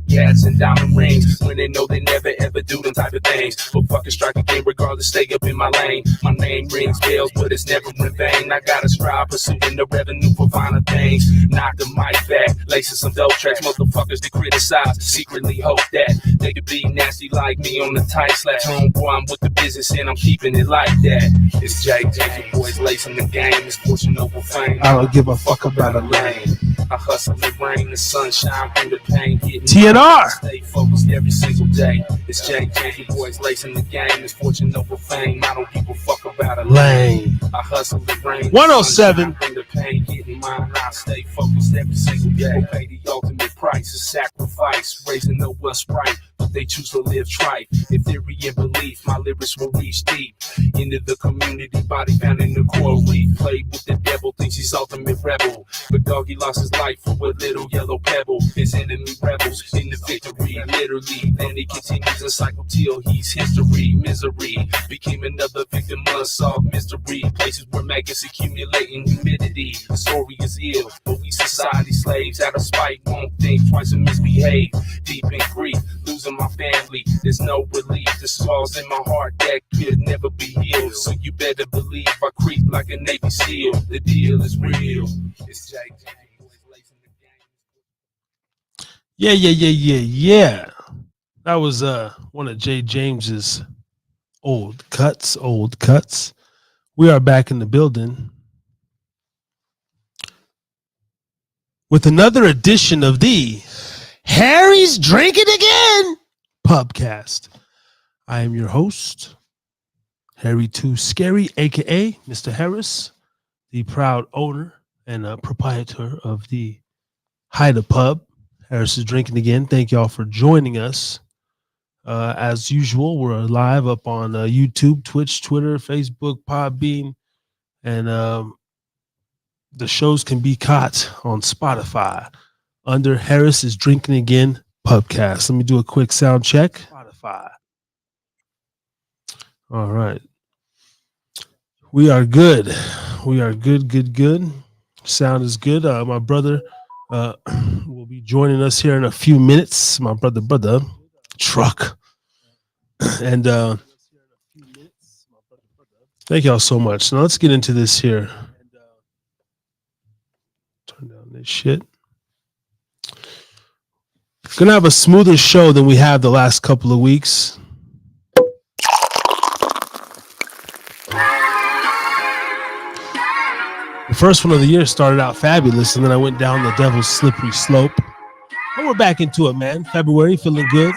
gas and diamond rings when they know they never ever do them type of things. But fucking strike again, regardless, stay up in my lane. My name rings bells, but it's never in vain. I gotta strive, pursuing the revenue for finer things. Knock the mic back, lacing some dope tracks. Motherfuckers that criticize, secretly hope that they could be nasty like me on the tight slash. Homeboy, I'm with the business and I'm keeping it like that. It's JJ, boys lacing the game. It's fortune over fame. I don't give a fuck about a lane. I hustle the rain, the sunshine, through the pain. TNR. Stay focused every single day. It's JJ, boys lacing the game. It's fortune over fame. I don't give a fuck about a lane. I hustle the rain. 107. Bring the pain, getting mine. I stay focused every single day. Pay the ultimate price, a sacrifice. Raising no what's right, but they choose to live trite. In theory and belief, my lyrics will reach deep into the community. Body found in the coral reef. Played with the devil, thinks he's ultimate rebel. But dog, he lost his life for a little yellow pebble. His enemy rebels in the victory, literally. Then he continues a cycle till he's history. Misery became another victim of unsolved mystery. Places where maggots accumulating humidity. The story is ill, but we society slaves out of spite won't think twice and misbehave. Deep in grief, losing my family, there's no relief. The scars in my heart that could never be healed. So you better believe I creep like a Navy SEAL. The deal is real. It's Jake. Yeah. That was one of Jay James's old cuts. We are back in the building with another edition of the Harry's Drinking Again Pubcast. I am your host, Harry Too Scary, aka Mr. Harris, the proud owner and proprietor of the Hida Pub. Harris is Drinking Again. Thank y'all for joining us. As usual, we're live up on YouTube, Twitch, Twitter, Facebook, Podbean, and the shows can be caught on Spotify under Harris is Drinking Again Pubcast. Let me do a quick sound check. Spotify. All right. We are good. Good. Sound is good. My brother will be joining us here in a few minutes. My brother, Truck. And thank y'all so much. Now let's get into this here. Turn down this shit. Gonna have a smoother show than we have the last couple of weeks. The first one of the year started out fabulous, and then I went down the devil's slippery slope. But we're back into it, man. February, feeling good.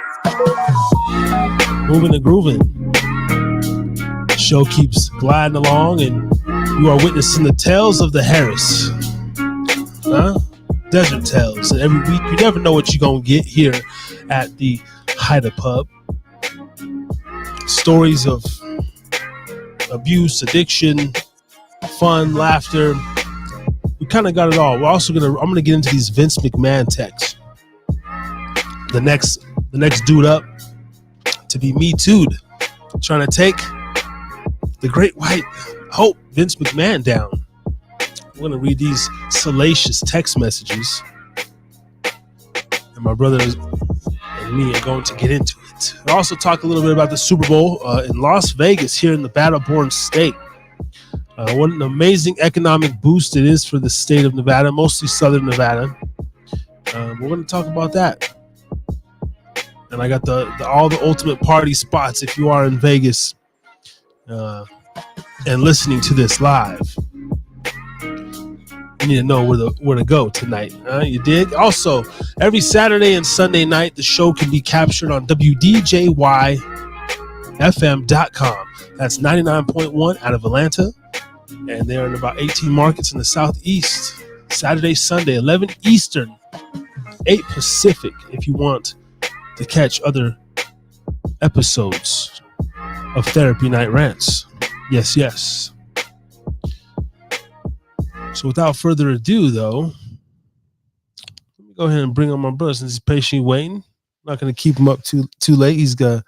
Moving and grooving. The show keeps gliding along, and you are witnessing the tales of the Harris. Desert tales. And every week, you never know what you're going to get here at the Hida Pub. Stories of abuse, addiction, fun, laughter. We kind of got it all. I'm going to get into these Vince McMahon texts. The next dude up to be Me Too'd, trying to take the great white hope Vince McMahon down. I'm going to read these salacious text messages, and my brother and me are going to get into it. I'll also talk a little bit about the Super Bowl in Las Vegas here in the Battle-Born State. What an amazing economic boost it is for the state of Nevada, mostly Southern Nevada. We're going to talk about that. And I got all the ultimate party spots if you are in Vegas and listening to this live. You need to know where to go tonight. You dig? Also, every Saturday and Sunday night, the show can be captured on WDJYFM.com. That's 99.1 out of Atlanta. And they're in about 18 markets in the Southeast. Saturday, Sunday, 11 Eastern, 8 Pacific, if you want to catch other episodes of Therapy Night Rants. Yes. So without further ado, though, let me go ahead and bring on my brother since he's patiently waiting. I'm not going to keep him up too late. He's got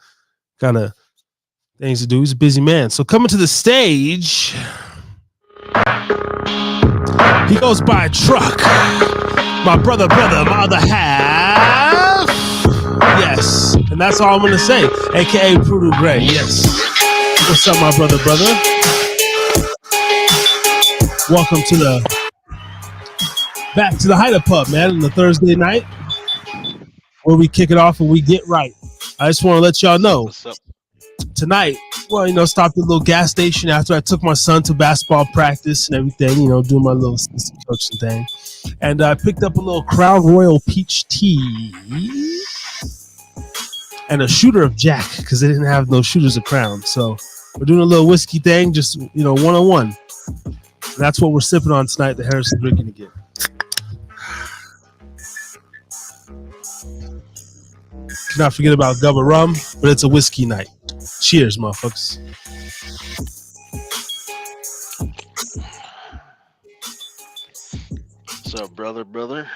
things to do. He's a busy man. So coming to the stage, he goes by Truck. My brother, my other half. Yes, and that's all I'm gonna say. AKA Prudu Gray. Yes. What's up, my brother? Welcome to the back to the Hida Pub, man. On the Thursday night, where we kick it off and we get right. I just want to let y'all know What's up? tonight. Well, stopped at a little gas station after I took my son to basketball practice and everything. Doing my little coaching thing, and I picked up a little Crown Royal peach tea and a shooter of Jack because they didn't have no shooters of Crown. So we're doing a little whiskey thing, just one-on-one. That's what we're sipping on tonight. The Harrison drinking again. Cannot forget about Gubba Rum, but it's a whiskey night. Cheers, motherfuckers. What's up, brother?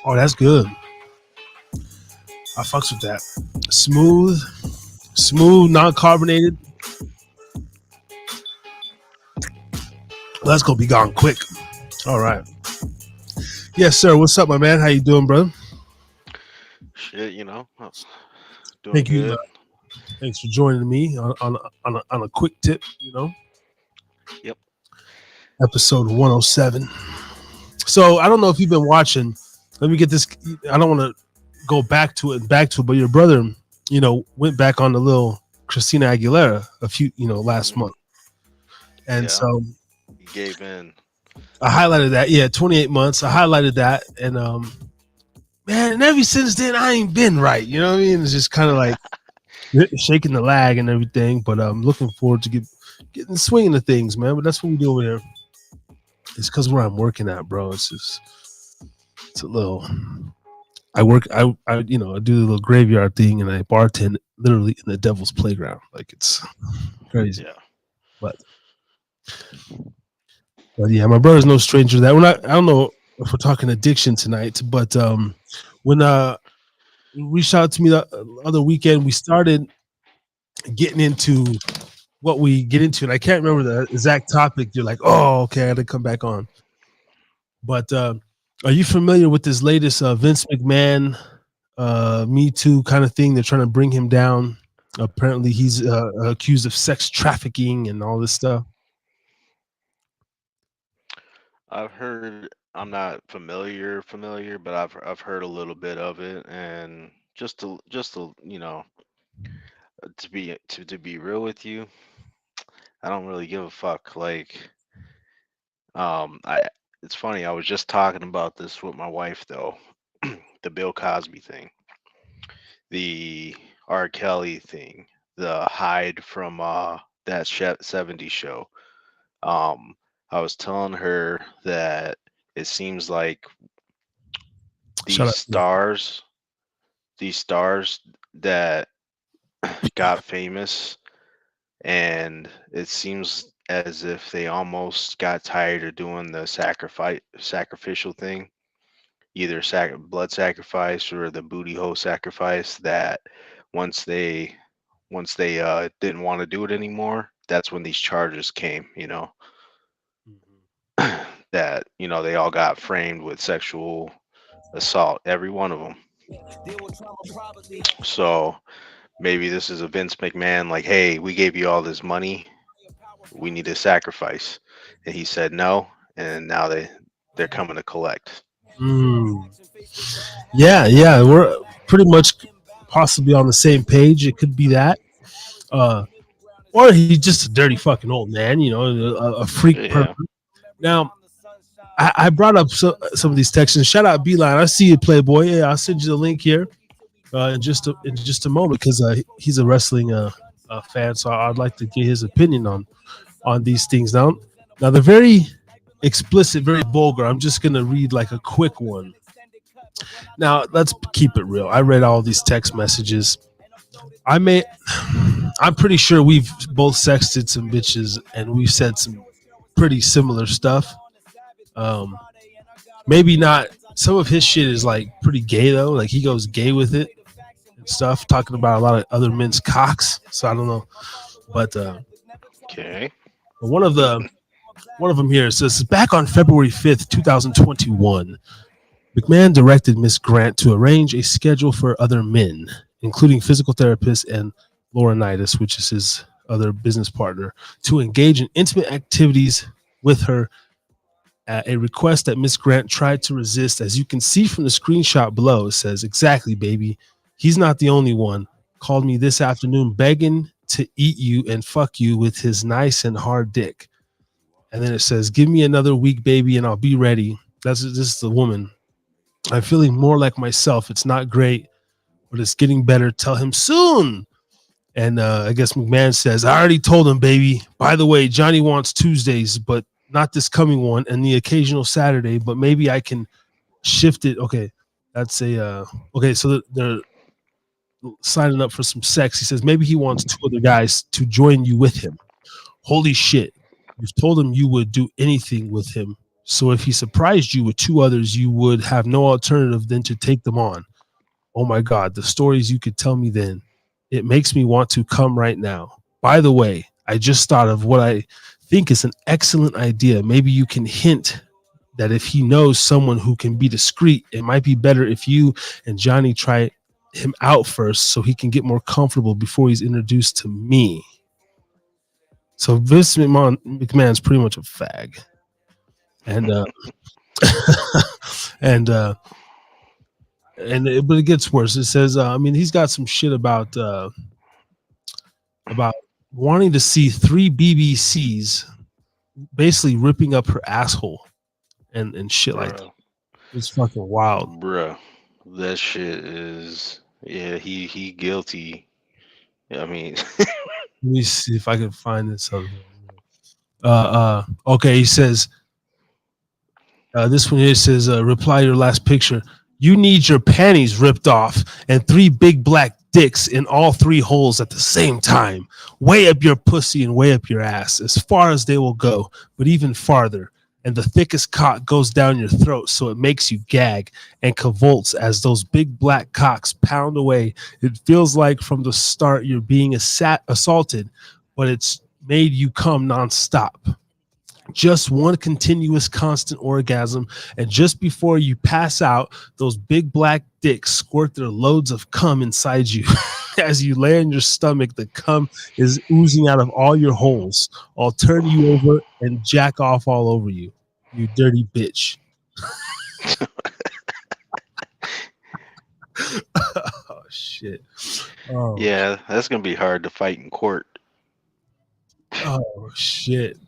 Oh, that's good. I fucks with that. Smooth, non-carbonated. That's gonna be gone quick. All right. Yes, sir. What's up, my man? How you doing, brother? Shit, doing Thank you. good. Thanks for joining me on a quick tip. Yep. Episode 107. So I don't know if you've been watching. Let me get this. I don't want to go back to it, but your brother, went back on the little Christina Aguilera last month, and so he gave in. I highlighted that. Yeah, 28 months. I highlighted that, and man, and ever since then I ain't been right. You know what I mean? It's just kind of like shaking the lag and everything. But I'm looking forward to getting swinging the things, man. But that's what we do over here. It's because where I'm working at, bro. It's a little. I do the little graveyard thing, and I bartend literally in the devil's playground. Like, it's crazy. Yeah. But yeah, my brother's no stranger to that. I don't know if we're talking addiction tonight, but when you reached out to me the other weekend, we started getting into what we get into, and I can't remember the exact topic. You're like, oh, okay, I had to come back on. But are you familiar with this latest Vince McMahon Me Too kind of thing? They're trying to bring him down. Apparently, he's accused of sex trafficking and all this stuff. I've heard. I'm not familiar, but I've heard a little bit of it, and just to to be real with you, I don't really give a fuck. Like, it's funny. I was just talking about this with my wife though. The Bill Cosby thing, the R. Kelly thing, the Hyde from that 70s show. I was telling her that it seems like these stars that got famous, and it seems as if they almost got tired of doing the sacrificial thing, either blood sacrifice or the booty hole sacrifice, that once they didn't want to do it anymore, that's when these charges came, that they all got framed with sexual assault, every one of them. So maybe this is a Vince McMahon, like, hey, we gave you all this money, we need a sacrifice, and he said no, and now they're coming to collect. Yeah, we're pretty much possibly on the same page. It could be that, or he's just a dirty fucking old man, a freak. Yeah. Now, I brought up some of these texts, and shout out Beeline. I see you, Playboy. Yeah, I'll send you the link here in just a moment, because he's a wrestling fan, so I'd like to get his opinion on these things. Now they're very explicit, very vulgar. I'm just gonna read like a quick one. Now let's keep it real. I read all these text messages. I'm pretty sure we've both sexted some bitches, and we've said some pretty similar stuff. Maybe not. Some of his shit is like pretty gay though. Like, he goes gay with it and stuff, talking about a lot of other men's cocks. So I don't know, but okay. One of them here says, back on February 5th, 2021, McMahon directed Miss Grant to arrange a schedule for other men, including physical therapists and Laurinaitis, which is his other business partner, to engage in intimate activities with her, a request that Miss Grant tried to resist. As you can see from the screenshot below, it says, "Exactly, baby. He's not the only one. Called me this afternoon begging to eat you and fuck you with his nice and hard dick." And then it says, "Give me another week, baby, and I'll be ready." This is the woman. "I'm feeling more like myself. It's not great, but it's getting better. Tell him soon." And I guess McMahon says, "I already told him, baby. By the way, Johnny wants Tuesdays, but not this coming one, and the occasional Saturday, but maybe I can shift it." Okay, that's a okay. So they're signing up for some sex. He says maybe he wants two other guys to join you with him. Holy shit! You've told him you would do anything with him. So if he surprised you with two others, you would have no alternative than to take them on. Oh my God, the stories you could tell me then. It makes me want to come right now. By the way, I just thought of what I think is an excellent idea. Maybe you can hint that if he knows someone who can be discreet, it might be better if you and Johnny try him out first so he can get more comfortable before he's introduced to me. So Vince McMahon's pretty much a fag. And but it gets worse. It says, I mean, he's got some shit about wanting to see 3 BBCs basically ripping up her asshole and shit like that. It's fucking wild, bro. That shit is he guilty. I mean, let me see if I can find this other. Okay, he says this one here says reply to your last picture. You need your panties ripped off and 3 big black dicks in all 3 holes at the same time. Way up your pussy and way up your ass, as far as they will go, but even farther. And the thickest cock goes down your throat so it makes you gag and convulse as those big black cocks pound away. It feels like from the start you're being assaulted, but it's made you come nonstop. Just one continuous constant orgasm, and just before you pass out, those big black dicks squirt their loads of cum inside you. As you lay on your stomach, the cum is oozing out of all your holes. I'll turn you over and jack off all over you, you dirty bitch. Oh shit. Oh. Yeah, that's gonna be hard to fight in court. Oh shit.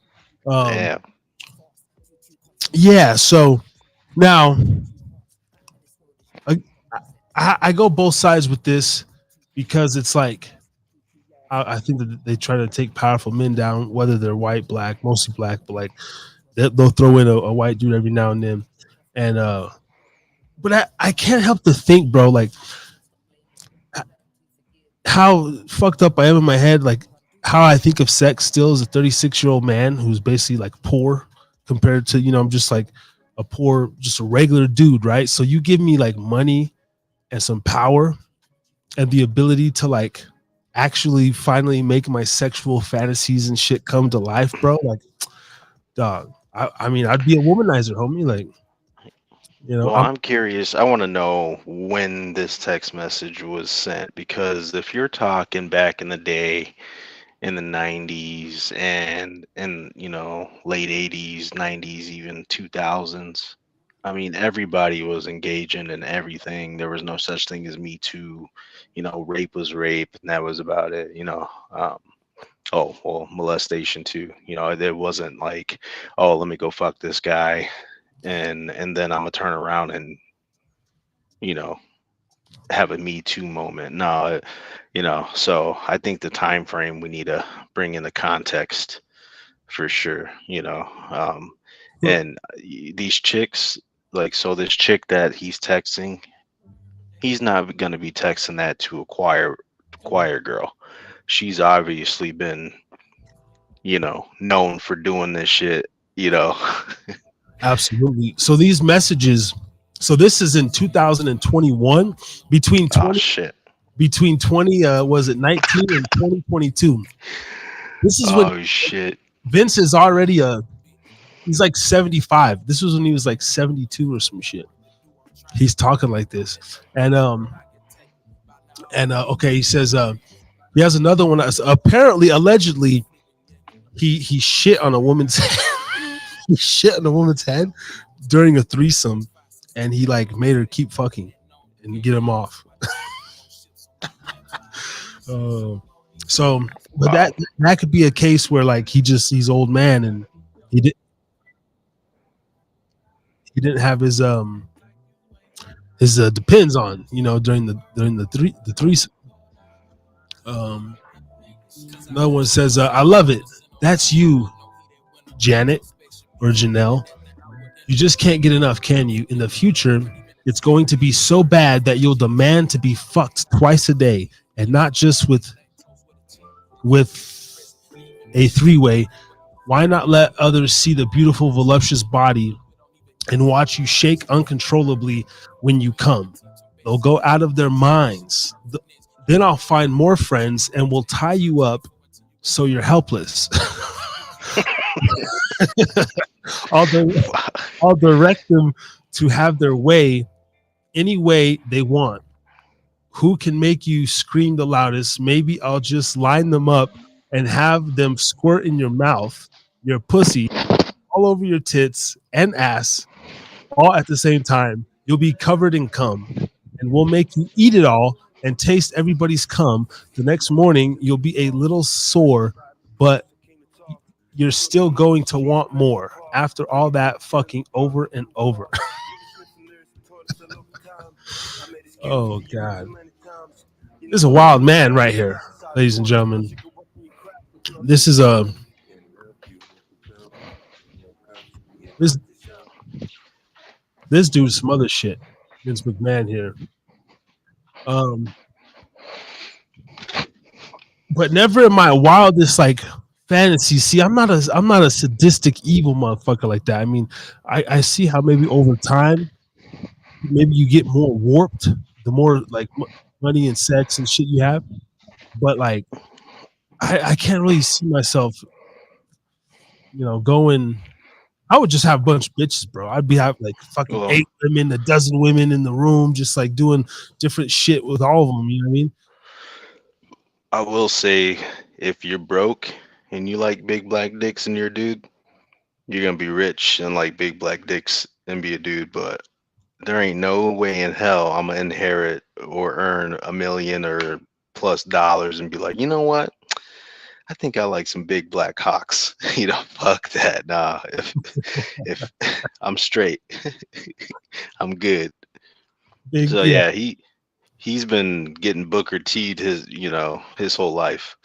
Yeah. Yeah, so now I go both sides with this because it's like I think that they try to take powerful men down, whether they're white, black, mostly black, but like they'll throw in a white dude every now and then. And but I can't help to think, bro, like how fucked up I am in my head, like how I think of sex still as a 36-year-old man who's basically like poor compared to, you know, I'm just like a poor, just a regular dude, right? So you give me like money and some power and the ability to like actually finally make my sexual fantasies and shit come to life, bro. Like, dog, I mean, I'd be a womanizer, homie. Like, you know, well, I'm curious. I want to know when this text message was sent, because if you're talking back in the day, in the 90s and you know, late 80s, 90s, even 2000s, I mean, everybody was engaging in everything. There was no such thing as Me Too. You know, rape was rape, and that was about it. You know, oh well, molestation too. You know, there wasn't like, oh, let me go fuck this guy, and then I'm gonna turn around and, you know, have a Me Too moment. No, you know, so I think the time frame we need to bring in the context for sure, you know. And these chicks, like, so this chick that he's texting, he's not going to be texting that to a choir girl. She's obviously been, you know, known for doing this shit, you know. absolutely. So these messages, so this is in 2021 between 20 between 20 was it 19 and 2022. This is when shit. Vince is already he's like 75. This was when he was like 72 or some shit. He's talking like this, and okay, he says he has another one. That's apparently, allegedly, he shit on a woman's he shit on a woman's head during a threesome, and he like made her keep fucking and get him off. So, but that could be a case where like he's old man and he didn't have his depends on during the threesome. Another one says, I love it. That's you, Janet or Janelle. You just can't get enough, can you? In the future, it's going to be so bad that you'll demand to be fucked twice a day, and not just with a three-way. Why not let others see the beautiful, voluptuous body and watch you shake uncontrollably when you come? They'll go out of their minds. Then I'll find more friends and we'll tie you up so you're helpless. I'll direct them to have their way any way they want. Who can make you scream the loudest? Maybe I'll just line them up and have them squirt in your mouth, your pussy, all over your tits and ass, all at the same time. You'll be covered in cum, and we'll make you eat it all and taste everybody's cum. The next morning, you'll be a little sore, but you're still going to want more after all that fucking over and over. Oh, God. This is a wild man right here, ladies and gentlemen. This is this dude's some other shit. Vince McMahon here. But never in my wildest like fantasy. See, I'm not a sadistic evil motherfucker like that. I mean, I see how maybe over time, maybe you get more warped the more like money and sex and shit you have. But like, I can't really see myself, going. I would just have a bunch of bitches, bro. I'd have like fucking 8 women, a dozen women in the room, just like doing different shit with all of them. You know what I mean? I will say, if you're broke and you like big black dicks and you're a dude, you're gonna be rich and like big black dicks and be a dude. But there ain't no way in hell I'm gonna inherit or earn $1 million or plus dollars and be like, you know what? I think I like some big black cocks. Fuck that. Nah, if I'm straight, I'm good. So yeah, he's been getting Booker T'd his whole life.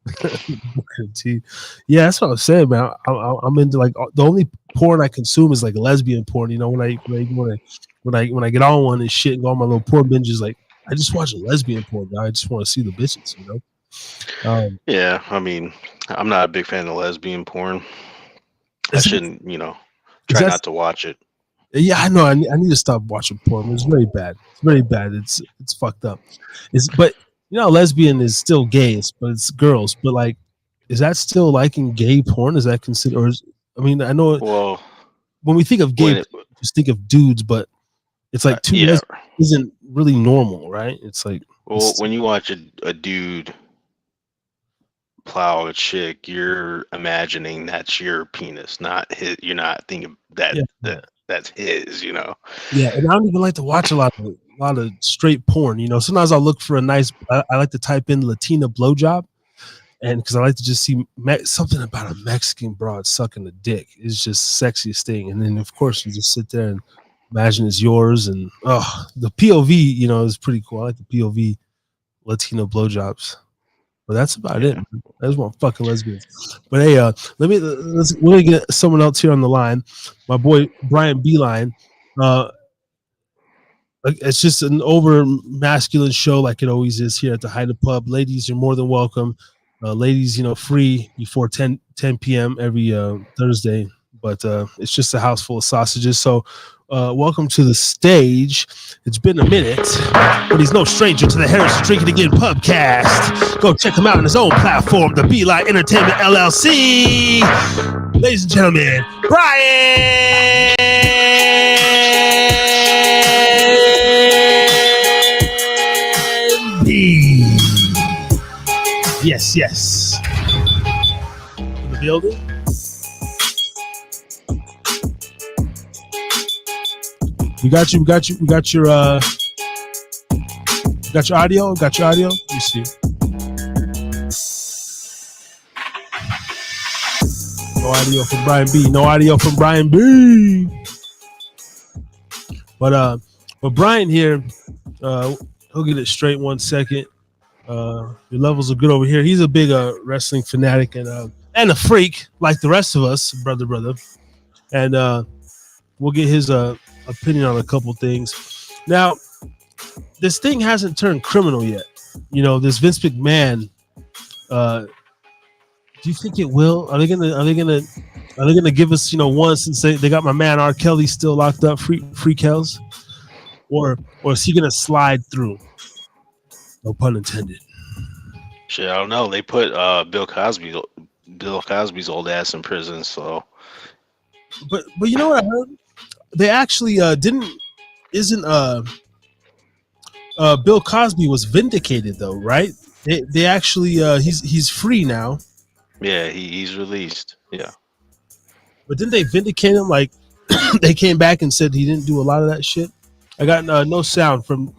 Booker T. Yeah, that's what I'm saying, man. I'm into like the only porn I consume is like lesbian porn. When I get on one and shit and go on my little porn binges, like. I just watch a lesbian porn, guy. I just want to see the bitches, Yeah, I mean, I'm not a big fan of lesbian porn. I shouldn't, try not to watch it. Yeah, I know. I need to stop watching porn. It's very bad. It's very bad. It's fucked up. But lesbian is still gay, but it's girls. But like, is that still liking gay porn? Is that considered? I know. Well, when we think of gay, just think of dudes, but it's like two isn't really normal, right? It's like when you watch a dude plow a chick, you're imagining that's your penis, not his. You're not thinking that that's his. Yeah, and I don't even like to watch a lot of straight porn. Sometimes I'll look for a nice. I like to type in Latina blowjob, and because I like to just see something about a Mexican broad sucking a dick. It's just sexiest thing, and then of course you just sit there and imagine it's yours, and the POV, is pretty cool. I like the POV Latino blowjobs, but that's about it. I just want fucking lesbians. But hey, we're gonna get someone else here on the line. My boy Brian Beeline. It's just an over masculine show like it always is here at the Hida Pub. Ladies, you're more than welcome. Ladies, free before 10 p.m. every Thursday. But it's just a house full of sausages. So welcome to the stage. It's been a minute, but he's no stranger to the Harris Drink It Again Pubcast. Go check him out on his own platform, the Beeline Entertainment LLC. Ladies and gentlemen, Brian yes. In the building. We got you. We got your audio. Got your audio. Let me see. No audio from Brian B. No audio from Brian B. But Brian here, he'll get it straight 1 second. Your levels are good over here. He's a big wrestling fanatic and a freak like the rest of us, brother. And we'll get his opinion on a couple things. Now, this thing hasn't turned criminal yet. You know, this Vince McMahon. Do you think it will? Are they gonna give us, you know, one since they got my man R. Kelly still locked up, free Kells, or is he gonna slide through? No pun intended. Shit, I don't know. They put Bill Cosby's old ass in prison, so. But you know what I heard? They actually isn't Bill Cosby was vindicated though, right? They actually he's free now. Yeah, he's released. Yeah. But didn't they vindicate him? Like they came back and said he didn't do a lot of that shit. I got no sound from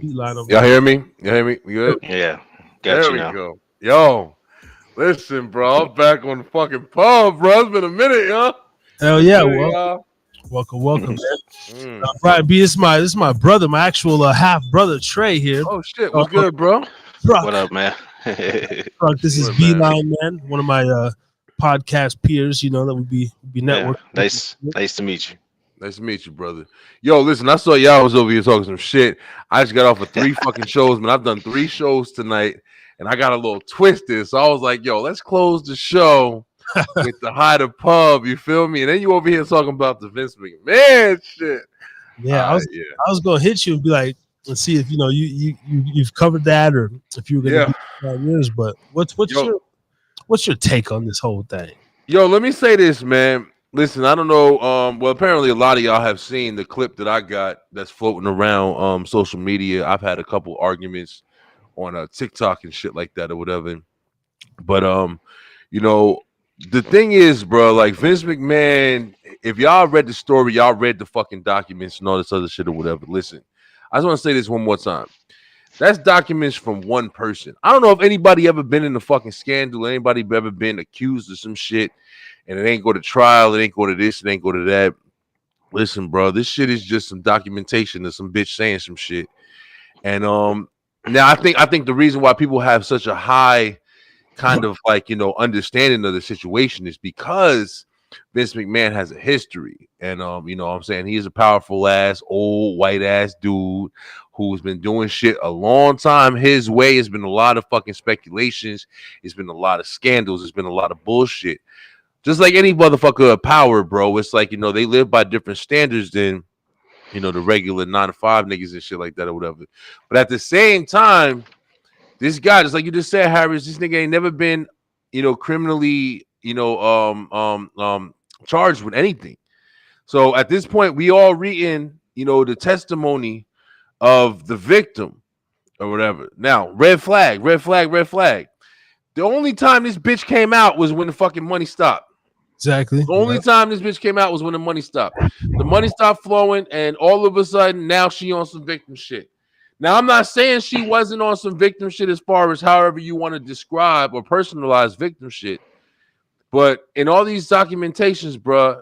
Beeline over Y'all hear me? You hear me? You good? Yeah. Got There you we now. go. Yo, listen, bro. I'm back on the fucking pub, bro. It's been a minute, y'all. Hell yeah, Hey, welcome, man. Mm. Brian B, this is my brother, my actual half brother Trey here. Oh shit, what's good, bro? Truck, What up, man? Truck, this is Good, Beeline, man. One of my podcast peers, you know, that would be Yeah, network. nice to meet you. Nice to meet you, brother. Yo, listen, I saw y'all was over here talking some shit. I just got off of 3 fucking shows, man. I've done 3 shows tonight, and I got a little twisted. So I was like, yo, let's close the show with the Hida pub. You feel me? And then you over here talking about the Vince McMahon shit. Yeah, I was gonna hit you and be like, let's see if you know you've covered that or if you were gonna do 5 years. But what's your take on this whole thing? Yo, let me say this, man. Listen, I don't know. Well, apparently a lot of y'all have seen the clip that I got that's floating around social media. I've had a couple arguments on TikTok and shit like that or whatever. But you know, the thing is, bro, like Vince McMahon, if y'all read the story, y'all read the fucking documents and all this other shit or whatever. Listen, I just want to say this one more time. That's documents from one person. I don't know if anybody ever been in a fucking scandal, anybody ever been accused of some shit, and it ain't go to trial, it ain't go to this, it ain't go to that. Listen, bro, this shit is just some documentation of some bitch saying some shit. And now I think the reason why people have such a high kind of like, you know, understanding of the situation is because Vince McMahon has a history. And you know what I'm saying, he is a powerful ass, old white ass dude who's been doing shit a long time his way. It's been a lot of fucking speculations, it's been a lot of scandals, it's been a lot of bullshit. Just like any motherfucker of power, bro. It's like, you know, they live by different standards than, you know, the regular 9-to-5 niggas and shit like that or whatever. But at the same time, this guy, just like you just said, Harris, this nigga ain't never been, you know, criminally, you know, charged with anything. So at this point, we all reading, you know, the testimony of the victim or whatever. Now, red flag. The only time this bitch came out was when the fucking money stopped. Exactly. The only time this bitch came out was when the money stopped. The money stopped flowing, and all of a sudden, now she on some victim shit. Now, I'm not saying she wasn't on some victim shit as far as however you want to describe or personalize victim shit. But in all these documentations, bruh,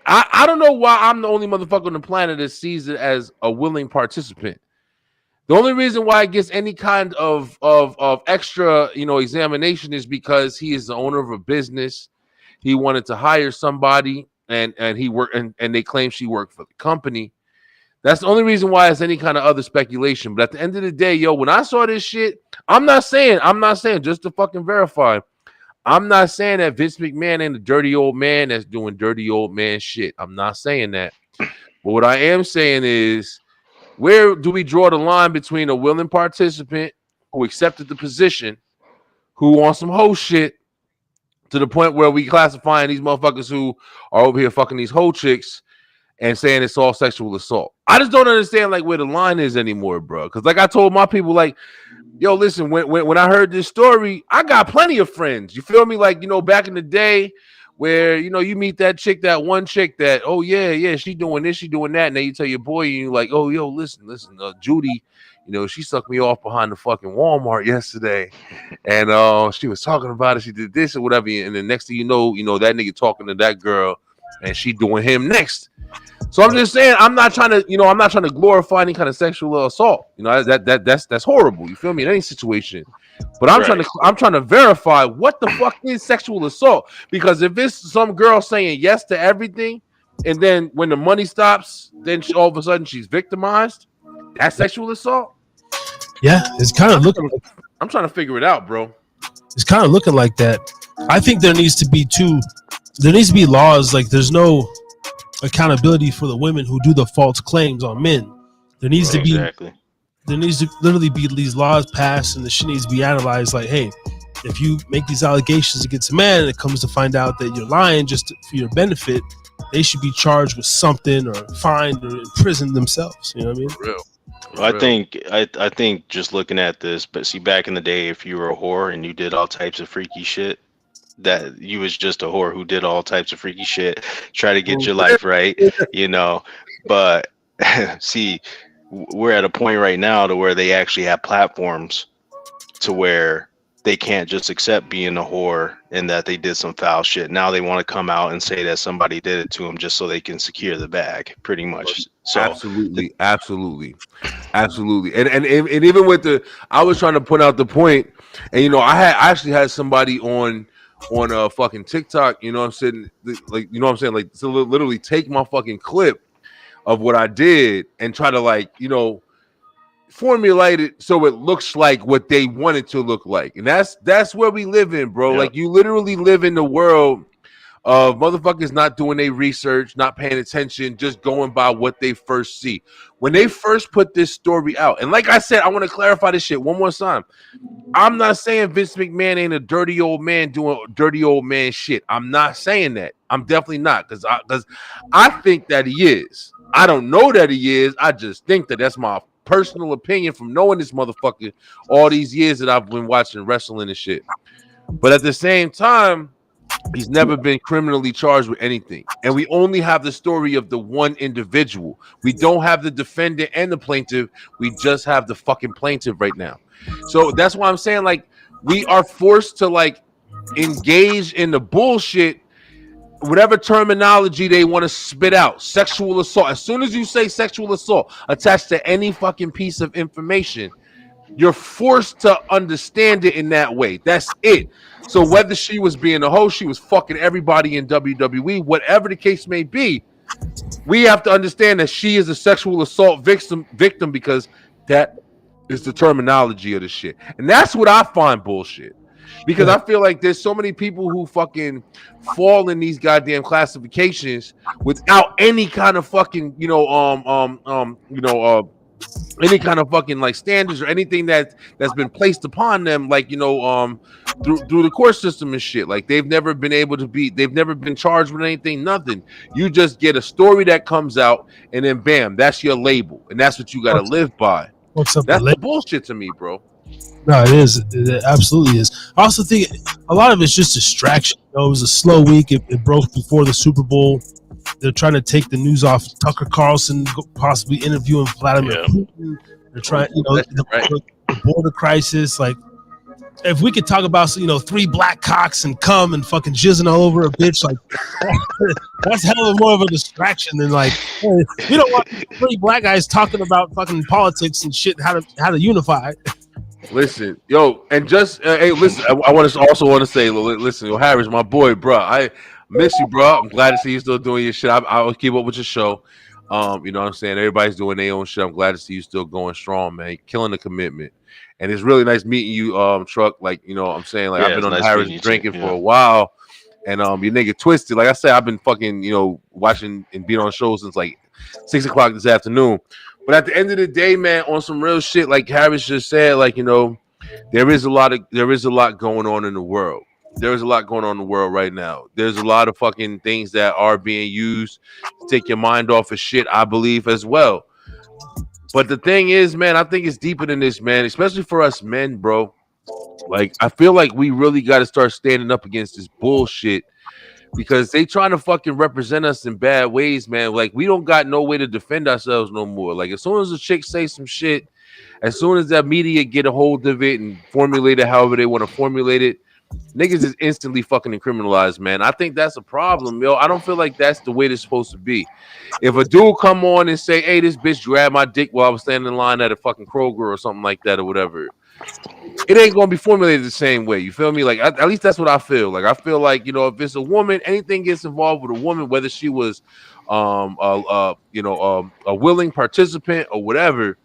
I don't know why I'm the only motherfucker on the planet that sees it as a willing participant. The only reason why it gets any kind of extra, you know, examination is because he is the owner of a business. He wanted to hire somebody, and he worked, and they claim she worked for the company. That's the only reason why it's any kind of other speculation. But at the end of the day, yo, when I saw this shit, I'm not saying just to fucking verify. I'm not saying that Vince McMahon ain't a dirty old man that's doing dirty old man shit. I'm not saying that. But what I am saying is, where do we draw the line between a willing participant who accepted the position, who wants some hoe shit, to the point where we classifying these motherfuckers who are over here fucking these hoe chicks, and saying it's all sexual assault. I just don't understand like where the line is anymore, bro. Because like I told my people, like, yo, listen, when I heard this story, I got plenty of friends. You feel me? Like, back in the day where, you meet that one chick that, oh, yeah, she doing this, she doing that. And then you tell your boy, and you're like, oh, yo, listen, Judy, she sucked me off behind the fucking Walmart yesterday. And she was talking about it. She did this or whatever. And the next thing you know, that nigga talking to that girl and she doing him next. So I'm just saying, I'm not trying to glorify any kind of sexual assault. That's horrible. You feel me? In any situation. But I'm trying to verify what the fuck is sexual assault. Because if it's some girl saying yes to everything, and then when the money stops, then all of a sudden she's victimized, that's sexual assault. Yeah, it's kind of looking like. I'm trying to figure it out, bro. It's kind of looking like that. I think there needs to be laws. Like, there's no accountability for the women who do the false claims on men. There needs to literally be these laws passed, and the shit needs to be analyzed. Like, hey, if you make these allegations against a man and it comes to find out that you're lying just for your benefit, they should be charged with something or fined or imprisoned themselves. You know what I mean? For real. I think just looking at this, but see, back in the day, if you were a whore and you did all types of freaky shit, that you was just a whore who did all types of freaky shit, try to get your life right, But see, we're at a point right now to where they actually have platforms to where they can't just accept being a whore and that they did some foul shit. Now they want to come out and say that somebody did it to them just so they can secure the bag, pretty much. So absolutely. And even with I was trying to put out the point, and I actually had somebody on fucking TikTok, I'm saying, like, like, to literally take my fucking clip of what I did and try to, like, formulate it so it looks like what they want it to look like. And that's where we live in, bro. Yep. Like, you literally live in the world of motherfuckers not doing their research, not paying attention, just going by what they first see. When they first put this story out, and like I said, I want to clarify this shit one more time. I'm not saying Vince McMahon ain't a dirty old man doing dirty old man shit. I'm not saying that. I'm definitely not, because I think that he is. I don't know that he is. I just think that's my personal opinion from knowing this motherfucker all these years that I've been watching wrestling and shit. But at the same time, he's never been criminally charged with anything. And we only have the story of the one individual. We don't have the defendant and the plaintiff. We just have the fucking plaintiff right now. So that's why I'm saying, like, we are forced to, like, engage in the bullshit, whatever terminology they want to spit out. Sexual assault. As soon as you say sexual assault attached to any fucking piece of information, you're forced to understand it in that way. That's it. So whether she was being a hoe, she was fucking everybody in WWE, whatever the case may be, we have to understand that she is a sexual assault victim because that is the terminology of the shit. And that's what I find bullshit. Because I feel like there's so many people who fucking fall in these goddamn classifications without any kind of fucking, any kind of fucking, like, standards or anything that's been placed upon them, like, through the court system and shit. Like, they've never been charged with anything, nothing. You just get a story that comes out, and then bam, that's your label, and that's what you got to live by. That's the bullshit to me, bro. No, it is. It absolutely is. I also think a lot of it's just distraction. It was a slow week. It broke before the Super Bowl. They're trying to take the news off Tucker Carlson, possibly interviewing Vladimir Putin. They're trying, the border crisis. Like, if we could talk about, 3 black cocks and cum and fucking jizzing all over a bitch, like, that's hell of more of a distraction than, like, hey, we don't want 3 black guys talking about fucking politics and shit, how to unify. Listen, yo, and just hey, listen. I want to say, listen, yo, Harris, my boy, bro. I miss you, bro. I'm glad to see you still doing your shit. I'll keep up with your show. You know what I'm saying? Everybody's doing their own shit. I'm glad to see you still going strong, man. Killing the commitment. And it's really nice meeting you, Truck. Like, I'm saying, like, I've been on the Harris drinking for a while, and your nigga Twisted. Like I said, I've been fucking, watching and being on shows since like 6 o'clock this afternoon. But at the end of the day, man, on some real shit, like Harris just said, like, there is a lot going on in the world. there's a lot going on in the world right now. There's a lot of fucking things that are being used to take your mind off of shit, I believe, as well. But the thing is, man, I think it's deeper than this, man, especially for us men, bro. Like, I feel like we really got to start standing up against this bullshit because they trying to fucking represent us in bad ways, man. Like, we don't got no way to defend ourselves no more. Like, as soon as a chick say some shit, as soon as that media get a hold of it and formulate it however they want to formulate it, niggas is instantly fucking criminalized, man. I think that's a problem, yo. I don't feel like that's the way it's supposed to be. If a dude come on and say, hey, this bitch grabbed my dick while I was standing in line at a fucking Kroger or something like that or whatever, it ain't gonna be formulated the same way. You feel me? Like, at least that's what I feel. Like, I feel like, you know, if it's a woman, anything gets involved with a woman, whether she was a willing participant or whatever,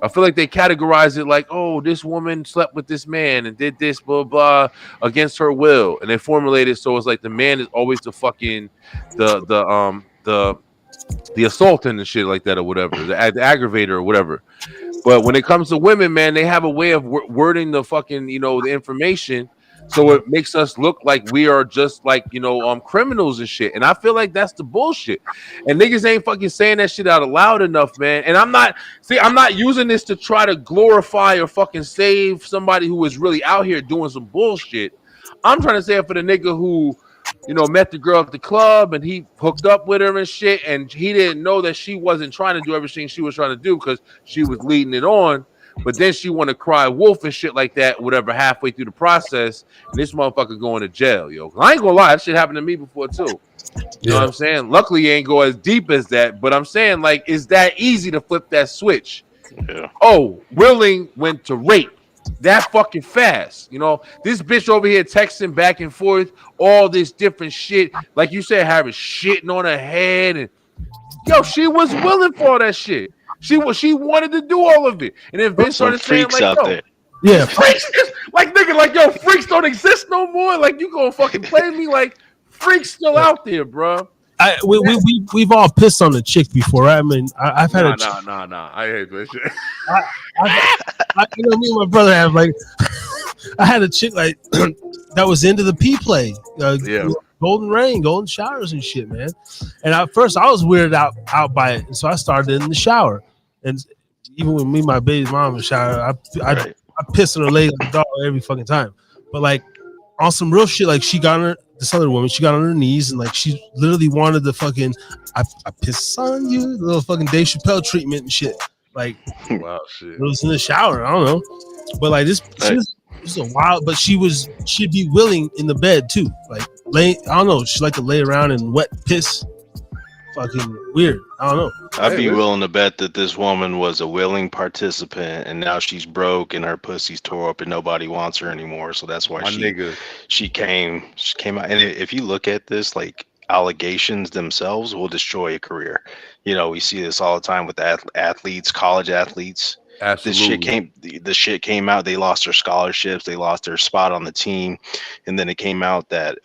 I feel like they categorize it like, oh, this woman slept with this man and did this, blah, blah, against her will. And they formulate it so it's like the man is always the fucking the assaultant and shit like that or whatever, the aggravator or whatever. But when it comes to women, man, they have a way of wording the fucking, you know, the information so it makes us look like we are just like, you know, criminals and shit. And I feel like that's the bullshit. And niggas ain't fucking saying that shit out loud enough, man. And I'm not using this to try to glorify or fucking save somebody who is really out here doing some bullshit. I'm trying to say it for the nigga who, you know, met the girl at the club and he hooked up with her and shit, and he didn't know that she wasn't trying to do everything she was trying to do because she was leading it on. But then she want to cry wolf and shit like that, whatever, halfway through the process, and this motherfucker going to jail, yo. I ain't gonna lie, that shit happened to me before too. You know what I'm saying? Luckily, it ain't go as deep as that, but I'm saying, like, is that easy to flip that switch? Yeah. Oh, willing went to rape. That fucking fast, you know. This bitch over here texting back and forth, all this different shit, like you said, having shitting on her head, and yo, she was willing for all that shit. She wanted to do all of it, and then Vince started saying, like, out yo, there. Yeah, freaks, like, nigga, like, yo, freaks don't exist no more. Like, you gonna fucking play me? Like, freaks still out there, bro. We've all pissed on a chick before, right? I mean, I've had nah. I hate that shit. You know, me and my brother have, like, I had a chick like that was into the P play, golden rain, golden showers and shit, man. And at first I was weirded out by it, and so I started in the shower. And even when me and my baby's mom in the shower, I piss on her leg like a dog every fucking time. But like on some real shit, like this other woman, she got on her knees and like she literally wanted the fucking I piss on you, the little fucking Dave Chappelle treatment and shit. Like, wow, shit. It was in the shower. I don't know, but like this was a wild. But she'd be willing in the bed too. Like I don't know. She like to lay around in wet piss. Fucking weird. I don't know. I'd be willing to bet that this woman was a willing participant, and now she's broke and her pussy's tore up, and nobody wants her anymore. So that's why she came out. And if you look at this, like, allegations themselves will destroy a career. You know, we see this all the time with athletes, college athletes. Absolutely. The shit came out. They lost their scholarships. They lost their spot on the team, and then it came out that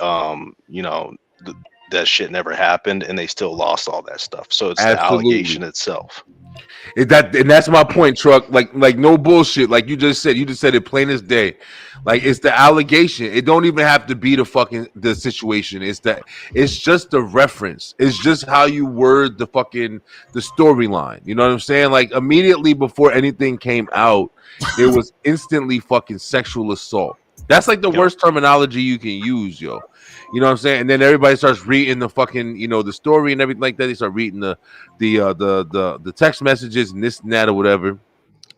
that shit never happened, and they still lost all that stuff. So it's the allegation itself. And that's my point, Truck. Like no bullshit. Like you just said it plain as day. Like, it's the allegation. It don't even have to be the situation. It's just the reference. It's just how you word the storyline. You know what I'm saying? Like, immediately before anything came out, it was instantly fucking sexual assault. That's like the worst terminology you can use, yo. You know what I'm saying? And then everybody starts reading the fucking, you know, the story and everything like that. They start reading the text messages and this and that or whatever.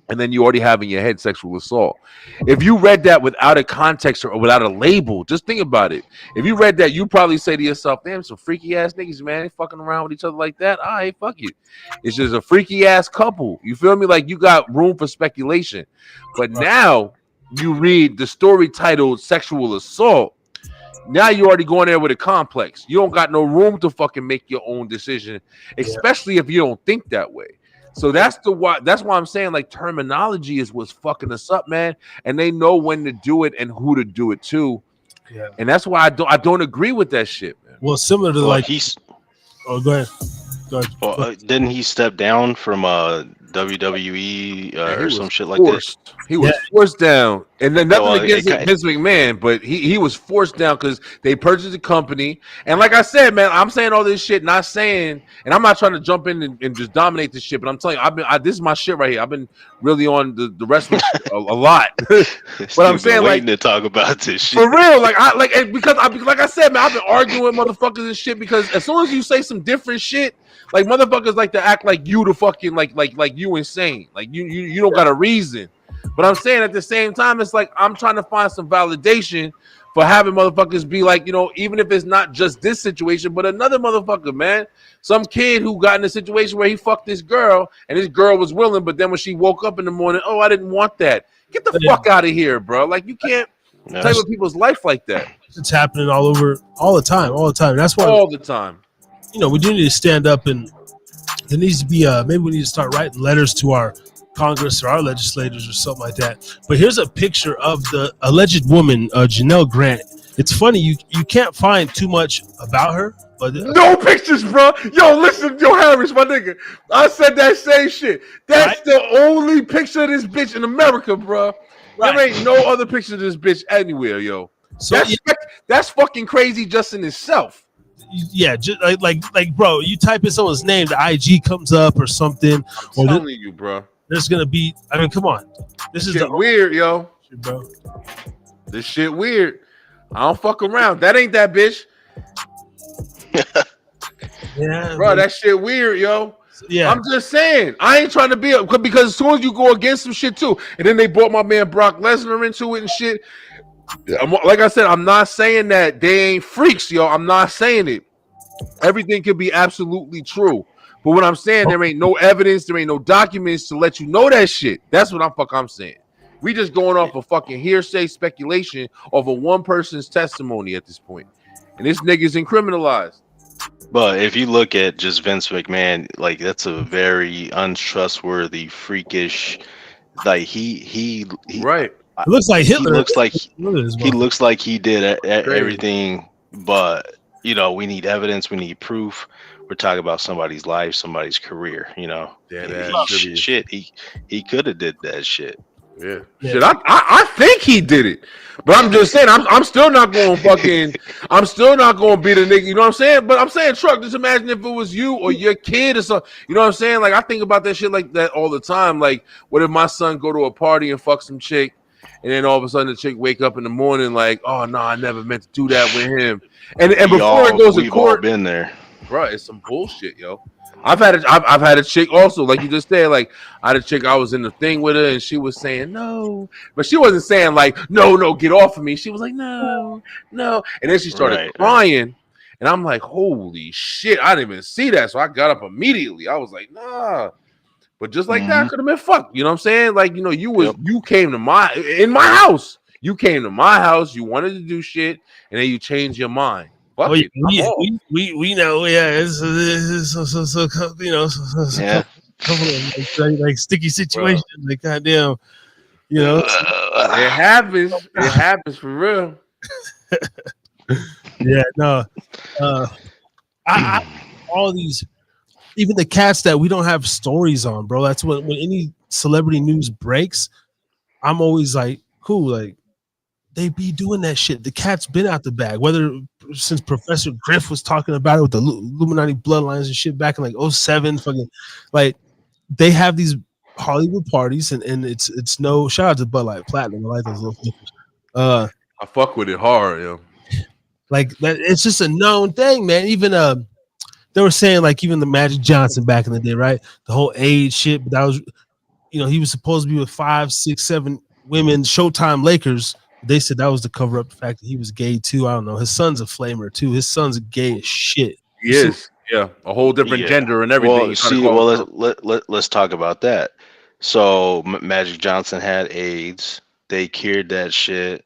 And then you already have in your head sexual assault. If you read that without a context or without a label, just think about it. If you read that, you probably say to yourself, damn, some freaky ass niggas, man. They fucking around with each other like that. All right, fuck it. It's just a freaky ass couple. You feel me? Like, you got room for speculation. But now you read the story titled sexual assault. Now you're already going there with a complex. You don't got no room to fucking make your own decision, especially if you don't think that way. So that's why I'm saying, like, terminology is what's fucking us up, man. And they know when to do it and who to do it to. Yeah. And that's why I don't agree with that shit, man. Well, similar to go ahead. Well, didn't he step down from WWE And he or was some shit like forced. that. He was forced down, and then nothing Well, against Vince McMahon, but he was forced down because they purchased the company. And like I said, man, I'm saying all this shit, not saying, and I'm not trying to jump in and just dominate this shit, but I'm telling you, this is my shit right here. I've been really on the wrestling shit a lot, but I'm saying waiting like to talk about this shit. for real, like because like I said, man, I've been arguing with motherfuckers and shit because as soon as you say some different shit. Like motherfuckers like to act like you the fucking like you insane. Like you don't got a reason. But I'm saying at the same time, it's like I'm trying to find some validation for having motherfuckers be like, even if it's not just this situation, but another motherfucker, man. Some kid who got in a situation where he fucked this girl and this girl was willing, but then when she woke up in the morning, oh, I didn't want that. Get the fuck out of here, bro. Like you can't play with people's life like that. It's happening all over, all the time. That's why all the time. We do need to stand up, and there needs to be maybe we need to start writing letters to our Congress or our legislators or something like that. But here's a picture of the alleged woman, Janelle Grant. It's funny, you can't find too much about her. But no pictures, bro. Yo, listen, Harris, my nigga. I said that same shit. That's the only picture of this bitch in America, bro. There ain't no other picture of this bitch anywhere, yo. So that's fucking crazy just in itself. Yeah, just like, bro, you type in someone's name, the IG comes up or something. I'm telling you, bro. There's gonna be. I mean, come on. This is weird, yo. Shit, bro. This shit weird. I don't fuck around. That ain't that bitch. Yeah, bro, that shit weird, yo. Yeah, I'm just saying. I ain't trying to be because as soon as you go against some shit too, and then they brought my man Brock Lesnar into it and shit. Like I said, I'm not saying that they ain't freaks, yo. I'm not saying it. Everything could be absolutely true. But what I'm saying, there ain't no evidence, there ain't no documents to let you know that shit. That's what I'm saying. We just going off of fucking hearsay speculation of a one person's testimony at this point. And this nigga's incriminalized. But if you look at just Vince McMahon, like that's a very untrustworthy, freakish, like he right. It looks like Hitler. He looks like he did everything, but we need evidence, we need proof. We're talking about somebody's life, somebody's career. Shit. He could have did that shit. Yeah. Shit, I think he did it, but I'm just saying I'm still not going I'm still not going to be the nigga. You know what I'm saying? But I'm saying, Truck, just imagine if it was you or your kid or something. You know what I'm saying? Like I think about that shit like that all the time. Like, what if my son go to a party and fuck some chick? And then all of a sudden the chick wake up in the morning like, oh no, I never meant to do that with him. And before it goes to court, been there, bro. It's some bullshit, yo. I've had a chick also, like you just said, like I had a chick. I was in the thing with her, and she was saying no, but she wasn't saying like no, get off of me. She was like no, and then she started crying, and I'm like, holy shit, I didn't even see that, so I got up immediately. I was like, nah. But just like that, could have been fucked. You know what I'm saying? Like, you came to my house. You came to my house. You wanted to do shit, and then you changed your mind. Fuck it. We know. Yeah, it's like sticky situation. Bro. Like goddamn, it happens. It happens for real. Yeah, no. I all these. Even the cats that we don't have stories on, bro. That's when any celebrity news breaks, I'm always like, cool, like they be doing that shit. The cat's been out the bag, whether since Professor Griff was talking about it with the Illuminati bloodlines and shit back in like 07, fucking like they have these Hollywood parties and it's no shout out to Bud Light Platinum. I like those little flippers. I fuck with it hard, yo. Like that, it's just a known thing, man. Even they were saying like even the Magic Johnson back in the day, right? The whole AIDS shit, but that was, he was supposed to be with 5, 6, 7 women. Showtime Lakers. They said that was to cover up the fact that he was gay too. I don't know. His son's a flamer too. His son's gay as shit. He is. Yeah, a whole different gender and everything. Let's talk about that. So Magic Johnson had AIDS. They cured that shit,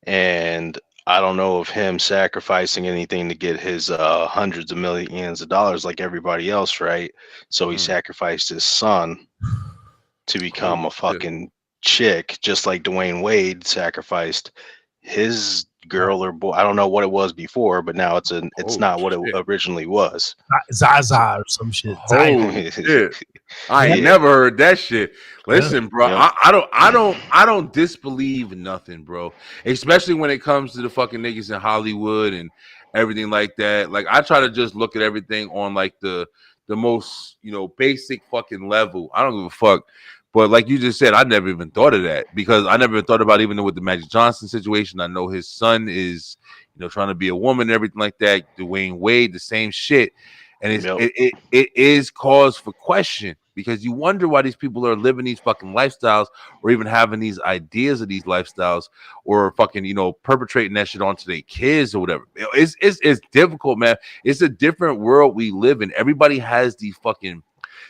and I don't know of him sacrificing anything to get his hundreds of millions of dollars like everybody else, right? So he sacrificed his son to become a fucking chick, just like Dwayne Wade sacrificed his girl or boy. I don't know what it was before, but now it's not what it originally was. Zaza or some shit. Holy shit. I ain't Yeah. never heard that shit. Listen, bro, Yeah. I don't disbelieve nothing, bro. Especially when it comes to the fucking niggas in Hollywood and everything like that. Like, I try to just look at everything on like the most, basic fucking level. I don't give a fuck. But like you just said, I never even thought of that because I never thought about even with the Magic Johnson situation. I know his son is, trying to be a woman and everything like that. Dwayne Wade, the same shit. And Yep. it is cause for question because you wonder why these people are living these fucking lifestyles or even having these ideas of these lifestyles or fucking, perpetrating that shit onto their kids or whatever. It's difficult, man. It's a different world we live in. Everybody has these fucking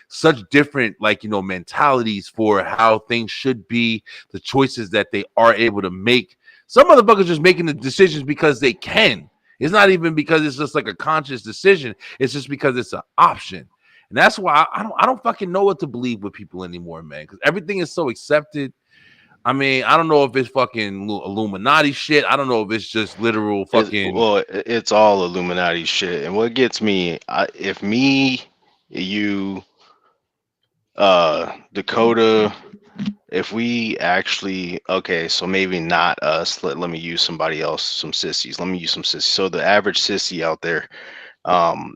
such different mentalities for how things should be, the choices that they are able to make. Some motherfuckers just making the decisions because they can. It's not even because it's just like a conscious decision. It's just because it's an option. And that's why I don't fucking know what to believe with people anymore, man, because everything is so accepted. I mean, I don't know if it's fucking Illuminati shit. I don't know if it's just literal fucking. It's all Illuminati shit. And what gets me, if me, you, Dakota, if we actually, okay, so maybe not us. Let me use somebody else, some sissies. Let me use some sissies. So the average sissy out there,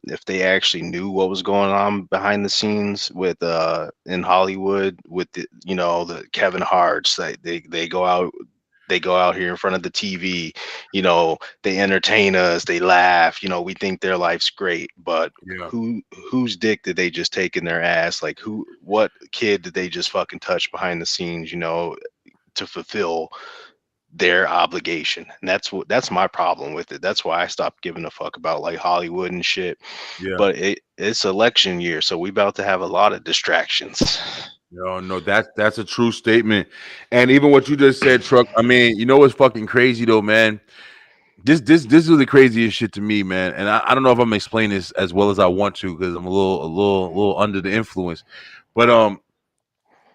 if they actually knew what was going on behind the scenes with in Hollywood with the Kevin Harts, that they go out here in front of the TV, they entertain us, they laugh, we think their life's great, but Yeah. whose dick did they just take in their ass? Like what kid did they just fucking touch behind the scenes, to fulfill their obligation? And that's my problem with it. That's why I stopped giving a fuck about like Hollywood and shit. Yeah. But it's election year, so we about to have a lot of distractions. No, that's a true statement. And even what you just said, Truck, I mean, what's fucking crazy though, man? This is the craziest shit to me, man. And I don't know if I'm explaining this as well as I want to because I'm a little under the influence. But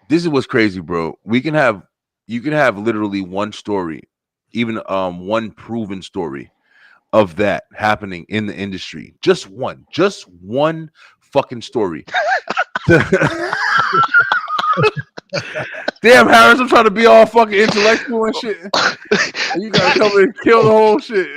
this is what's crazy, bro. You can have literally one story, even one proven story of that happening in the industry. Just one fucking story. Damn, Harris, I'm trying to be all fucking intellectual and shit. You gotta come and kill the whole shit.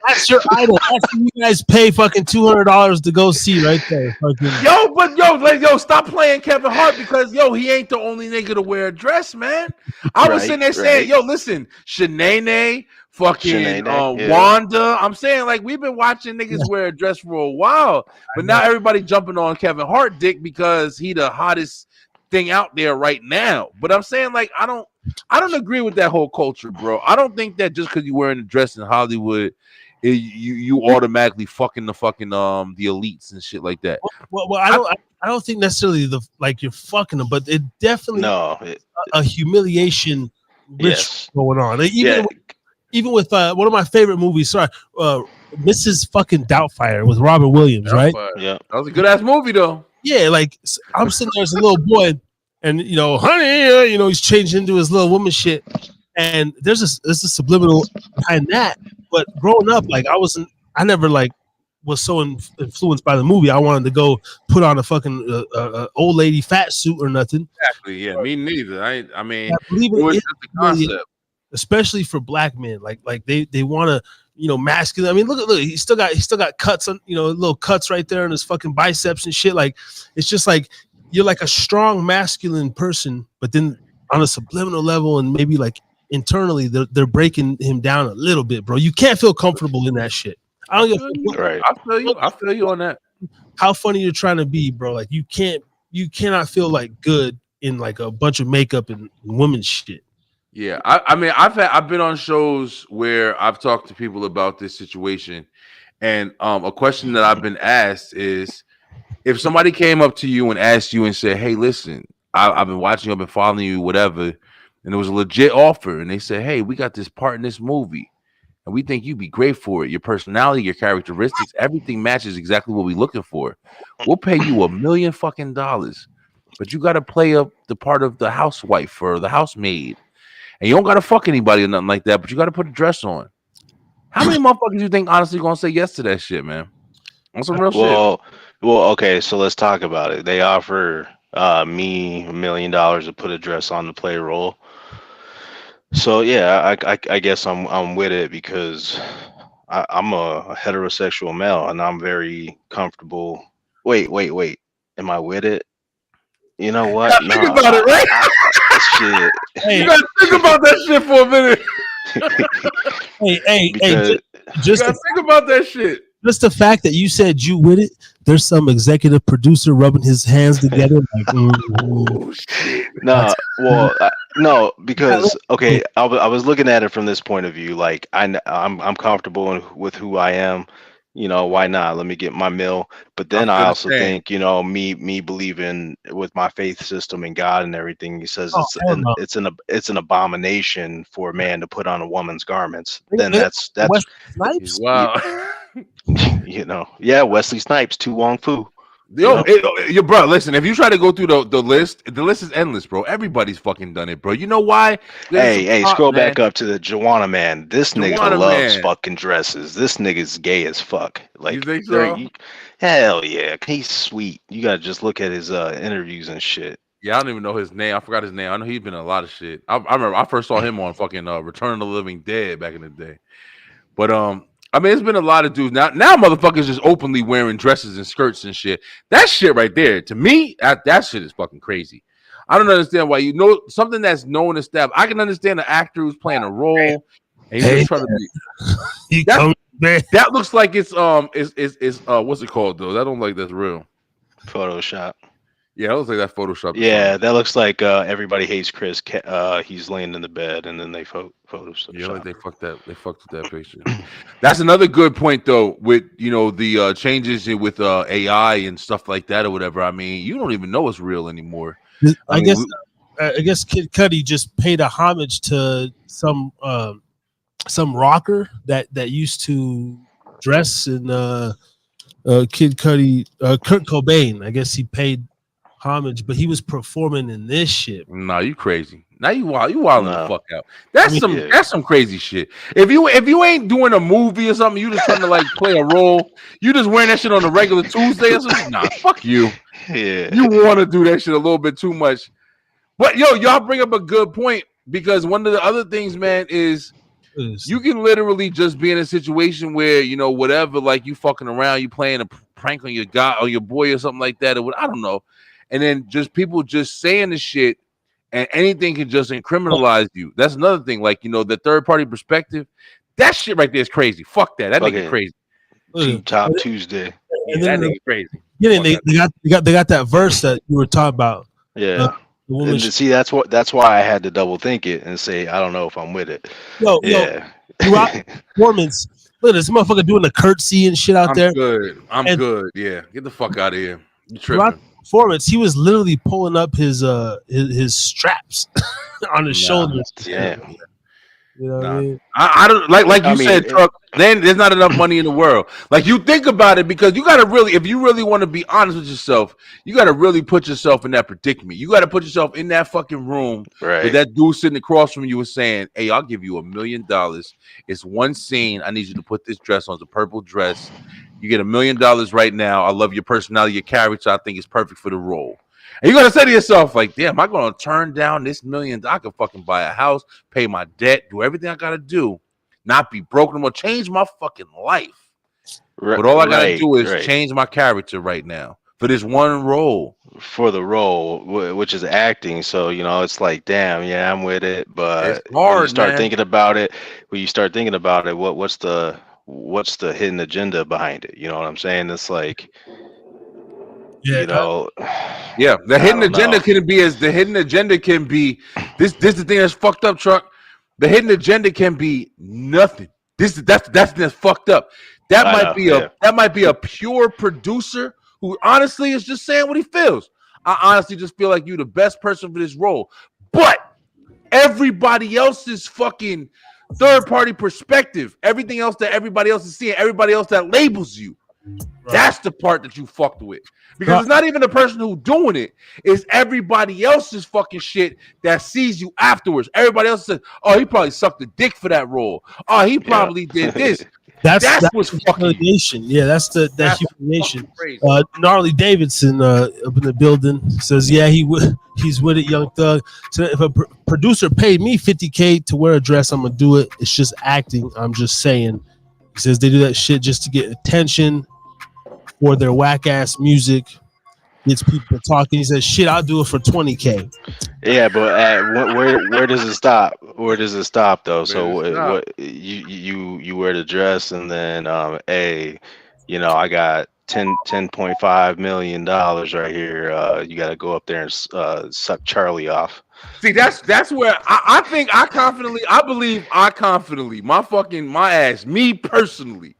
That's your idol. That's what you guys pay fucking $200 to go see right there. Yo, stop playing Kevin Hart because he ain't the only nigga to wear a dress, man. I was sitting there saying, yo, listen, Shanae, fucking Wanda. I'm saying like we've been watching niggas wear a dress for a while, but now everybody jumping on Kevin Hart dick because he the hottest thing out there right now. But I'm saying like I don't agree with that whole culture, bro. I don't think that just because you're wearing a dress in Hollywood, you automatically fucking the elites and shit like that. Well, I don't think necessarily you're fucking them, but it definitely a humiliation going on. Like, even with one of my favorite movies, Mrs. fucking Doubtfire with Robert Williams, right? Yeah, that was a good ass movie though. Yeah, like I'm sitting there as a little boy, and honey, he's changed into his little woman shit, and there's a subliminal behind that. But growing up, like I never was so influenced by the movie. I wanted to go put on a fucking old lady fat suit or nothing. Exactly. Yeah, me neither. I mean, it was just the concept, especially for black men. Like they want to. Masculine. I mean, look, he still got cuts on, little cuts right there on his fucking biceps and shit. Like, it's just like you're like a strong masculine person, but then on a subliminal level and maybe like internally, they're breaking him down a little bit, bro. You can't feel comfortable in that shit. I don't right. I feel you on that. How funny you're trying to be, bro. Like you cannot feel like good in like a bunch of makeup and women's shit. Yeah, I mean, I've been on shows where I've talked to people about this situation, and a question that I've been asked is, if somebody came up to you and asked you and said, "Hey, listen, I've been watching you, I've been following you, whatever," and it was a legit offer, and they said, "Hey, we got this part in this movie, and we think you'd be great for it. Your personality, your characteristics, everything matches exactly what we're looking for. We'll pay you $1 million fucking dollars, but you got to play up the part of the housewife or the housemaid." And you don't gotta fuck anybody or nothing like that, but you gotta put a dress on. How many motherfuckers you think honestly gonna say yes to that shit, man? On some real shit. Well, okay, so let's talk about it. They offer Me $1 million to put a dress on to play a role. So yeah, I guess I'm with it because I'm a heterosexual male and I'm very comfortable. Wait. Am I with it? You know You what? gotta No, think about it, right? shit. You Hey, gotta think about that shit for a minute. hey, Because You just gotta think about that shit. just the fact that you said you with it. There's some executive producer rubbing his hands together like, Oh shit. no, well, no, because yeah, okay, I was looking at it from this point of view. Like I'm comfortable with who I am. You know, why not? Let me get my meal. But I then I feel the also same. think, you know, me believing with my faith system and God and everything. He says oh hell no. it's an abomination for a man to put on a woman's garments. Then Nigga, that's Wesley Snipes. Wow. you know, yeah, Wesley Snipes, Tu Wong Fu. You Yo, know, yo, bro, listen, if you try to go through the list is endless, bro. Everybody's fucking done it, bro. You know why? There's some hey, top, scroll man. back up to the Joanna man. This nigga Joanna, loves man. fucking dresses. This nigga's gay as fuck. You Like, think so? hell yeah, he's sweet. You gotta just look at his interviews and shit. Yeah, I don't even know his name. I forgot his name. I know he's been in a lot of shit. I remember I first saw him on fucking Return of the Living Dead back in the day. But I mean, it's been a lot of dudes now. Motherfuckers just openly wearing dresses and skirts and shit. That shit right there, to me, that shit is fucking crazy. I don't understand why you know something that's known as established. I can understand the actor who's playing a role and he's Hey, just trying to be. he That comes back. that looks like it's what's it called though? That don't like that's real. Photoshop. Yeah, it looks like that Photoshop or Yeah, something. that looks like everybody hates Chris. He's laying in the bed and then they Yeah, like Photoshop. they fucked with that picture. That's another good point though, with the changes with AI and stuff like that or whatever. I mean, you don't even know it's real anymore. I I mean, guess I guess Kid Cudi just paid a homage to some rocker that used to dress in Kid Cudi, Kurt Cobain. I guess he paid homage, but he was performing in this shit. nah, you crazy. Now you wilding the No, fuck out. That's I mean, some yeah, that's some crazy shit. If you ain't doing a movie or something, you just trying to like play a role. You just wearing that shit on a regular Tuesday or something. Nah, fuck you. yeah. You want to do that shit a little bit too much. But yo, y'all bring up a good point because one of the other things, man, is you can literally just be in a situation where whatever, like you fucking around, you playing a prank on your guy or your boy or something like that, or what I don't know, and then just people just saying the shit, and anything can just criminalize you. That's another thing, like the third party perspective. That shit right there is crazy. Fuck that. That nigga Fucking crazy. Tube Top Tuesday. and Yeah, then that nigga crazy. they got that verse that you were talking about. Yeah. The woman, And see, that's why I had to double think it and say I don't know if I'm with it. yo, Yeah. throughout performance, look at this motherfucker doing the curtsy and shit out I'm there. good. I'm And good. Yeah, get the fuck out of here. You throughout tripping? the performance, he was literally pulling up his straps on his shoulders. Damn. You know what I Nah, mean? I don't like I you mean, said, truck. Then there's not enough money in the world. Like you think about it, because you gotta really, if you really want to be honest with yourself, you gotta really put yourself in that predicament. You gotta put yourself in that fucking room where right. that dude sitting across from you was saying, "Hey, I'll give you $1 million. It's one scene. I need you to put this dress on. It's a purple dress. You get $1 million right now. I love your personality, your character. I think it's perfect for the role." And you gotta say to yourself, like, damn, am I gonna turn down this $1 million? I could fucking buy a house, pay my debt, do everything I gotta do, not be broken, I'm gonna change my fucking life. But all I gotta do is Right. change my character right now for this one role. For the role, which is acting. So, it's like, damn, yeah, I'm with it. It's But when you hard, start man. thinking about it, what's the hidden agenda behind it? You know what I'm saying? It's like, Yeah, you know, Yeah, the I hidden don't agenda know. can be this is the thing that's fucked up, truck. The hidden agenda can be nothing. That's fucked up. That I might know. be Yeah. a pure producer who honestly is just saying what he feels. I honestly just feel like you're the best person for this role. But everybody else's fucking third party perspective, everything else that everybody else is seeing, everybody else that labels you, that's the part that you fucked with. Because it's not even the person who's doing it. It's everybody else's fucking shit that sees you afterwards. Everybody else says, oh, he probably sucked a dick for that role. Oh, he probably did this. That's what's the fucking. humiliation. Yeah, that's That's humiliation. fucking crazy. Gnarly Davidson up in the building says, yeah, he's with it, Young Thug. So if a producer paid me $50K to wear a dress, I'm gonna do it. It's just acting. I'm just saying. He says they do that shit just to get attention for their whack ass music. Gets people talking. He says, shit, I'll do it for $20K. Yeah, but where does it stop? Where does it stop though? So what you wear the dress and then I got $10.5 million right here. You got to go up there and suck Charlie off. See, that's where I think I believe my ass, me personally,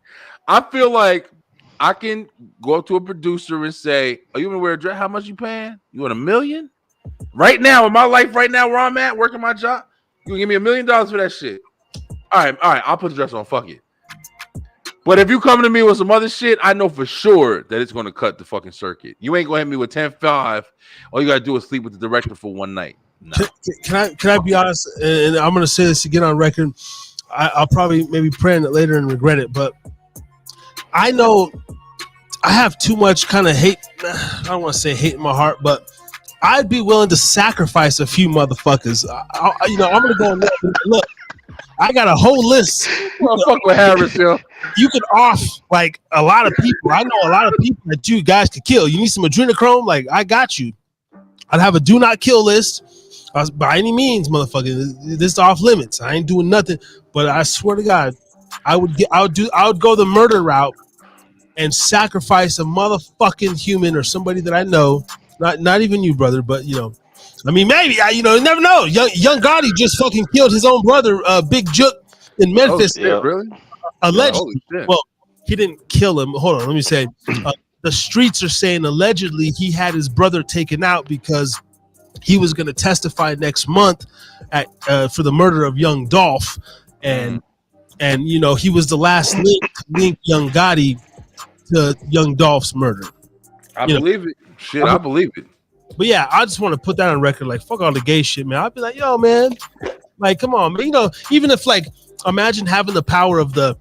I feel like I can go up to a producer and say, "Are you gonna wear a dress? How much you paying? You want $1 million? Right now in my life, right now where I'm at, working my job, you gonna give me $1 million for that shit? All right, I'll put the dress on. Fuck it. But if you come to me with some other shit, I know for sure that it's gonna cut the fucking circuit. You ain't gonna hit me with 10.5. All you gotta do is sleep with the director for one night. No. Can I be honest? And I'm gonna say this again on record. I'll probably maybe pray on it later and regret it, but I know I have too much kind of hate. I don't want to say hate in my heart, but I'd be willing to sacrifice a few motherfuckers. I'm gonna go and look. I got a whole list. Fuck with Harris, yo. You could off like a lot of people. I know a lot of people that you guys could kill. You need some adrenochrome? Like I got you. I'd have a do not kill list. By any means, motherfucker. This is off limits. I ain't doing nothing. But I swear to God, I would go the murder route and sacrifice a motherfucking human or somebody that I know. Not even you, brother, but I mean, maybe you never know. Young Gotti just fucking killed his own brother, Big Jook in Memphis. Oh, shit, really? Allegedly. Well, he didn't kill him. Hold on, let me say. The streets are saying allegedly he had his brother taken out because he was going to testify next month for the murder of Young Dolph, and he was the last link Young Gotti to Young Dolph's murder. I believe it. Shit, I believe it. But yeah, I just want to put that on record. Like, fuck all the gay shit, man. I'd be like, yo, man, like, come on, man. Even if like, imagine having the power of the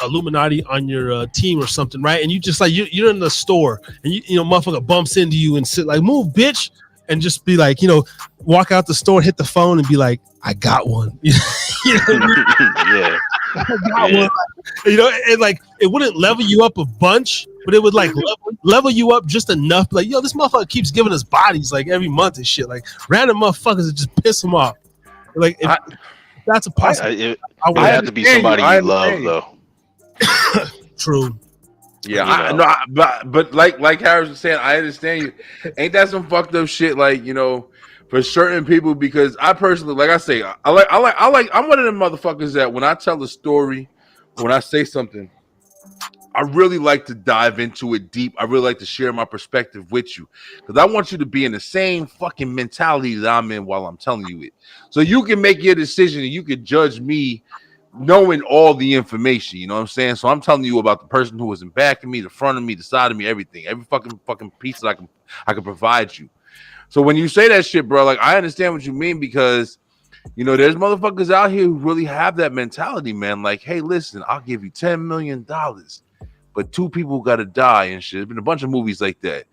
Illuminati on your team or something, right? And you just like you're in the store and motherfucker bumps into you and sit like, move, bitch, and just be like, walk out the store, hit the phone, and be like, I got one. Yeah. I got one. And like it wouldn't level you up a bunch, but it would like level you up just enough. Like, yo, this motherfucker keeps giving us bodies like every month and shit. Like random motherfuckers that just piss him off. Like if that's a possibility. I would have to be somebody you love, though. True. Yeah, but like Harris was saying, I understand you. Ain't that some fucked up shit? Like for certain people, because I personally, like I say, I'm one of them motherfuckers that when I tell a story, when I say something, I really like to dive into it deep. I really like to share my perspective with you because I want you to be in the same fucking mentality that I'm in while I'm telling you it, so you can make your decision and you can judge me knowing all the information. You know what I'm saying? So I'm telling you about the person who was in back of me, the front of me, the side of me, everything, every fucking piece that I can provide you. So when you say that shit, bro, like I understand what you mean because there's motherfuckers out here who really have that mentality, man. Like, hey, listen, I'll give you $10 million, but 2 people got to die and shit. There's been a bunch of movies like that,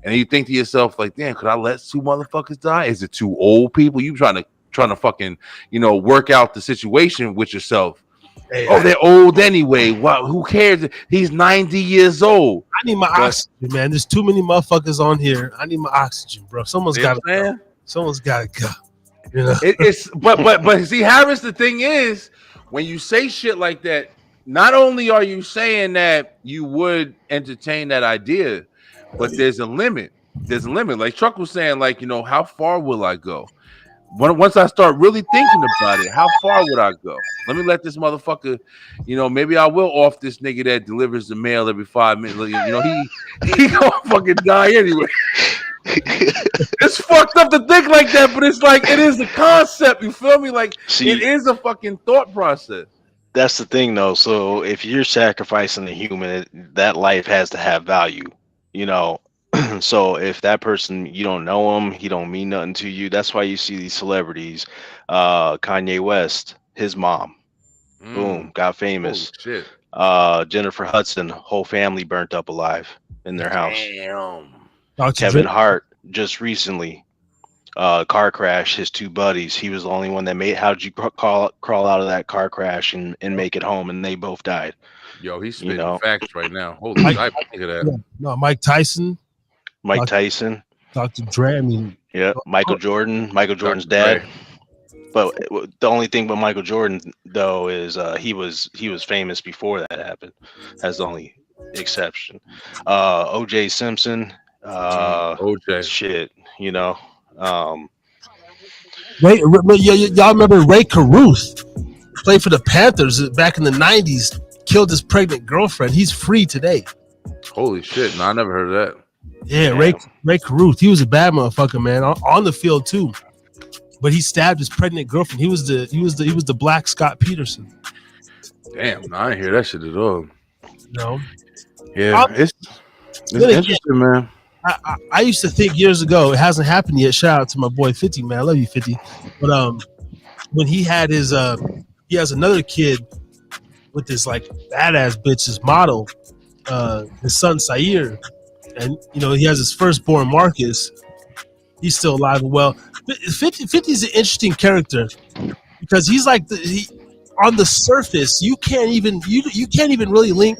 and you think to yourself, like, damn, could I let 2 motherfuckers die? Is it 2 old people? You trying to fucking work out the situation with yourself. Hey, they're old anyway. Who cares? He's 90 years old. I need my oxygen, man. There's too many motherfuckers on here. I need my oxygen, bro. Someone's got to go. Someone's got to go. It's but see, Harris, the thing is, when you say shit like that, not only are you saying that you would entertain that idea, but there's a limit. There's a limit. Like Chuck was saying, like, how far will I go? Once I start really thinking about it, how far would I go? Let me let this motherfucker, maybe I will off this nigga that delivers the mail every 5 minutes. He gonna fucking die anyway. It's fucked up to think like that, but it's like it is a concept. You feel me? Like it is a fucking thought process. That's the thing, though. So if you're sacrificing a human, that life has to have value. So if that person, you don't know him, he don't mean nothing to you. That's why you see these celebrities. Kanye West, his mom, boom, got famous. Shit. Jennifer Hudson, whole family burnt up alive in their house. Damn. Dr. Kevin Dre. Hart just recently, car crash. His two buddies. He was the only one that made. How'd you crawl out of that car crash and make it home? And they both died. Yo, he's spitting know. facts right now. Holy shit, I think of that. Yeah. No, Mike Tyson, Mike Dr. Tyson. Dr. Dre. I mean, Yeah, Michael Jordan. Michael Jordan's dad. But the only thing with Michael Jordan though is he was famous before that happened. That's the only exception. O.J. Simpson. OJ. Shit. You know. y'all remember Ray Caruth played for the Panthers back in the 90s, killed his pregnant girlfriend. He's free today. Holy shit! No, I never heard of that. Yeah, Ray Caruth. He was a bad motherfucker, man, on the field too. But he stabbed his pregnant girlfriend. He was the black Scott Peterson. Damn, no, I didn't hear that shit at all. No. Yeah, it's interesting, man. I used to think years ago, it hasn't happened yet. Shout out to my boy 50, man. I love you, 50. But when he had his he has another kid with this like badass bitch, his model, his son Sair, and you know he has his firstborn Marcus. He's still alive and well. 50 is an interesting character because he's like on the surface you can't even really link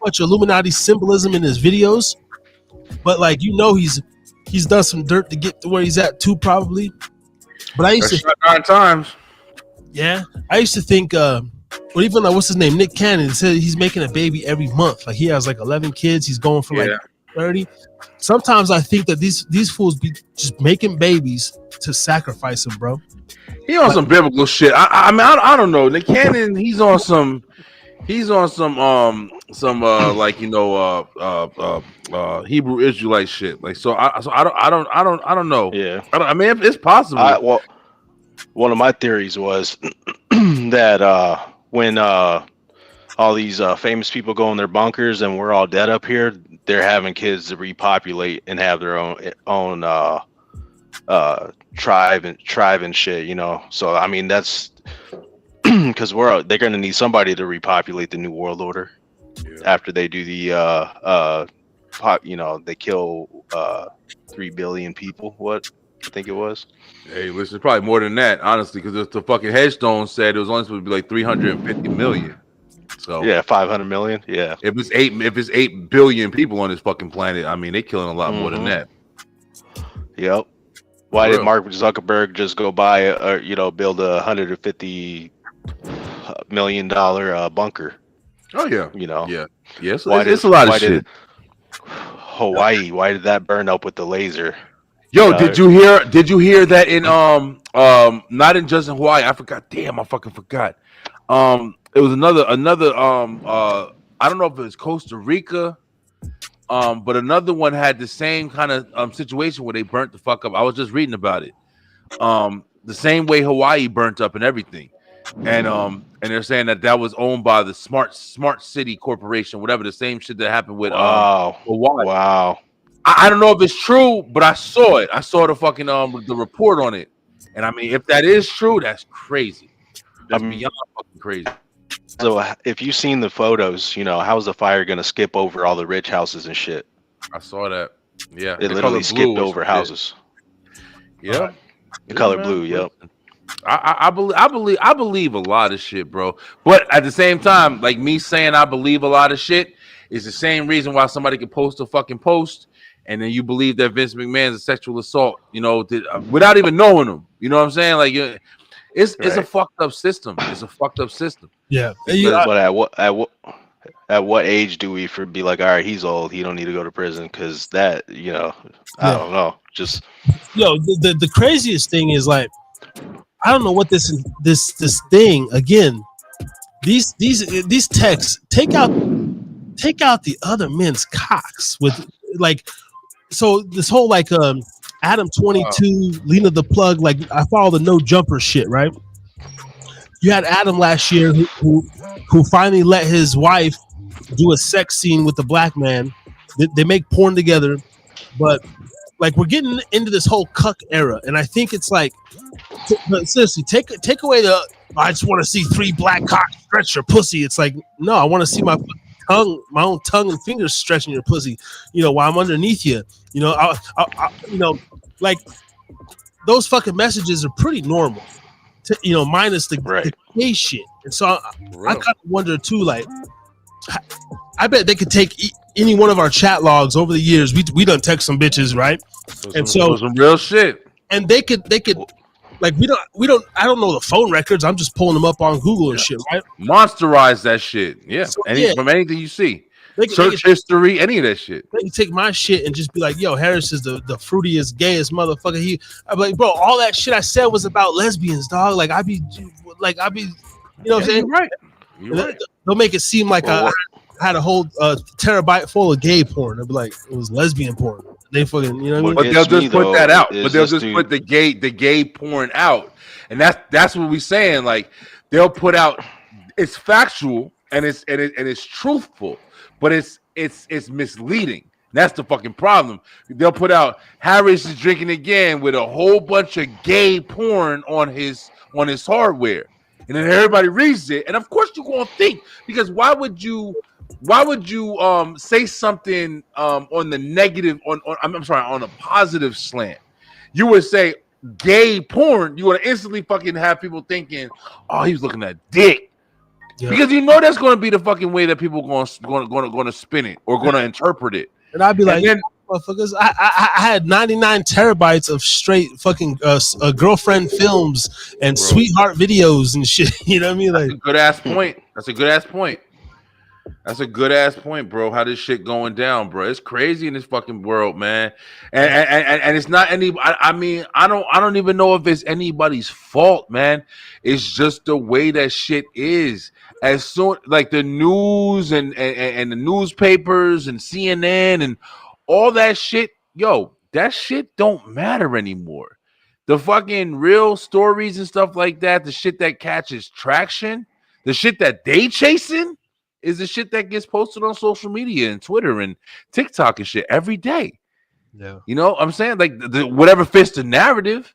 much Illuminati symbolism in his videos, but like he's done some dirt to get to where he's at too probably. But I used to 9 times. Yeah, I used to think, or even like what's his name, Nick Cannon said he's making a baby every month. Like he has like 11 kids. He's going for like 30. Sometimes I think that these fools be just making babies to sacrifice them, bro. He on some biblical shit. I mean, I don't know. Nick Cannon, he's on some like you know Hebrew Israelite shit. Like so I don't know. Yeah, I mean it's possible. Well, one of my theories was that when all these famous people go in their bunkers and we're all dead up here, they're having kids to repopulate and have their own tribe and shit, you know. So I mean that's because they're gonna need somebody to repopulate the new world order after they do the they kill 3 billion people. What I think it was. Hey, listen, probably more than that, honestly, because the fucking headstone said it was only supposed to be like 350 million. So yeah, 500 million. Yeah, if it's 8 billion people on this fucking planet, I mean, they're killing a lot more than that. Yep. Why did Mark Zuckerberg just go buy build a $150 million bunker? Oh yeah, you know. Yeah. So it's a lot of shit. Hawaii, why did that burn up with the laser? Yo, did you hear that in not in just in Hawaii? I forgot. Damn, I fucking forgot. It was another I don't know if it was Costa Rica, but another one had the same kind of situation where they burnt the fuck up. I was just reading about it. The same way Hawaii burnt up and everything. And they're saying that was owned by the Smart City Corporation, whatever, the same shit that happened with Hawaii. Wow. I don't know if it's true, but I saw it. I saw the fucking the report on it. And I mean, if that is true, that's crazy. That's beyond fucking crazy. So if you've seen the photos, you know, how's the fire gonna skip over all the rich houses and shit? I saw that. Yeah. It literally skipped over houses. Yeah. The color blue, yep. I believe a lot of shit, bro. But at the same time, like me saying I believe a lot of shit is the same reason why somebody can post a fucking post and then you believe that Vince McMahon's a sexual assault, you know, without even knowing him. You know what I'm saying? Like it's a fucked up system. It's a fucked up system. Yeah. But at what age do we be like, all right, he's old, he don't need to go to prison? Because that, you know, I don't know. Just the craziest thing is like, I don't know what this thing again. These texts take out the other men's cocks with like. So this whole like Adam 22, Lena the Plug, like I follow the no jumper shit, right? You had Adam last year who finally let his wife do a sex scene with the black man. They make porn together, but like we're getting into this whole cuck era, and I think it's like, but seriously, take away I just want to see 3 black cocks stretch your pussy. It's like, no, I want to see my own tongue and fingers stretching your pussy. While I'm underneath you. Like those fucking messages are pretty normal. Minus the gay shit. And so I kind of wonder too, like, I bet they could take any one of our chat logs over the years. We done text some bitches, right? And so some real shit. And they could like we don't I don't know the phone records. I'm just pulling them up on Google and shit, right? Monsterize that shit. Yeah. So, from anything you see. Search history, any of that shit. They can take my shit and just be like, yo, Harris is the fruitiest, gayest motherfucker. I'm like, bro, all that shit I said was about lesbians, dog. Like I be you know what I'm saying? You're right. They'll make it seem like I had a whole terabyte full of gay porn. They'll be like, it was lesbian porn. They fucking, you know what I mean? But they'll just put that out. But they'll just put the gay porn out. And that's what we're saying. Like they'll put out, it's factual and it's truthful, but it's misleading. That's the fucking problem. They'll put out Harris is drinking again with a whole bunch of gay porn on his hardware. And then everybody reads it. And of course you're gonna think, because why would you say something on the negative on a positive slant? You would say gay porn, you would instantly fucking have people thinking, oh, he was looking at dick. Yeah. Because that's going to be the fucking way that people going to spin it or going to interpret it. And I'd be like, motherfuckers, I had 99 terabytes of straight fucking girlfriend films and sweetheart videos and shit. You know what I mean? Like, That's a good ass point. That's a good ass point, bro. How this shit going down, bro? It's crazy in this fucking world, man. And it's not any. I mean, I don't even know if it's anybody's fault, man. It's just the way that shit is. As soon like the news and the newspapers and CNN and all that shit, that shit don't matter anymore. The fucking real stories and stuff like that, the shit that catches traction, the shit that they chasing is the shit that gets posted on social media and Twitter and TikTok and shit every day. Yeah. You know what I'm saying? Like whatever fits the narrative.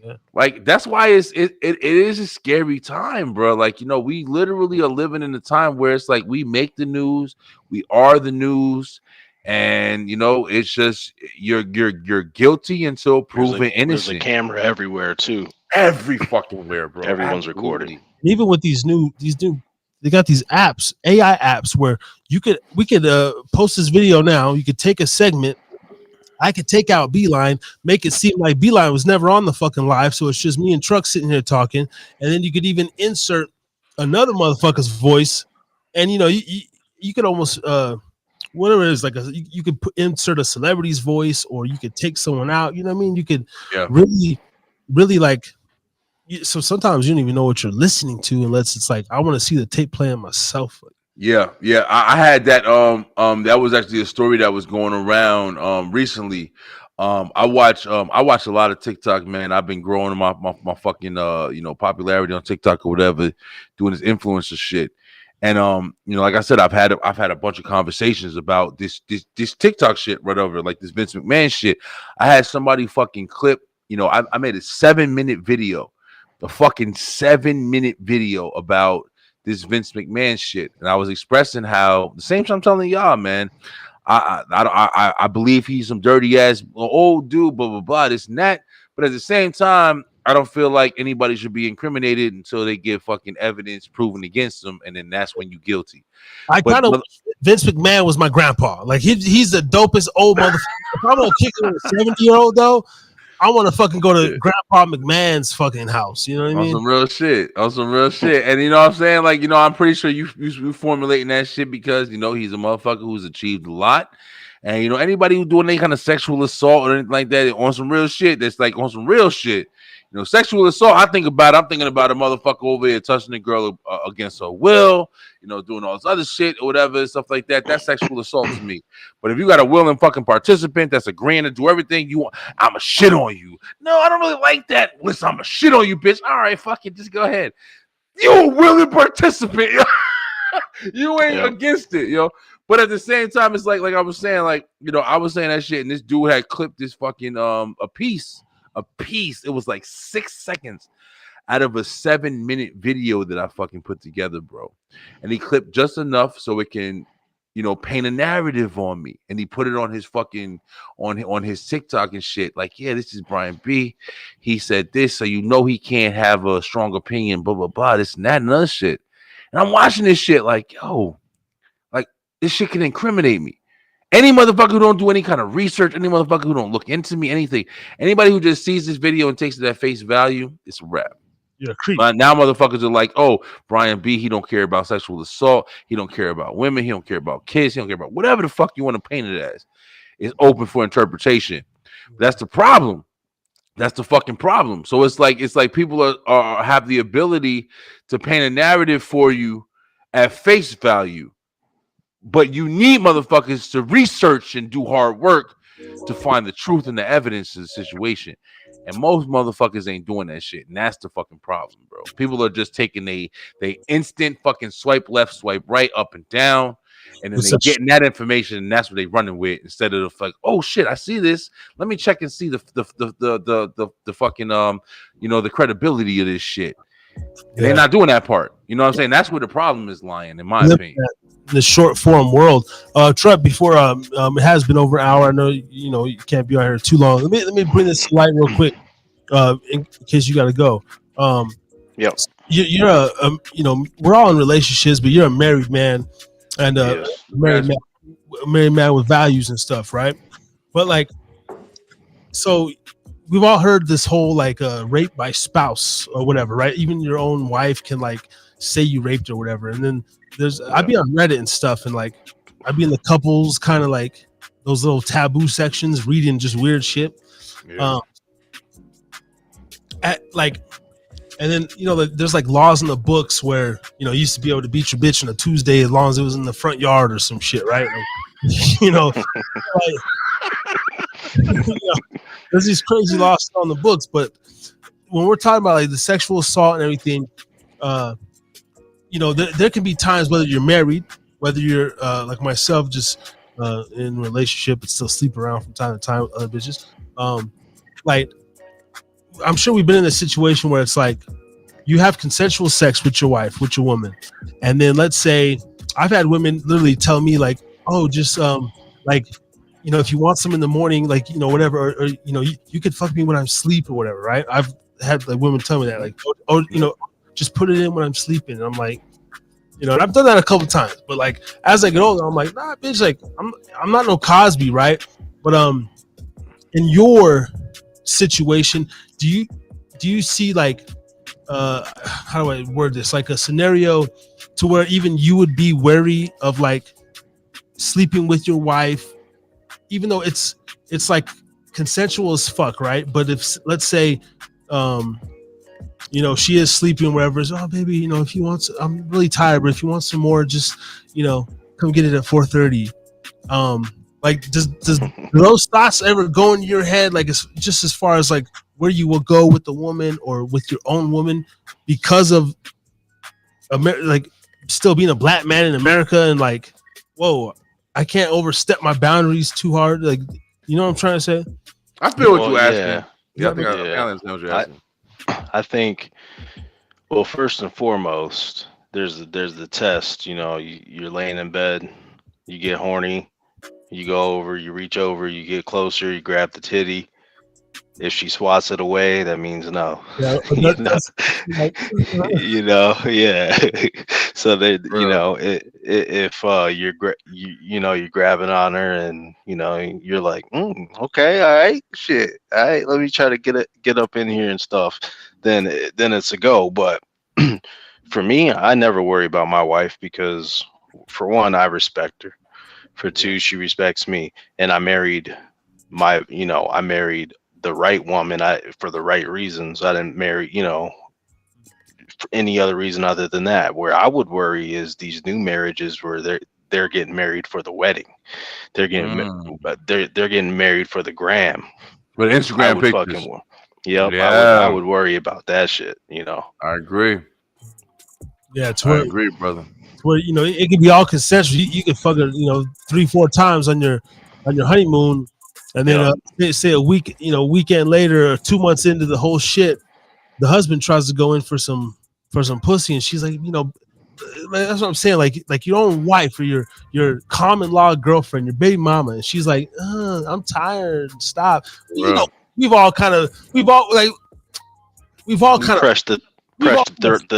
Yeah. Like that's why it is a scary time, bro. Like, we literally are living in a time where it's like we make the news, we are the news, and it's just you're guilty until proven innocent. There's a camera everywhere too. Every fucking where, bro. Everyone's recording. Even with these new they got these apps, AI apps, where we could post this video now. You could take a segment. I could take out Beeline, make it seem like Beeline was never on the fucking live, so it's just me and Truck sitting here talking. And then you could even insert another motherfucker's voice, and you could almost whatever it is, like you could insert a celebrity's voice, or you could take someone out. You know what I mean? You could really like. So sometimes you don't even know what you're listening to unless it's like I want to see the tape playing myself. Yeah. I had that. That was actually a story that was going around recently. I watch a lot of TikTok, man. I've been growing my fucking popularity on TikTok or whatever, doing this influencer shit. And like I said, I've had a bunch of conversations about this TikTok shit right over, like this Vince McMahon shit. I had somebody fucking clip. I made a 7-minute video, a fucking 7-minute video about this Vince McMahon shit, and I was expressing how the same time I'm telling y'all, man, I believe he's some dirty ass old dude, blah blah blah, this and that. But at the same time, I don't feel like anybody should be incriminated until they get fucking evidence proven against them, and then that's when you guilty. I kind of Vince McMahon was my grandpa. Like he's the dopest old motherfucker. If I'm gonna kick it with a 70-year-old though, I want to fucking go to Grandpa McMahon's fucking house. You know what I mean? On some real shit. And you know what I'm saying? Like, I'm pretty sure you formulating that shit because, he's a motherfucker who's achieved a lot. And, anybody who's doing any kind of sexual assault or anything like that on some real shit, that's like on some real shit. Sexual assault, I'm thinking about a motherfucker over here touching a girl against her will, doing all this other shit or whatever, stuff like that. That's sexual assault to me. But if you got a willing fucking participant that's agreeing to do everything you want, I'ma shit on you. No, I don't really like that. Listen, I'ma shit on you, bitch. All right, fuck it, just go ahead. You a willing participant. You ain't against it, But at the same time, it's like I was saying, I was saying that shit, and this dude had clipped this fucking a piece. It was like 6 seconds out of a 7-minute video that I fucking put together, bro. And he clipped just enough so it can, paint a narrative on me. And he put it on his fucking on his TikTok and shit. Like, yeah, this is Brian B. He said this, so he can't have a strong opinion, blah, blah, blah, this and that and other shit. And I'm watching this shit like, yo, like this shit can incriminate me. Any motherfucker who don't do any kind of research, any motherfucker who don't look into me, anything, anybody who just sees this video and takes it at face value, it's a wrap. You're a creep. But now motherfuckers are like, oh, Brian B, he don't care about sexual assault. He don't care about women. He don't care about kids. He don't care about whatever the fuck you want to paint it as. It's open for interpretation. That's the problem. That's the fucking problem. So it's like people are have the ability to paint a narrative for you at face value. But you need motherfuckers to research and do hard work to find the truth and the evidence of the situation. And most motherfuckers ain't doing that shit. And that's the fucking problem, bro. People are just taking they instant fucking swipe left, swipe right, up and down. And then they getting that information, and that's what they running with instead of like, oh shit, I see this. Let me check and see the fucking the credibility of this shit. Yeah. They're not doing that part. You know what I'm saying? That's where the problem is lying, in my opinion. The short form world. Trev, before it has been over an hour. I know you can't be on here too long. Let me bring this to light real quick, in case you got to go. Yep. You're we're all in relationships, but you're a married man, and married man with values and stuff, right? But like, so we've all heard this whole like rape by spouse or whatever, right? Even your own wife can like say you raped or whatever, and then I'd be on Reddit and stuff, and like I'd be in the couples kind of like those little taboo sections reading just weird shit. Yeah. And then there's like laws in the books where you used to be able to beat your bitch on a Tuesday as long as it was in the front yard or some shit, right? Like, there's these crazy laws on the books, but when we're talking about like the sexual assault and everything, there can be times whether you're married, whether you're like myself, just in a relationship but still sleep around from time to time with other bitches. Like, I'm sure we've been in a situation where it's like you have consensual sex with your wife, with your woman, and then let's say I've had women literally tell me like, oh, just if you want some in the morning, like whatever, or you could fuck me when I'm asleep or whatever, right? I've had like women tell me that, like, just put it in when I'm sleeping. And I'm like, and I've done that a couple times, but like as I get older, I'm like, nah, bitch, like I'm not no Cosby, right? But in your situation, do you see like how do I word this, like a scenario to where even you would be wary of like sleeping with your wife, even though it's like consensual as fuck, right? But if let's say she is sleeping wherever, oh baby, if you want, I'm really tired, but if you want some more, just come get it at 4:30. Like do those thoughts ever go into your head, like it's just as far as like where you will go with the woman or with your own woman because of like still being a black man in America, and like, whoa, I can't overstep my boundaries too hard, like, you know what I'm trying to say? I feel what you're asking. Yeah, I think I understand what you're asking. I think, well, first and foremost, there's the test. You're laying in bed, you get horny, you go over, you reach over, you get closer, you grab the titty. If she swats it away, that means no. Yeah, yeah. So that if you're grabbing on her and you're like, okay, all right, shit, all right, let me try to get up in here and stuff. Then it's a go. But for me, I never worry about my wife because, for one, I respect her. For two, she respects me, and I married the right woman for the right reasons. I didn't marry, for any other reason other than that. Where I would worry is these new marriages where they're getting married for the wedding. They're getting they're getting married for the gram. But Instagram pictures. I would worry about that shit. I agree. Yeah, I agree, brother. Where it can be all consensual. You can fuck her 3-4 times on your honeymoon. And then say a week, weekend later or 2 months into the whole shit, the husband tries to go in for some pussy, and she's like, you know, that's what I'm saying. Like your own wife or your common law girlfriend, your baby mama, and she's like, I'm tired. Stop. You know, we've all kind of pressed the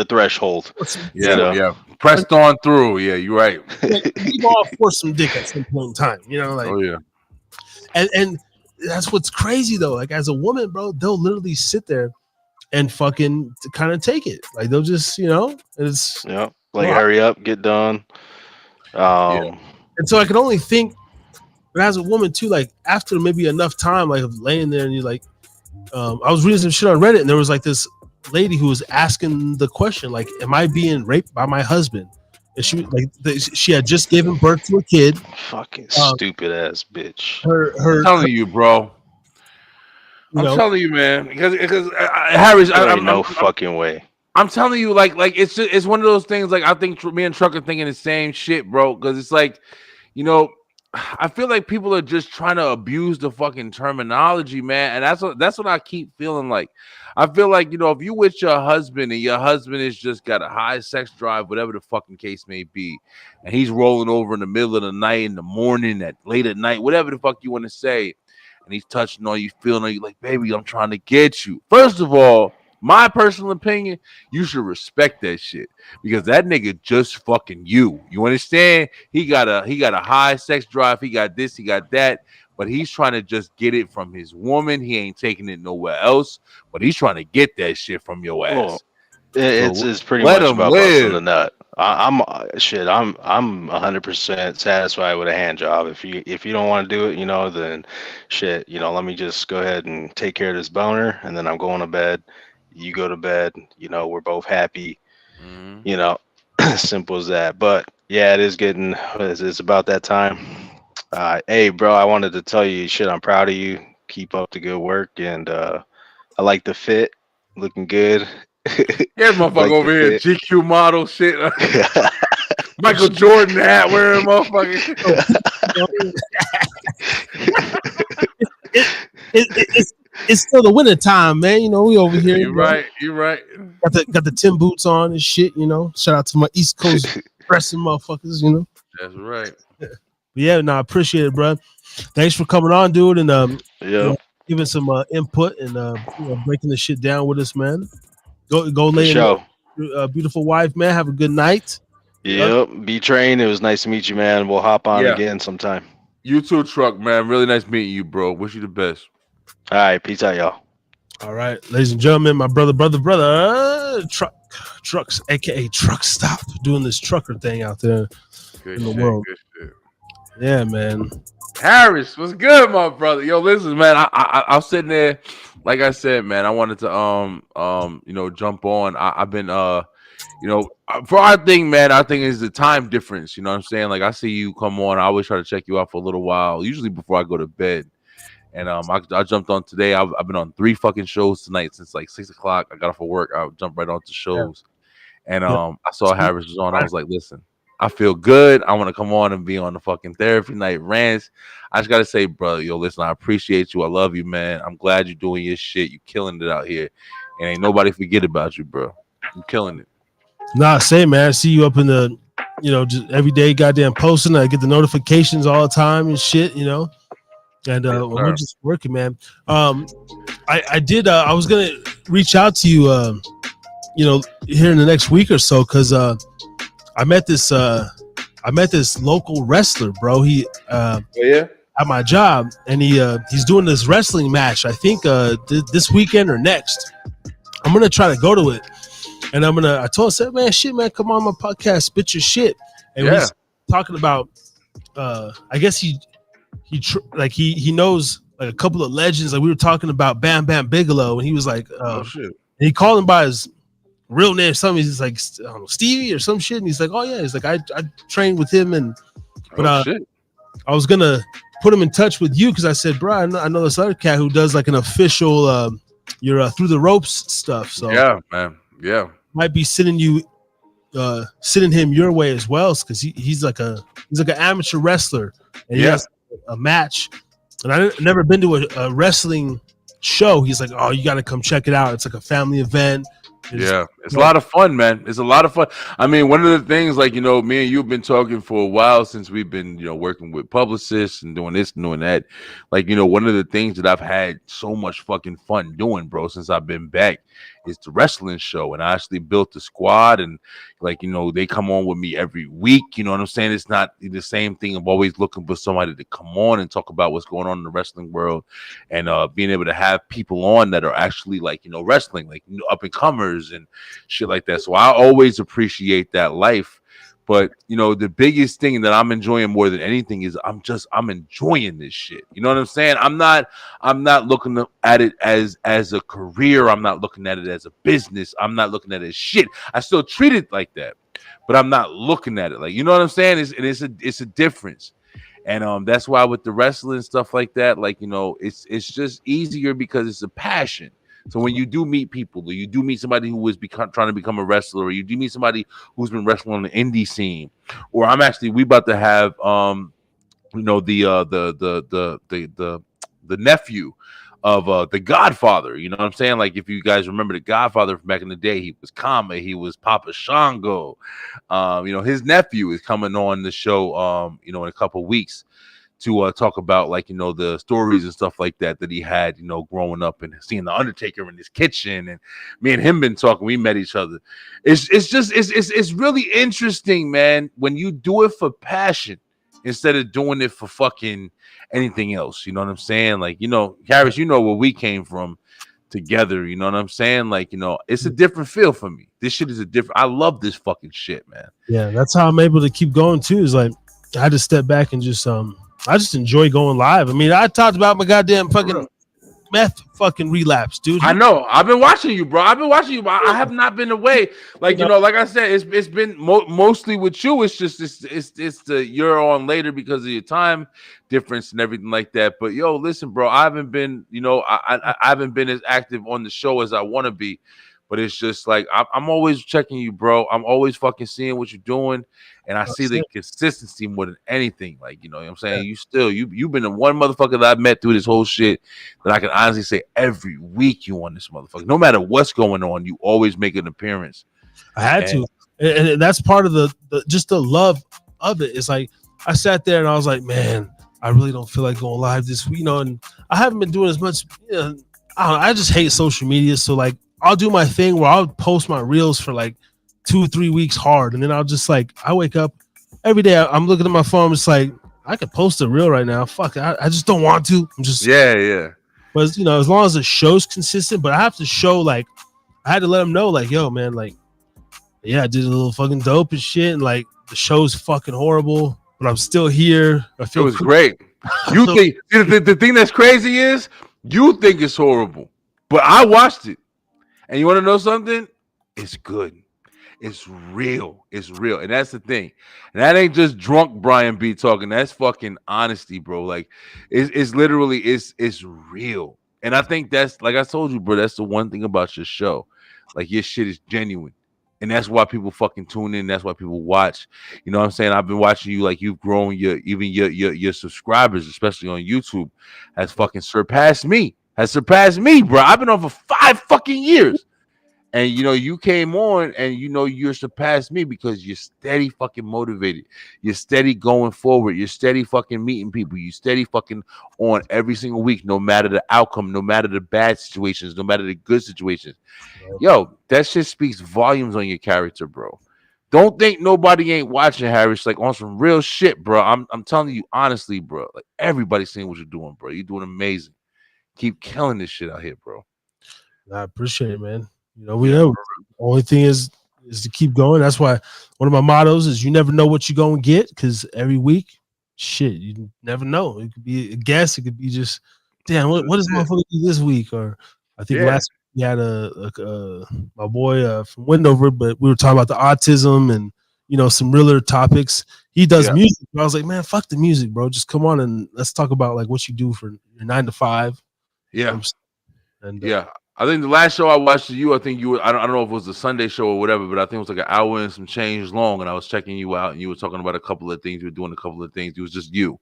threshold. Yeah. Pressed on through. Yeah, you're right. We've all forced some dick at some point in time. You know, like. Oh yeah. And that's what's crazy though. Like as a woman, bro, they'll literally sit there and fucking kind of take it. Like they'll just, you know, it's hurry up, get done. And so I can only think, but as a woman too, like after maybe enough time, like of laying there and you're like, I was reading some shit on Reddit and there was like this lady who was asking the question, like, am I being raped by my husband? And she like she had just given birth to a kid. Fucking stupid ass bitch. I'm telling you, bro. I'm telling you, man. Because Harris, no fucking way. I'm telling you, like it's one of those things. Like I think me and Truck are thinking the same shit, bro. Because it's like, you know, I feel like people are just trying to abuse the fucking terminology, man. And that's what I keep feeling like. I feel like, you know, if you with your husband and your husband has just got a high sex drive, whatever the fucking case may be, and he's rolling over in the middle of the night, in the morning, late at night, whatever the fuck you want to say, and he's touching on you, feeling on you, like, baby, I'm trying to get you. First of all, my personal opinion, you should respect that shit because that nigga just fucking you. You understand? He got a high sex drive. He got this, he got that. But he's trying to just get it from his woman. He ain't taking it nowhere else. But he's trying to get that shit from your ass. It's pretty much about busting the nut. I'm 100% satisfied with a hand job. If you don't want to do it, you know, then shit, you know, let me just go ahead and take care of this boner, and then I'm going to bed. You go to bed. You know, we're both happy. You know, simple as that. But yeah, it is getting. It's about that time. Hey, bro, I wanted to tell you, shit, I'm proud of you. Keep up the good work, and I like the fit, looking good. Here's motherfucker over here, GQ model shit. Michael Jordan hat wearing motherfucker. It's still the winter time, man. You know, we over here. You're right. Got the Tim boots on and shit, you know. Shout out to my East Coast pressing motherfuckers, you know. That's right. Yeah, no, I appreciate it, bro. Thanks for coming on, dude, and you know, giving some input and you know, breaking the shit down with us, man. Go lay in beautiful wife, man. Have a good night. Yep. B-Train, it was nice to meet you, man. We'll hop on again sometime. You too, Truck, man. Really nice meeting you, bro. Wish you the best. All right, peace out, y'all. All right, ladies and gentlemen, my brother, Trucks, aka Truck Stop, doing this trucker thing out there in the world. Good shit. Yeah, man. Harris, what's good, my brother? Yo, listen, man. I'm sitting there, like I said, man. I wanted to you know, jump on. I've been you know, for our thing, man. Our thing is the time difference. You know what I'm saying? Like I see you come on. I always try to check you out for a little while, usually before I go to bed. And I jumped on today. I've been on 3 fucking shows tonight since like 6 o'clock. I got off of work. I jumped right onto shows, and I saw Harris was on. I was like, listen, I feel good. I want to come on and be on the fucking therapy night rants. I just gotta say, brother, yo, listen, I appreciate you. I love you, man. I'm glad you're doing your shit. You killing it out here, and ain't nobody forget about you, bro. You killing it. Nah, say, man. I see you up in the, you know, just every day, goddamn posting. I get the notifications all the time and shit, you know. And we're just working, man. I did. I was gonna reach out to you, you know, here in the next week or so, because I met this local wrestler, bro. He at my job, and he's doing this wrestling match. I think this weekend or next. I'm gonna try to go to it, and I told him, said, man, shit, man, come on my podcast, spit your shit. And we're talking about, I guess he knows like a couple of legends. Like we were talking about Bam Bam Bigelow, and he was like, shit. And he called him by his real name. Something he's like, I don't know, Stevie or some shit. And he's like, oh yeah, he's like, I trained with him, and but I was gonna put him in touch with you because I said, bro, I know this other cat who does like an official your through the ropes stuff. So yeah, man, yeah, might be sending him your way as well, because he's like an amateur wrestler, and he has a match. And I've never been to a wrestling show. He's like, oh, you got to come check it out. It's like a family event. Yeah, it's a lot of fun, man. It's a lot of fun. I mean, one of the things, like, me and you've been talking for a while since we've been, working with publicists and doing this and doing that. Like, one of the things that I've had so much fucking fun doing, bro, since I've been back is the wrestling show. And I actually built a squad, and like, they come on with me every week. You know what I'm saying? It's not the same thing of always looking for somebody to come on and talk about what's going on in the wrestling world, and being able to have people on that are actually like, wrestling, like up and comers and shit like that. So I always appreciate that life. But the biggest thing that I'm enjoying more than anything is I'm enjoying this shit. You know what I'm saying? I'm not looking at it as a career. I'm not looking at it as a business. I'm not looking at it as shit. I still treat it like that, but I'm not looking at it like, you know what I'm saying? It's a difference. And that's why with the wrestling stuff like that, like, it's just easier because it's a passion. So when you do meet people, or you do meet somebody who is trying to become a wrestler, or you do meet somebody who's been wrestling on the indie scene, or we about to have the nephew of the Godfather. You know what I'm saying? Like, if you guys remember the Godfather from back in the day, he was Kama, he was Papa Shango. His nephew is coming on the show in a couple of weeks to talk about, like, the stories and stuff like that he had, growing up and seeing the Undertaker in his kitchen, and me and him been talking. We met each other. It's really interesting, man, when you do it for passion instead of doing it for fucking anything else. You know what I'm saying? Like, Harris, where we came from together. You know what I'm saying? Like, it's a different feel for me. This shit is I love this fucking shit, man. Yeah, that's how I'm able to keep going too. Is like I had to step back and just I just enjoy going live. I mean, I talked about my goddamn fucking meth fucking relapse, dude. I know. I've been watching you, bro. I have not been away. Like, like I said, it's been mostly with you. It's just it's the you're on later because of your time difference and everything like that. But listen, bro, I haven't been, I haven't been as active on the show as I want to be. But it's just like I'm always checking you, bro. I'm always fucking seeing what you're doing, and I see the consistency more than anything. Like, you know what I'm saying? Yeah. You've been the one motherfucker that I've met through this whole shit that I can honestly say every week you on this motherfucker. No matter what's going on, you always make an appearance. I had to, and that's part of the just the love of it. It's like I sat there and I was like, man, I really don't feel like going live this week, and I haven't been doing as much. I just hate social media, so like. I'll do my thing where I'll post my reels for like 2-3 weeks hard. And then I'll just like, I wake up every day. I'm looking at my phone. It's like, I could post a reel right now. Fuck, I just don't want to. I'm just, yeah. But as long as the show's consistent, but I have to show, like, I had to let them know, like, yo, man, like, yeah, I did a little fucking dope and shit. And like, the show's fucking horrible, but I'm still here. I feel it was great. You think the thing that's crazy is you think it's horrible, but I watched it. And you want to know something? It's good. It's real. It's real. And that's the thing. And that ain't just drunk Brian B talking. That's fucking honesty, bro. Like, it's literally, it's real. And I think that's, like I told you, bro, that's the one thing about your show. Like, your shit is genuine. And that's why people fucking tune in. That's why people watch. You know what I'm saying? I've been watching you, like, you've grown your subscribers, especially on YouTube, has fucking surpassed me. Bro. I've been on for 5 fucking years. And you came on and you're surpassed me because you're steady fucking motivated. You're steady going forward. You're steady fucking meeting people. You steady fucking on every single week, no matter the outcome, no matter the bad situations, no matter the good situations. Yo, that shit speaks volumes on your character, bro. Don't think nobody ain't watching, Harris. Like, on some real shit, bro. I'm telling you honestly, bro. Like, everybody's seeing what you're doing, bro. You're doing amazing. Keep killing this shit out here, bro. I appreciate it, man. We know. The only thing is to keep going. That's why one of my mottos is you never know what you're going to get, because every week, shit, you never know. It could be a guess. It could be just, damn, what is motherfucker do this week? Or I think last week we had my boy from Wendover, but we were talking about the autism and, some realer topics. He does music. I was like, man, fuck the music, bro. Just come on and let's talk about like what you do for your 9 to 5. Yeah. I think the last show I watched of you, I think you were, I don't know if it was a Sunday show or whatever, but I think it was like an hour and some change long. And I was checking you out and you were talking about a couple of things. You were doing a couple of things. It was just you.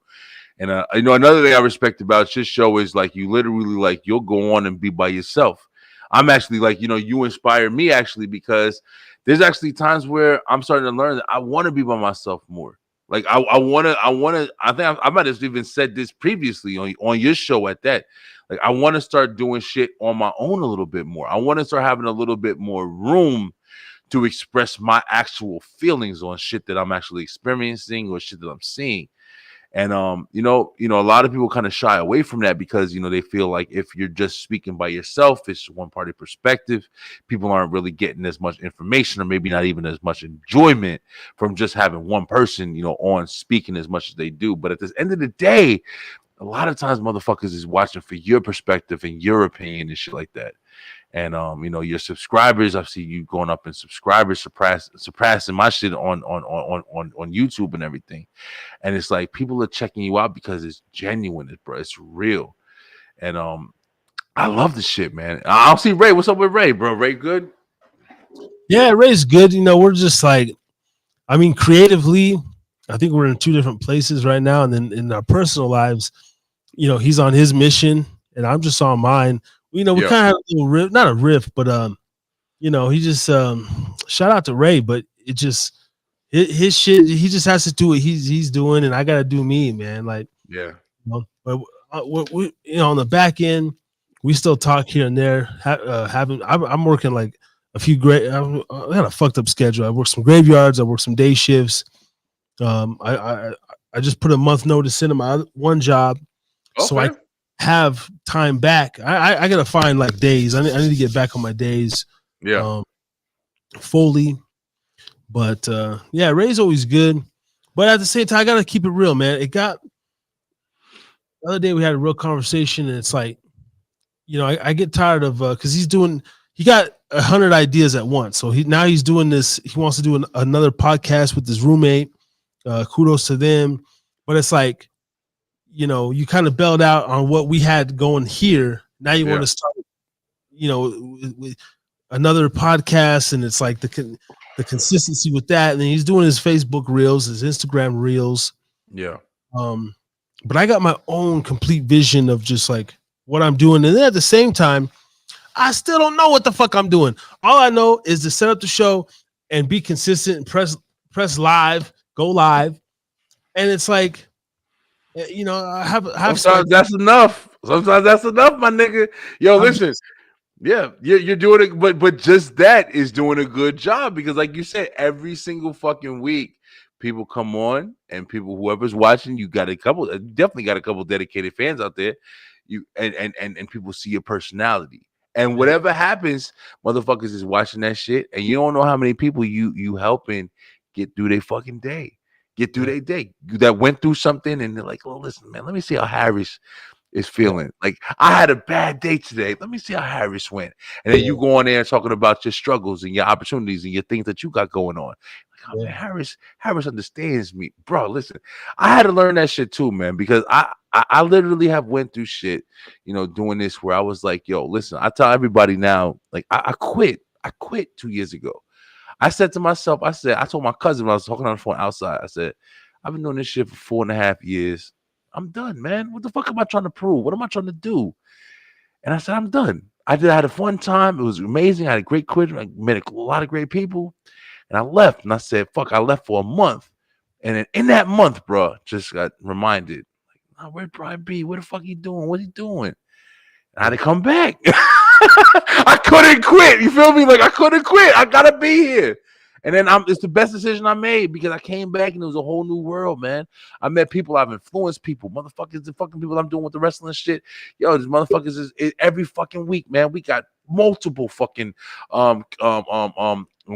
And another thing I respect about your show is like you literally like you'll go on and be by yourself. I'm actually like, you inspire me actually because there's actually times where I'm starting to learn that I want to be by myself more. Like I think I might have even said this previously on your show at that. Like I want to start doing shit on my own a little bit more. I want to start having a little bit more room to express my actual feelings on shit that I'm actually experiencing or shit that I'm seeing. And a lot of people kind of shy away from that because they feel like if you're just speaking by yourself, it's one party perspective. People aren't really getting as much information, or maybe not even as much enjoyment from just having one person, on speaking as much as they do. But at the end of the day, a lot of times motherfuckers is watching for your perspective and your opinion and shit like that. And your subscribers, I see you going up in subscribers, surpassing my shit on YouTube and everything. And it's like people are checking you out because it's genuine, bro. It's real. And I love the shit, man. I'll see Ray. What's up with Ray, bro? Ray good? Yeah, Ray's good. We're just like, creatively, I think we're in two different places right now. And then in our personal lives, he's on his mission and I'm just on mine. We kind of had a little riff, not a riff, but he just shout out to Ray, but it just his shit. He just has to do what he's doing, and I gotta do me, man. Like but we on the back end, we still talk here and there. I'm working like a few I had a fucked up schedule. I work some graveyards, I work some day shifts. I just put a month notice in my one job, so I have time back. I gotta find like days. I need to get back on my days. Fully. But Ray's always good. But at the same time, I gotta keep it real, man. The other day we had a real conversation, and it's like, I get tired of because he got 100 ideas at once. So he's doing this. He wants to do another podcast with his roommate. Kudos to them. But it's like, you kind of bailed out on what we had going here. Now you want to start, with another podcast, and it's like the consistency with that. And then he's doing his Facebook reels, his Instagram reels. Yeah. But I got my own complete vision of just like what I'm doing, and then at the same time, I still don't know what the fuck I'm doing. All I know is to set up the show and be consistent and press live, go live, and it's like. I have sometimes that's enough. Sometimes that's enough, my nigga. Yo, listen. Yeah, you're doing it, but just that is doing a good job because, like you said, every single fucking week, people come on and whoever's watching, you definitely got a couple dedicated fans out there. You and people see your personality. And whatever happens, motherfuckers is watching that shit, and you don't know how many people you helping get through their fucking day. Get through their day that went through something, and they're like, "Oh, listen, man, let me see how Harris is feeling. Like, I had a bad day today. Let me see how Harris went." And then you go on there talking about your struggles and your opportunities and your things that you got going on. Like, oh, man, Harris understands me, bro. Listen, I had to learn that shit too, man, because I literally have went through shit, doing this where I was like, "Yo, listen," I tell everybody now, like, I quit 2 years ago. I said to myself, I told my cousin when I was talking on the phone outside, I said, "I've been doing this shit for 4.5 years. I'm done, man. What the fuck am I trying to prove? What am I trying to do?" And I said, "I'm done. I had a fun time. It was amazing. I had a great quit. I met a lot of great people." And I left. And I said, fuck, I left for a month. And then in that month, bro, just got reminded, like, "Nah, where'd Brian be? What the fuck he doing? What's he doing?" And I had to come back. I couldn't quit. You feel me? Like, I couldn't quit. I gotta be here. And then it's the best decision I made because I came back and it was a whole new world, man. I met people, I've influenced people, motherfuckers, the fucking people I'm doing with the wrestling shit. Yo, these motherfuckers is every fucking week, man. We got multiple fucking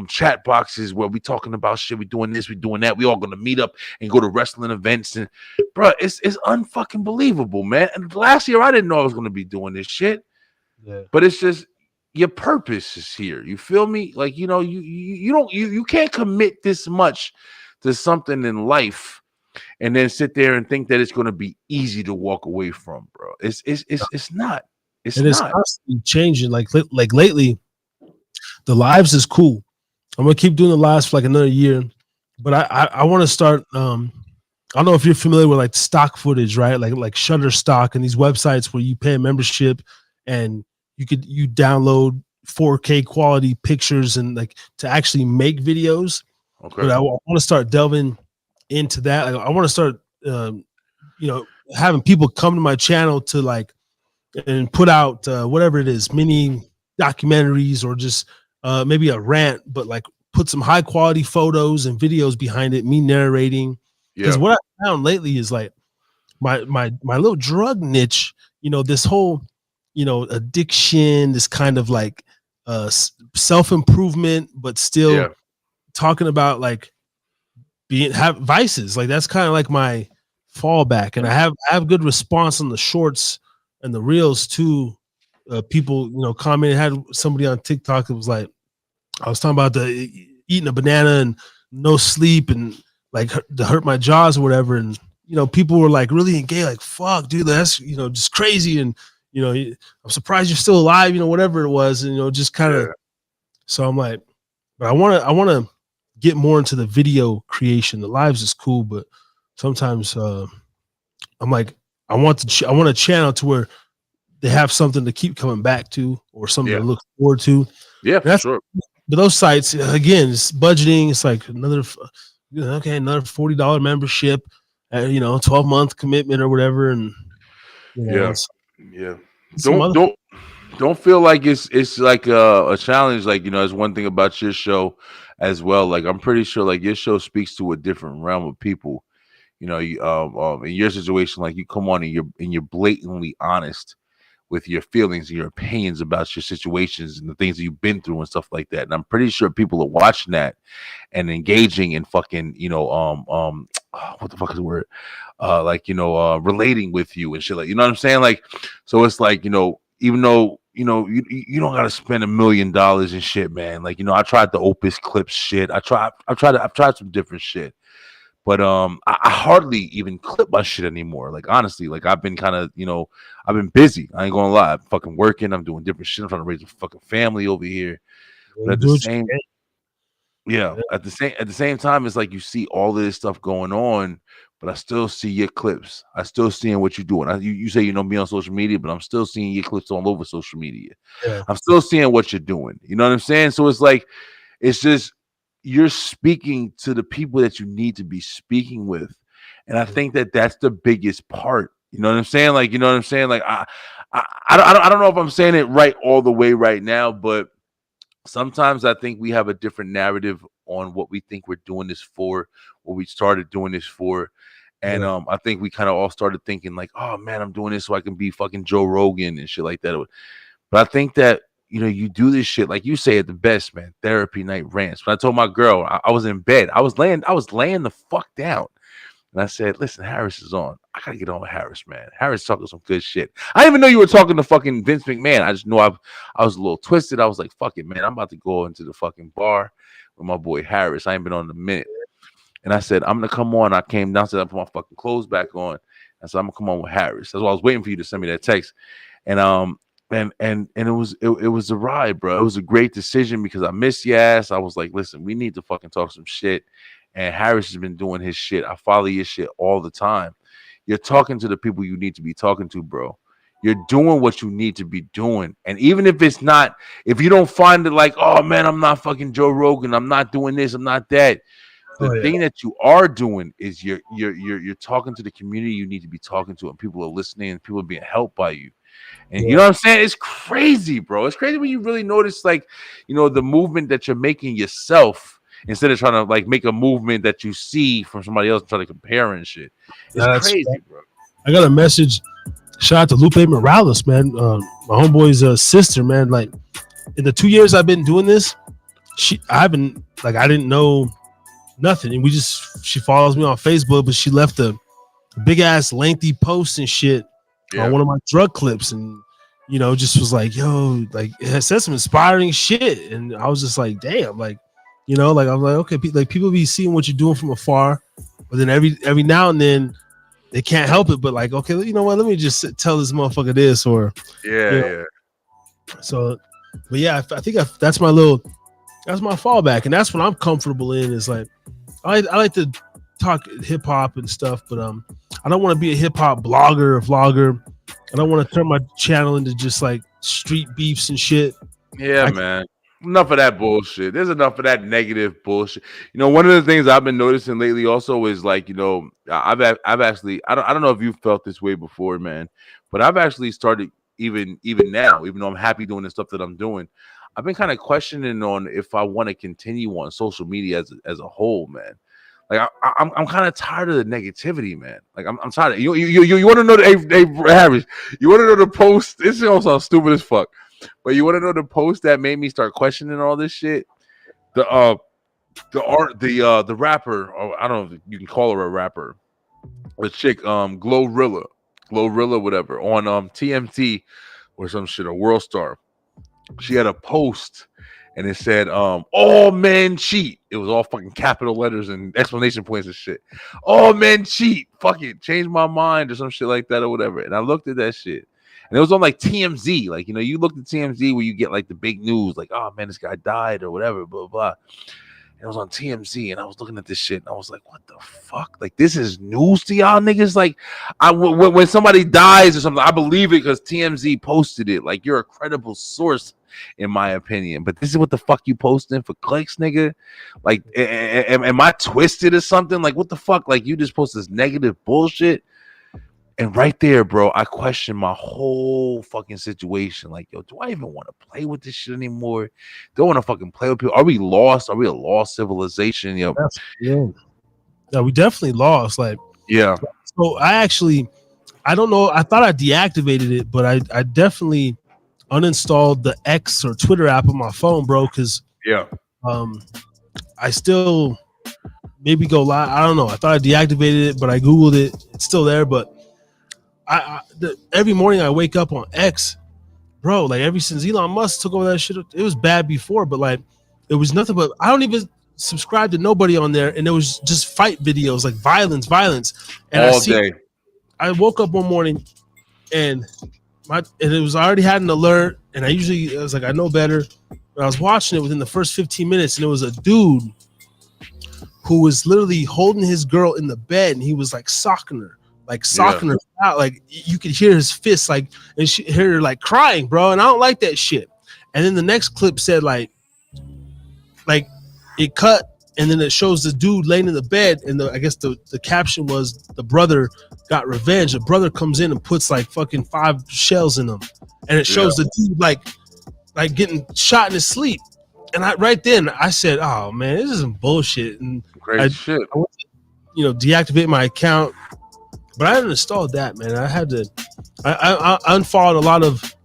chat boxes where we talking about shit. We doing this, we doing that. We all gonna meet up and go to wrestling events, and bro, it's unfucking believable, man. And last year I didn't know I was gonna be doing this shit. Yeah. But it's just your purpose is here. You feel me? Like, you can't commit this much to something in life and then sit there and think that it's going to be easy to walk away from, bro. It's not. It's constantly changing. Like lately, the lives is cool. I'm gonna keep doing the lives for like another year, but I want to start I don't know if you're familiar with like stock footage, right? Like Shutterstock and these websites where you pay a membership and you download 4K quality pictures and like to actually make videos. Okay. But I want to start delving into that. Like, I want to start, having people come to my channel to like and put out whatever it is, mini documentaries or just maybe a rant, but like put some high quality photos and videos behind it, me narrating. Because what I found lately is like my little drug niche, this whole, addiction, this kind of like self-improvement, but still talking about like have vices. Like that's kind of like my fallback. And I have good response on the shorts and the reels too. People, commented. Had somebody on TikTok that was like, I was talking about the eating a banana and no sleep and like to hurt my jaws or whatever. And, people were like really engaged, like, fuck, dude, that's, just crazy. And, I'm surprised you're still alive, whatever it was. And, just kind of, so I'm like, but I want to get more into the video creation. The lives is cool, but sometimes I'm like, I want a channel to where they have something to keep coming back to or something to look forward to. Yeah, for sure. But those sites, again, it's budgeting. It's like another $40 membership, 12-month commitment or whatever. And don't feel like it's like a challenge. Like, it's one thing about your show as well. Like, I'm pretty sure like your show speaks to a different realm of people. In your situation, like you come on and you're blatantly honest with your feelings and your opinions about your situations and the things that you've been through and stuff like that. And I'm pretty sure people are watching that and engaging in fucking, what the fuck is the word? Relating with you and shit. Like, you know what I'm saying? Like, so it's like, even though, you don't got to spend $1 million and shit, man. Like, I tried the Opus Clips shit. I've tried some different shit. But I hardly even clip my shit anymore. Like, honestly, like I've been kind of, I've been busy. I ain't gonna lie. I'm fucking working. I'm doing different shit. I'm trying to raise a fucking family over here. But at the same time, it's like you see all of this stuff going on, but I still see your clips. I still seeing what you're doing. You say you know me on social media, but I'm still seeing your clips all over social media. Yeah. I'm still seeing what you're doing. You know what I'm saying? So it's like, it's just, you're speaking to the people that you need to be speaking with. And I think that that's the biggest part. You know what I'm saying? Like, you know what I'm saying? Like, I don't know if I'm saying it right all the way right now, but sometimes I think we have a different narrative on what we think we're doing this for, what we started doing this for. And I think we kind of all started thinking like, oh man, I'm doing this so I can be fucking Joe Rogan and shit like that. But I think that, you do this shit, like you say it the best, man. Therapy night rants. When I told my girl, I was in bed. I was laying the fuck down. And I said, listen, Harris is on. I gotta get on with Harris, man. Harris talking some good shit. I didn't even know you were talking to fucking Vince McMahon. I just know I was a little twisted. I was like, fuck it, man. I'm about to go into the fucking bar with my boy Harris. I ain't been on in a minute. And I said, I'm gonna come on. I came downstairs, I put my fucking clothes back on. I said, I'm gonna come on with Harris. That's why I was waiting for you to send me that text. And it was a ride, bro. It was a great decision because I miss your ass. I was like, listen, we need to fucking talk some shit. And Harris has been doing his shit. I follow your shit all the time. You're talking to the people you need to be talking to, bro. You're doing what you need to be doing. And even if it's not, if you don't find it like, oh man, I'm not fucking Joe Rogan, I'm not doing this, I'm not that. The thing that you are doing is you're talking to the community you need to be talking to, and people are listening and people are being helped by you. And you know what I'm saying? It's crazy, bro. It's crazy when you really notice, like, the movement that you're making yourself instead of trying to like make a movement that you see from somebody else and try to compare and shit. It's crazy, bro. I got a message. Shout out to Lupe Morales, man. My homeboy's sister, man. Like, in the 2 years I've been doing this, I didn't know nothing. And she follows me on Facebook, but she left a big ass lengthy post and shit on one of my drug clips, and just was like, yo, like it said some inspiring shit, and I was just like, damn, like, like I'm like, okay, like people be seeing what you're doing from afar, but then every now and then they can't help it, but like, okay, you know what, let me just tell this motherfucker this, or so, but yeah, I think that's my fallback, and that's what I'm comfortable in. Is like I like to talk hip hop and stuff, but I don't want to be a hip hop blogger or vlogger. I don't want to turn my channel into just like street beefs and shit. Yeah, man. Enough of that bullshit. There's enough of that negative bullshit. You know, one of the things I've been noticing lately also is like, you know, I've actually I don't know if you felt this way before, man, but I've actually started even now, even though I'm happy doing the stuff that I'm doing, I've been kind of questioning on if I want to continue on social media as a whole, man. Like I'm kind of tired of the negativity, man. Like I'm tired of you want to know the Harris, you want to know the post? This all sounds stupid as fuck. But you want to know the post that made me start questioning all this shit? The rapper, or I don't know if you can call her a rapper, the chick, Glorilla, whatever, on TMT or some shit, or World Star. She had a post and it said, all men cheat. It was all fucking capital letters and explanation points and shit. All men cheat. Fuck it. Change my mind or some shit like that or whatever. And I looked at that shit. And it was on like TMZ. Like, you know, you looked at TMZ where you get like the big news, like, oh man, this guy died or whatever, blah, blah. And it was on TMZ, and I was looking at this shit, and I was like, what the fuck? Like, this is news to y'all niggas? Like, when somebody dies or something, I believe it because TMZ posted it. Like, you're a credible source, in my opinion. But this is what the fuck you posting for clicks, nigga? Like, am I twisted or something? Like, what the fuck? Like, you just post this negative bullshit? And right there, bro, I question my whole fucking situation. Like, yo, do I even want to play with this shit anymore? Do I want to fucking play with people? Are we lost? Are we a lost civilization? Yo, yeah, we definitely lost. Like, yeah. So I don't know. I thought I deactivated it, but I definitely uninstalled the X or Twitter app on my phone, bro. Because I still maybe go live. I don't know. I thought I deactivated it, but I googled it. It's still there, but. Every morning I wake up on X, bro. Like ever since Elon Musk took over that shit, it was bad before, but like it was nothing but I don't even subscribe to nobody on there, and it was just fight videos, like violence, and all day. I woke up one morning, and it was I already had an alert, and I was like I know better, but I was watching it within the first 15 minutes, and it was a dude who was literally holding his girl in the bed, and he was like socking her out, like you could hear his fists, like, and she hear her like crying, bro. And I don't like that shit. And then the next clip said like it cut, and then it shows the dude laying in the bed, and I guess the caption was the brother got revenge. The brother comes in and puts like fucking 5 shells in him, and it shows the dude like getting shot in his sleep. And right then I said, oh man, this is some bullshit. And Great shit. I went to, deactivate my account. But I hadn't installed that, man. I had to. I unfollowed a lot of.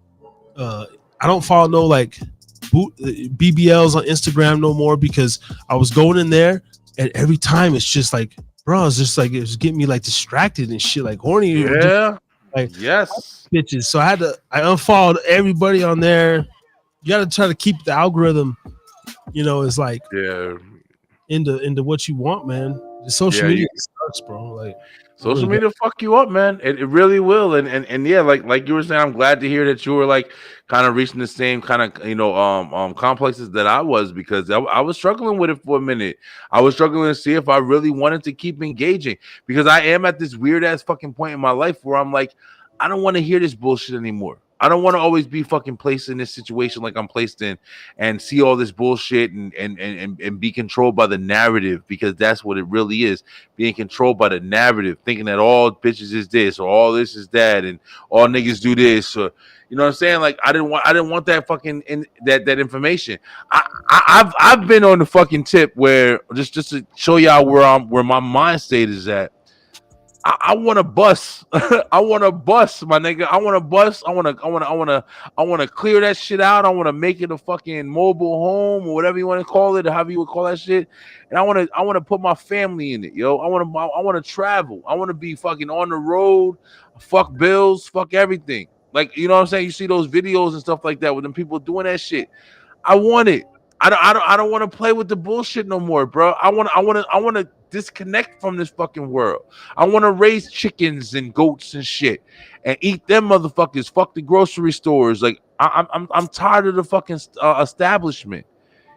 I don't follow no like BBLs on Instagram no more because I was going in there, and every time it's just like, bro, it's just like it was getting me like distracted and shit, like horny. Yeah. Like yes, bitches. So I unfollowed everybody on there. You got to try to keep the algorithm. Is like into what you want, man. The social media sucks, bro. Like. Social media fuck you up, man. It really will. And yeah, like you were saying, I'm glad to hear that you were like kind of reaching the same kind of complexes that I was, because I was struggling with it for a minute. I was struggling to see if I really wanted to keep engaging, because I am at this weird ass fucking point in my life where I'm like, I don't want to hear this bullshit anymore. I don't want to always be fucking placed in this situation like I'm placed in, and see all this bullshit and be controlled by the narrative, because that's what it really is, being controlled by the narrative, thinking that all bitches is this or all this is that and all niggas do this, or you know what I'm saying? Like I didn't want that fucking that information. I've been on the fucking tip where just to show y'all where my mind state is at. I want to bust. I want to bust, my nigga. I want to bust. I want to clear that shit out. I want to make it a fucking mobile home or whatever you want to call it, or however you would call that shit. And I want to put my family in it, yo. I want to travel. I want to be fucking on the road. Fuck bills. Fuck everything. Like, you know what I'm saying? You see those videos and stuff like that with them people doing that shit. I want it. I don't want to play with the bullshit no more, bro. I want to disconnect from this fucking world. I want to raise chickens and goats and shit and eat them motherfuckers. Fuck the grocery stores. Like I'm tired of the fucking establishment.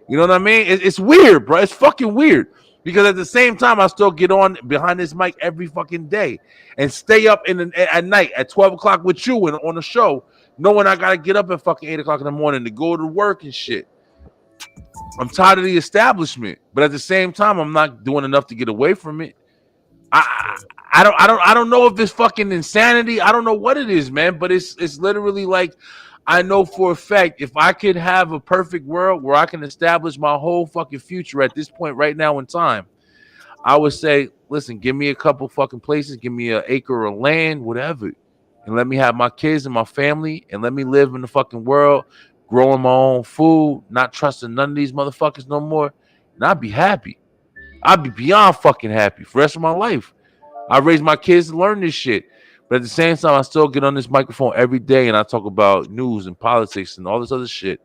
You know what I mean? It's weird, bro. It's fucking weird. Because at the same time, I still get on behind this mic every fucking day and stay up at night at 12 o'clock with you and on the show, knowing I gotta get up at fucking 8 o'clock in the morning to go to work and shit. I'm tired of the establishment, but at the same time, I'm not doing enough to get away from it. I don't know if it's fucking insanity. I don't know what it is, man, but it's literally like, I know for a fact if I could have a perfect world where I can establish my whole fucking future at this point right now in time, I would say, listen, give me a couple fucking places, give me an acre of land, whatever, and let me have my kids and my family, and let me live in the fucking world, growing my own food, not trusting none of these motherfuckers no more, and I'd be happy. I'd be beyond fucking happy for the rest of my life. I raised my kids to learn this shit. But at the same time, I still get on this microphone every day and I talk about news and politics and all this other shit.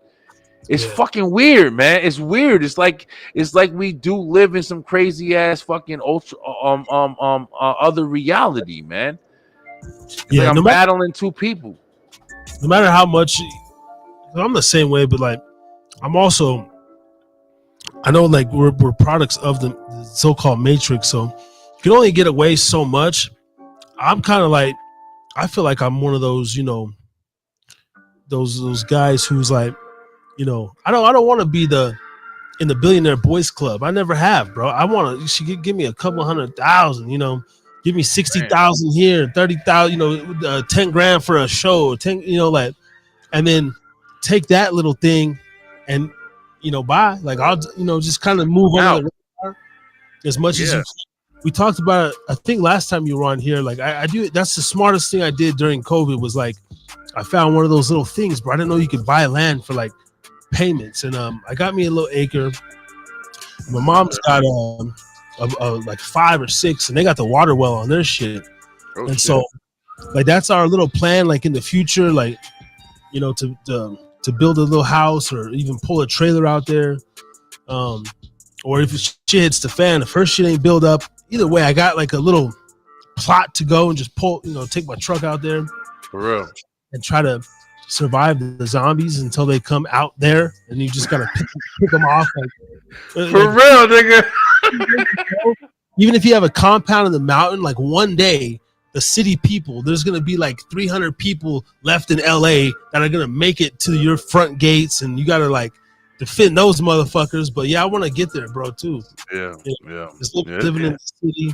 It's fucking weird, man. It's weird. It's like we do live in some crazy ass fucking ultra other reality, man. It's like I'm battling two people. No matter how much, I'm the same way, but like I'm also, I know like we're products of the so-called matrix, so you can only get away so much. I'm kind of like, I feel like I'm one of those, you know, those guys who's like, you know, I don't want to be in the billionaire boys club. I never have, bro. I want to. You should give me a couple 100,000. You know, give me 60,000 here, 30,000. You know, 10 grand for a show. 10. You know, like, and then take that little thing, and you know, buy. Like I'll, you know, just kind of move on the radar as much as you. We talked about it, I think last time you were on here. Like I do. That's the smartest thing I did during COVID was like, I found one of those little things, bro. I didn't know you could buy land for like payments, and I got me a little acre. My mom's got like 5 or 6, and they got the water well on their shit. So like that's our little plan, like in the future, like, you know, to build a little house or even pull a trailer out there, or if shit hits the fan, the first shit ain't build up. Either way, I got like a little plot to go and just pull, you know, take my truck out there for real and try to survive the zombies until they come out there, and you just gotta pick them off. Like, for real, nigga. Even if you have a compound in the mountain, like one day, the city people, there's gonna be like 300 people left in LA that are gonna make it to your front gates, and you gotta like defend those motherfuckers. But yeah, I want to get there, bro, too. Yeah. Just living in the city.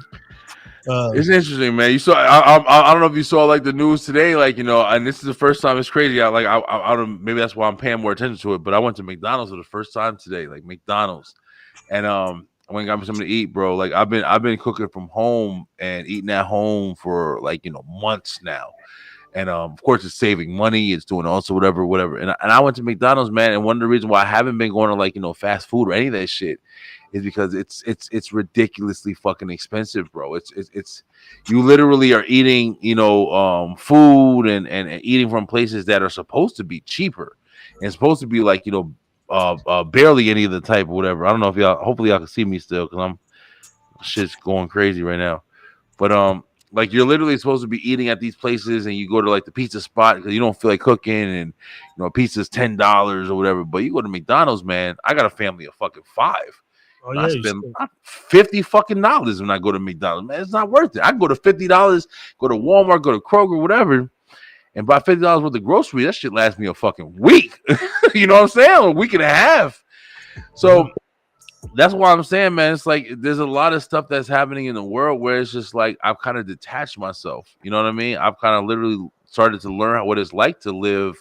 It's interesting, man. You saw, I don't know if you saw like the news today, like, you know, and this is the first time. It's crazy. I don't, maybe that's why I'm paying more attention to it. But I went to McDonald's for the first time today, like McDonald's, and I went and got me something to eat, bro. Like I've been cooking from home and eating at home for like, you know, months now. And of course, it's saving money. It's doing also whatever. And I went to McDonald's, man. And one of the reasons why I haven't been going to like, you know, fast food or any of that shit is because it's ridiculously fucking expensive, bro. It's you literally are eating, you know, food and eating from places that are supposed to be cheaper and supposed to be like, you know, barely any of the type or whatever. I don't know if y'all. Hopefully, y'all can see me still because shit's going crazy right now. But like you're literally supposed to be eating at these places, and you go to like the pizza spot because you don't feel like cooking, and you know pizza's $10 or whatever. But you go to McDonald's, man. I got a family of fucking 5. Oh, yeah, I spend $50 fucking dollars when I go to McDonald's, man. It's not worth it. I can go to $50, go to Walmart, go to Kroger, whatever, and buy $50 worth of groceries. That shit lasts me a fucking week. You know what I'm saying? A week and a half. So that's why I'm saying, man, it's like there's a lot of stuff that's happening in the world where it's just like I've kind of detached myself. You know what I mean? I've kind of literally started to learn what it's like to live,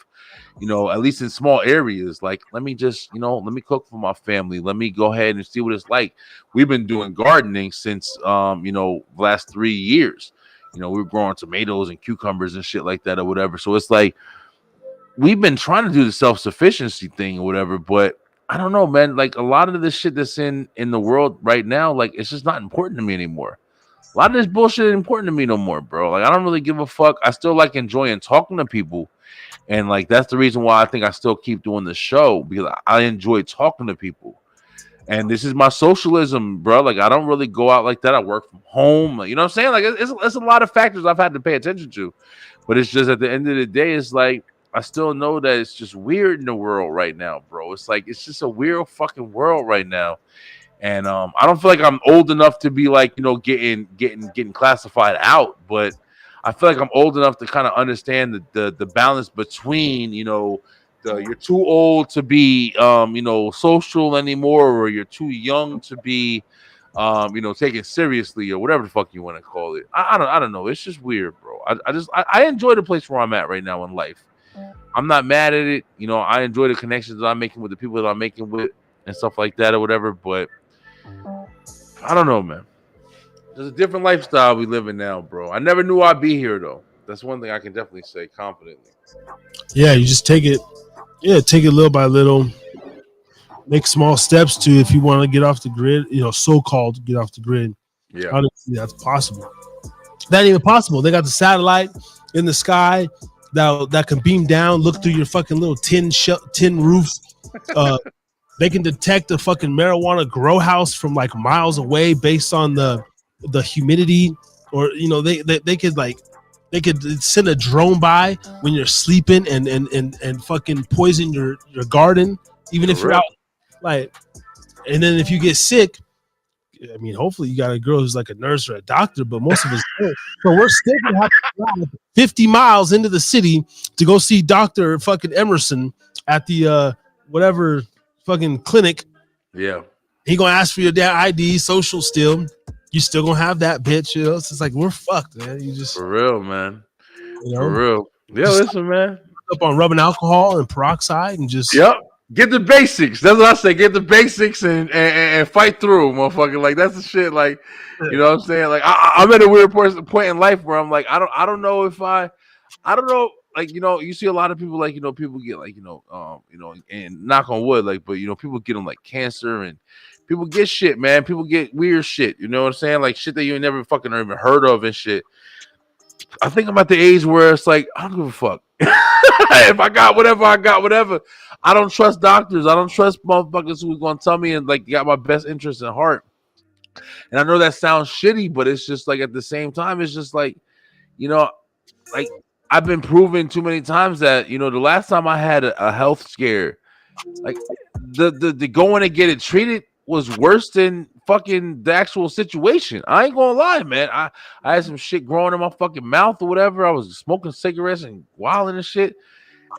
you know, at least in small areas. Like, let me just, you know, let me cook for my family. Let me go ahead and see what it's like. We've been doing gardening since, you know, the last 3 years. You know, we're growing tomatoes and cucumbers and shit like that or whatever. So it's like we've been trying to do the self-sufficiency thing or whatever, but I don't know, man. Like a lot of the shit that's in the world right now, like it's just not important to me anymore. A lot of this bullshit ain't important to me no more, bro. Like I don't really give a fuck. I still like enjoying talking to people, and like that's the reason why I think I still keep doing the show because I enjoy talking to people. And this is my socialism, bro. Like I don't really go out like that. I work from home. You know what I'm saying? Like it's a lot of factors I've had to pay attention to, but it's just at the end of the day, it's like. I still know that it's just weird in the world right now, bro. It's like it's just a weird fucking world right now. And I don't feel like I'm old enough to be like, getting classified out, but I feel like I'm old enough to kind of understand the balance between, you're too old to be social anymore, or you're too young to be taken seriously, or whatever the fuck you want to call it. I don't know. It's just weird, bro. I enjoy the place where I'm at right now in life. I'm not mad at it. I enjoy the connections that I'm making with the people that I'm making with and stuff like that or whatever, but I don't know, man. There's a different lifestyle we live in now, bro. I never knew I'd be here, though. That's one thing I can definitely say confidently. Yeah, you just take it. Yeah, take it little by little. Make small steps to if you want to get off the grid. So-called get off the grid. Yeah, honestly, that's possible. That ain't even possible. They got the satellite in the sky that can beam down, look through your fucking little tin roof. They can detect a fucking marijuana grow house from like miles away based on the humidity, or they could send a drone by when you're sleeping and fucking poison your garden, even if you're out. Like, and then if you get sick, I mean, hopefully you got a girl who's like a nurse or a doctor, but most of us don't. So we're still gonna have to drive 50 miles into the city to go see Dr. fucking Emerson at the whatever fucking clinic. Yeah. He gonna ask for your damn ID, social still. You still gonna have that bitch. It's just like we're fucked, man. You just for real, man. For real. Yeah, listen, man. Up on rubbing alcohol and peroxide and just get the basics. That's what I say. Get the basics and fight through, motherfucker. Like that's the shit. Like, you know what I'm saying? Like I'm at a weird point in life where I'm like, I don't know if I don't know. Like, you see a lot of people, like, people get like, and knock on wood, like, but people get them like cancer, and people get shit, man. People get weird shit. You know what I'm saying? Like shit that you never fucking even heard of and shit. I think I'm at the age where it's like, I don't give a fuck. If I got whatever, I got whatever. I don't trust doctors. I don't trust motherfuckers who's gonna tell me and like got my best interest in heart. And I know that sounds shitty, but it's just like at the same time, it's just like, like I've been proven too many times that the last time I had a health scare, like the going to get it treated was worse than fucking the actual situation. I ain't gonna lie, man. I had some shit growing in my fucking mouth or whatever. I was smoking cigarettes and wilding and shit.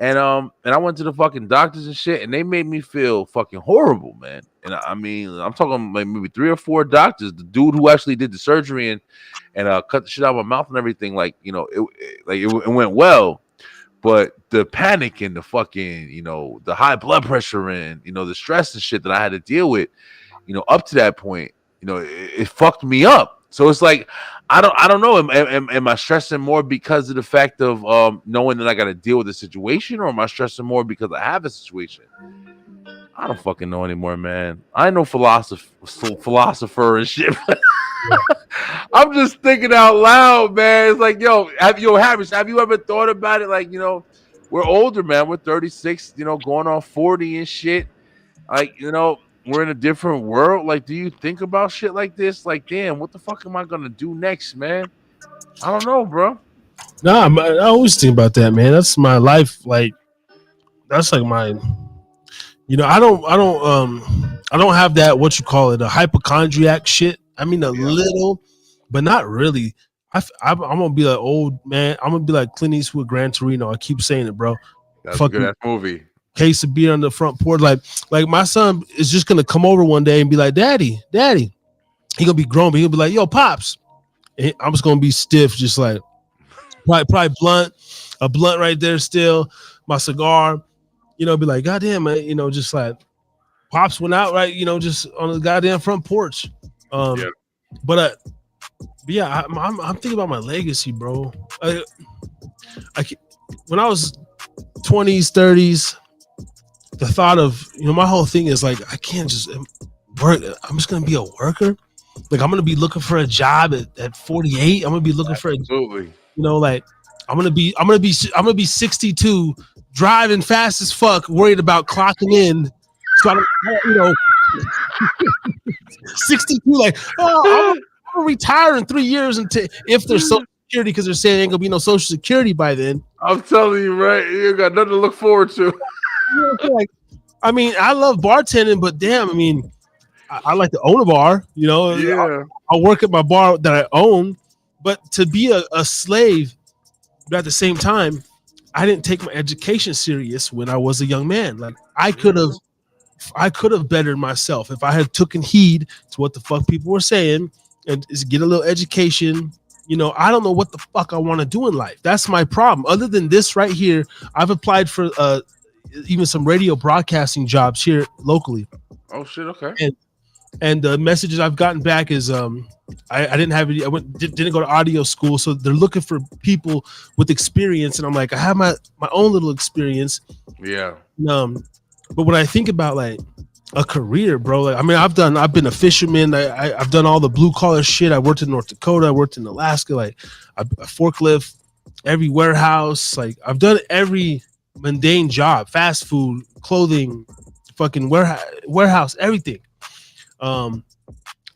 And I went to the fucking doctors and shit, and they made me feel fucking horrible, man. And I mean, I'm talking like maybe 3 or 4 doctors. The dude who actually did the surgery and cut the shit out of my mouth and everything, like it went well. But the panic and the fucking, the high blood pressure and the stress and shit that I had to deal with, up to that point, it fucked me up. So it's like I don't know. Am I stressing more because of the fact of knowing that I got to deal with the situation, or am I stressing more because I have a situation? I don't fucking know anymore, man. I ain't no philosopher and shit. I'm just thinking out loud, man. It's like, have you ever thought about it? Like, we're older, man. We're 36, going on 40 and shit. Like, we're in a different world. Like, do you think about shit like this? Like, damn, what the fuck am I gonna do next, man? I don't know, bro. Nah, I always think about that, man. That's my life. Like, that's like my, I don't have that, what you call it, a hypochondriac shit. I mean, a little, but not really. I'm gonna be like old man. I'm gonna be like Clint Eastwood, Gran Torino. I keep saying it, bro. That's a good movie. Case of beer on the front porch. Like my son is just gonna come over one day and be like, Daddy. He gonna be grown, but he'll be like, yo, Pops. And I'm just gonna be stiff, just like probably a blunt right there still, my cigar, be like, goddamn, man, just like Pops went out, right, just on the goddamn front porch. But yeah, I'm thinking about my legacy, bro. When I was 20s, 30s, the thought of, my whole thing is like, I can't just work. I'm just going to be a worker. Like, I'm going to be looking for a job at 48. I'm going to be looking for like, I'm going to be 62, driving fast as fuck, worried about clocking in. So I don't, 62, like, I'm going to retire in 3 years if there's Social Security, because they're saying there ain't going to be no Social Security by then. I'm telling you, right? You got nothing to look forward to. Like, I mean, I love bartending, but damn, I mean, I like to own a bar. You know, Yeah. I'll work at my bar that I own, but to be a slave, but at the same time, I didn't take my education serious when I was a young man. Like I could have bettered myself if I had taken heed to what the fuck people were saying and just get a little education. You know, I don't know what the fuck I want to do in life. That's my problem. Other than this right here, I've applied for even some radio broadcasting jobs here locally. Oh shit. Okay. And the messages I've gotten back is I didn't have any, didn't go to audio school, so they're looking for people with experience, and I'm like, I have my own little experience. Yeah. But when I think about like a career, bro, like I mean, I've been a fisherman. I've done all the blue collar shit. I worked in North Dakota. I worked in Alaska. Like I forklift, every warehouse. Like I've done every mundane job, fast food, clothing, fucking warehouse, everything.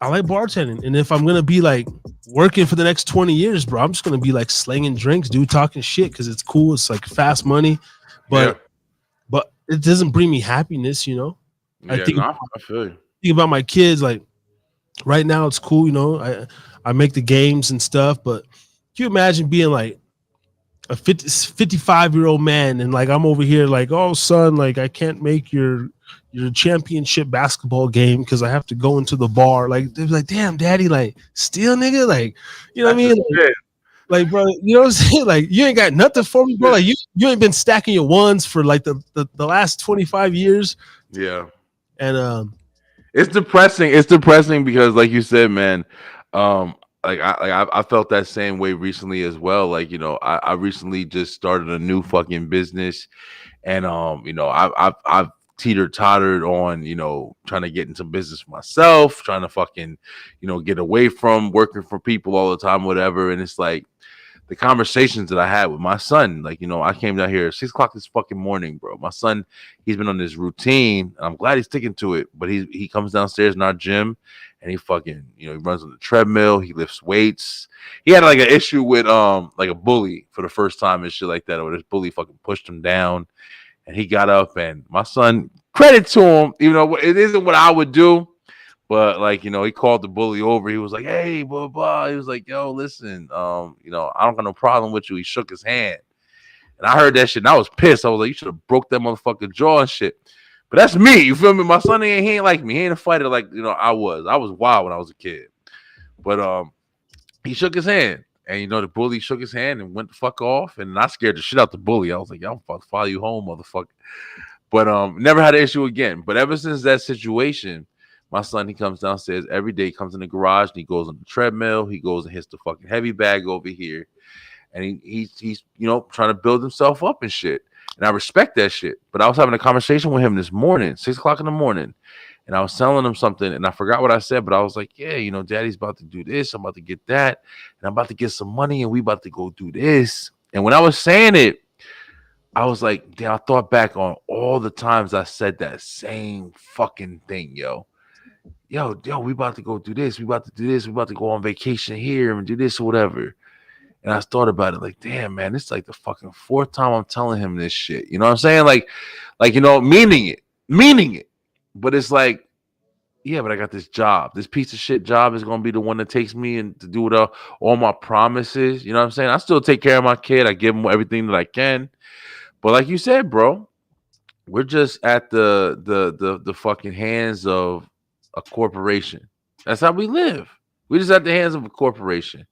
I like bartending, and if I'm gonna be like working for the next 20 years, bro, I'm just gonna be like slanging drinks, dude, talking shit because it's cool. It's like fast money, but it doesn't bring me happiness, you know. Yeah, I feel you. think about my kids. Like right now, it's cool, you know. I make the games and stuff, but can you imagine being like a 55-year-old man and like I'm over here like, oh son, like I can't make your championship basketball game because I have to go into the bar. Like they're like, damn, daddy, like still nigga, like you know what I mean? Like, bro, you know what I'm saying? Like you ain't got nothing for me, bro. Like you ain't been stacking your ones for like the last 25 years. Yeah. And it's depressing. It's depressing because like you said, man, I felt that same way recently as well. Like, you know, I recently just started a new fucking business, and you know, I've teeter-tottered on, you know, trying to get into business myself, trying to fucking, you know, get away from working for people all the time, whatever. And it's like the conversations that I had with my son, like, you know, I came down here at 6 o'clock this fucking morning, bro. My son, he's been on this routine, and I'm glad he's sticking to it, but he comes downstairs in our gym, and he fucking, you know, he runs on the treadmill, he lifts weights. He had like an issue with like a bully for the first time and shit like that, or this bully fucking pushed him down. And he got up, and my son, credit to him, even though it isn't what I would do, but like, you know, he called the bully over. He was like, hey, blah, blah. He was like, yo, listen, you know, I don't got no problem with you. He shook his hand. And I heard that shit, and I was pissed. I was like, you should have broke that motherfucking jaw and shit. But that's me, you feel me? My son, he ain't like me. He ain't a fighter like, you know, I was. I was wild when I was a kid. But he shook his hand. And, you know, the bully shook his hand and went the fuck off. And I scared the shit out the bully. I was like, yo, I'm about to follow you home, motherfucker. But never had an issue again. But ever since that situation, my son, he comes downstairs every day, comes in the garage, and he goes on the treadmill. He goes and hits the fucking heavy bag over here. And he's you know, trying to build himself up and shit. And I respect that shit. But I was having a conversation with him this morning, 6 o'clock in the morning. And I was telling him something, and I forgot what I said, but I was like, yeah, you know, daddy's about to do this. I'm about to get that. And I'm about to get some money, and we about to go do this. And when I was saying it, I was like, damn, I thought back on all the times I said that same fucking thing, yo, we about to go do this. We about to do this. We about to go on vacation here and do this or whatever. And I thought about it like, damn, man, it's like the fucking 4th time I'm telling him this shit. You know what I'm saying? Like, you know, meaning it. But it's like, yeah, but I got this job. This piece of shit job is going to be the one that takes me and to do with all my promises. You know what I'm saying? I still take care of my kid. I give him everything that I can. But like you said, bro, we're just at the fucking hands of a corporation. That's how we live. We're just at the hands of a corporation.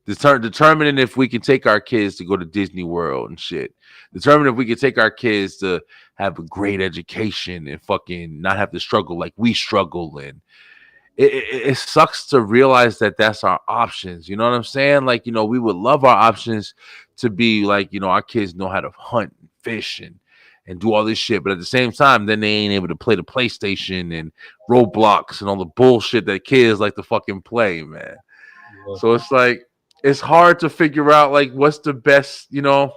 Determining if we can take our kids to go to Disney World and shit. Determining if we can take our kids to have a great education and fucking not have to struggle like we struggle. And it sucks to realize that that's our options. You know what I'm saying? Like, you know, we would love our options to be like, you know, our kids know how to hunt and fish and do all this shit. But at the same time, then they ain't able to play the PlayStation and Roblox and all the bullshit that kids like to fucking play, man. Yeah. So it's like, it's hard to figure out like what's the best, you know,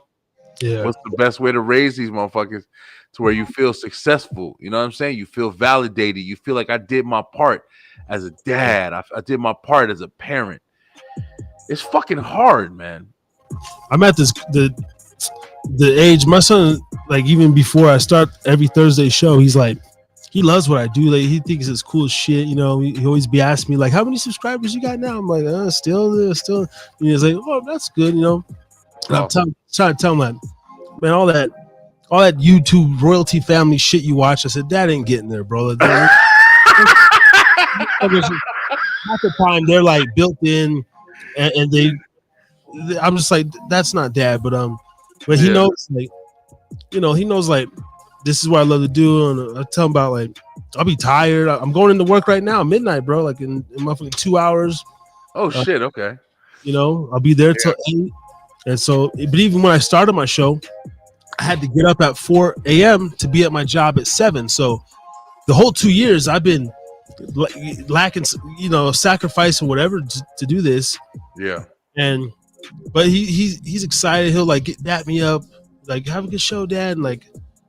what's the best way to raise these motherfuckers to where you feel successful. You know what I'm saying? You feel validated. You feel like I did my part as a dad. I did my part as a parent. It's fucking hard, man. I'm at the age, my son, like even before I start every Thursday show, he's like, he loves what I do. Like he thinks it's cool as shit. You know, he always be asking me like, "How many subscribers you got now?" I'm like, still." And he's like, "Oh, that's good." You know, and I'm trying to tell him like, man, all that YouTube royalty family shit you watch. I said that ain't getting there, bro. Half the time they're like built in, and they. I'm just like, that's not dad, but he knows like, you know, he knows like this is what I love to do, and I tell him about like I'll be tired. I'm going into work right now, midnight, bro. Like in roughly 2 hours. Oh shit! Okay. You know, I'll be there till 8, and so. But even when I started my show, I had to get up at 4 a.m. to be at my job at 7. So the whole 2 years I've been lacking, you know, sacrifice or whatever to do this. Yeah. But he's excited. He'll like dap me up, like have a good show, Dad. And like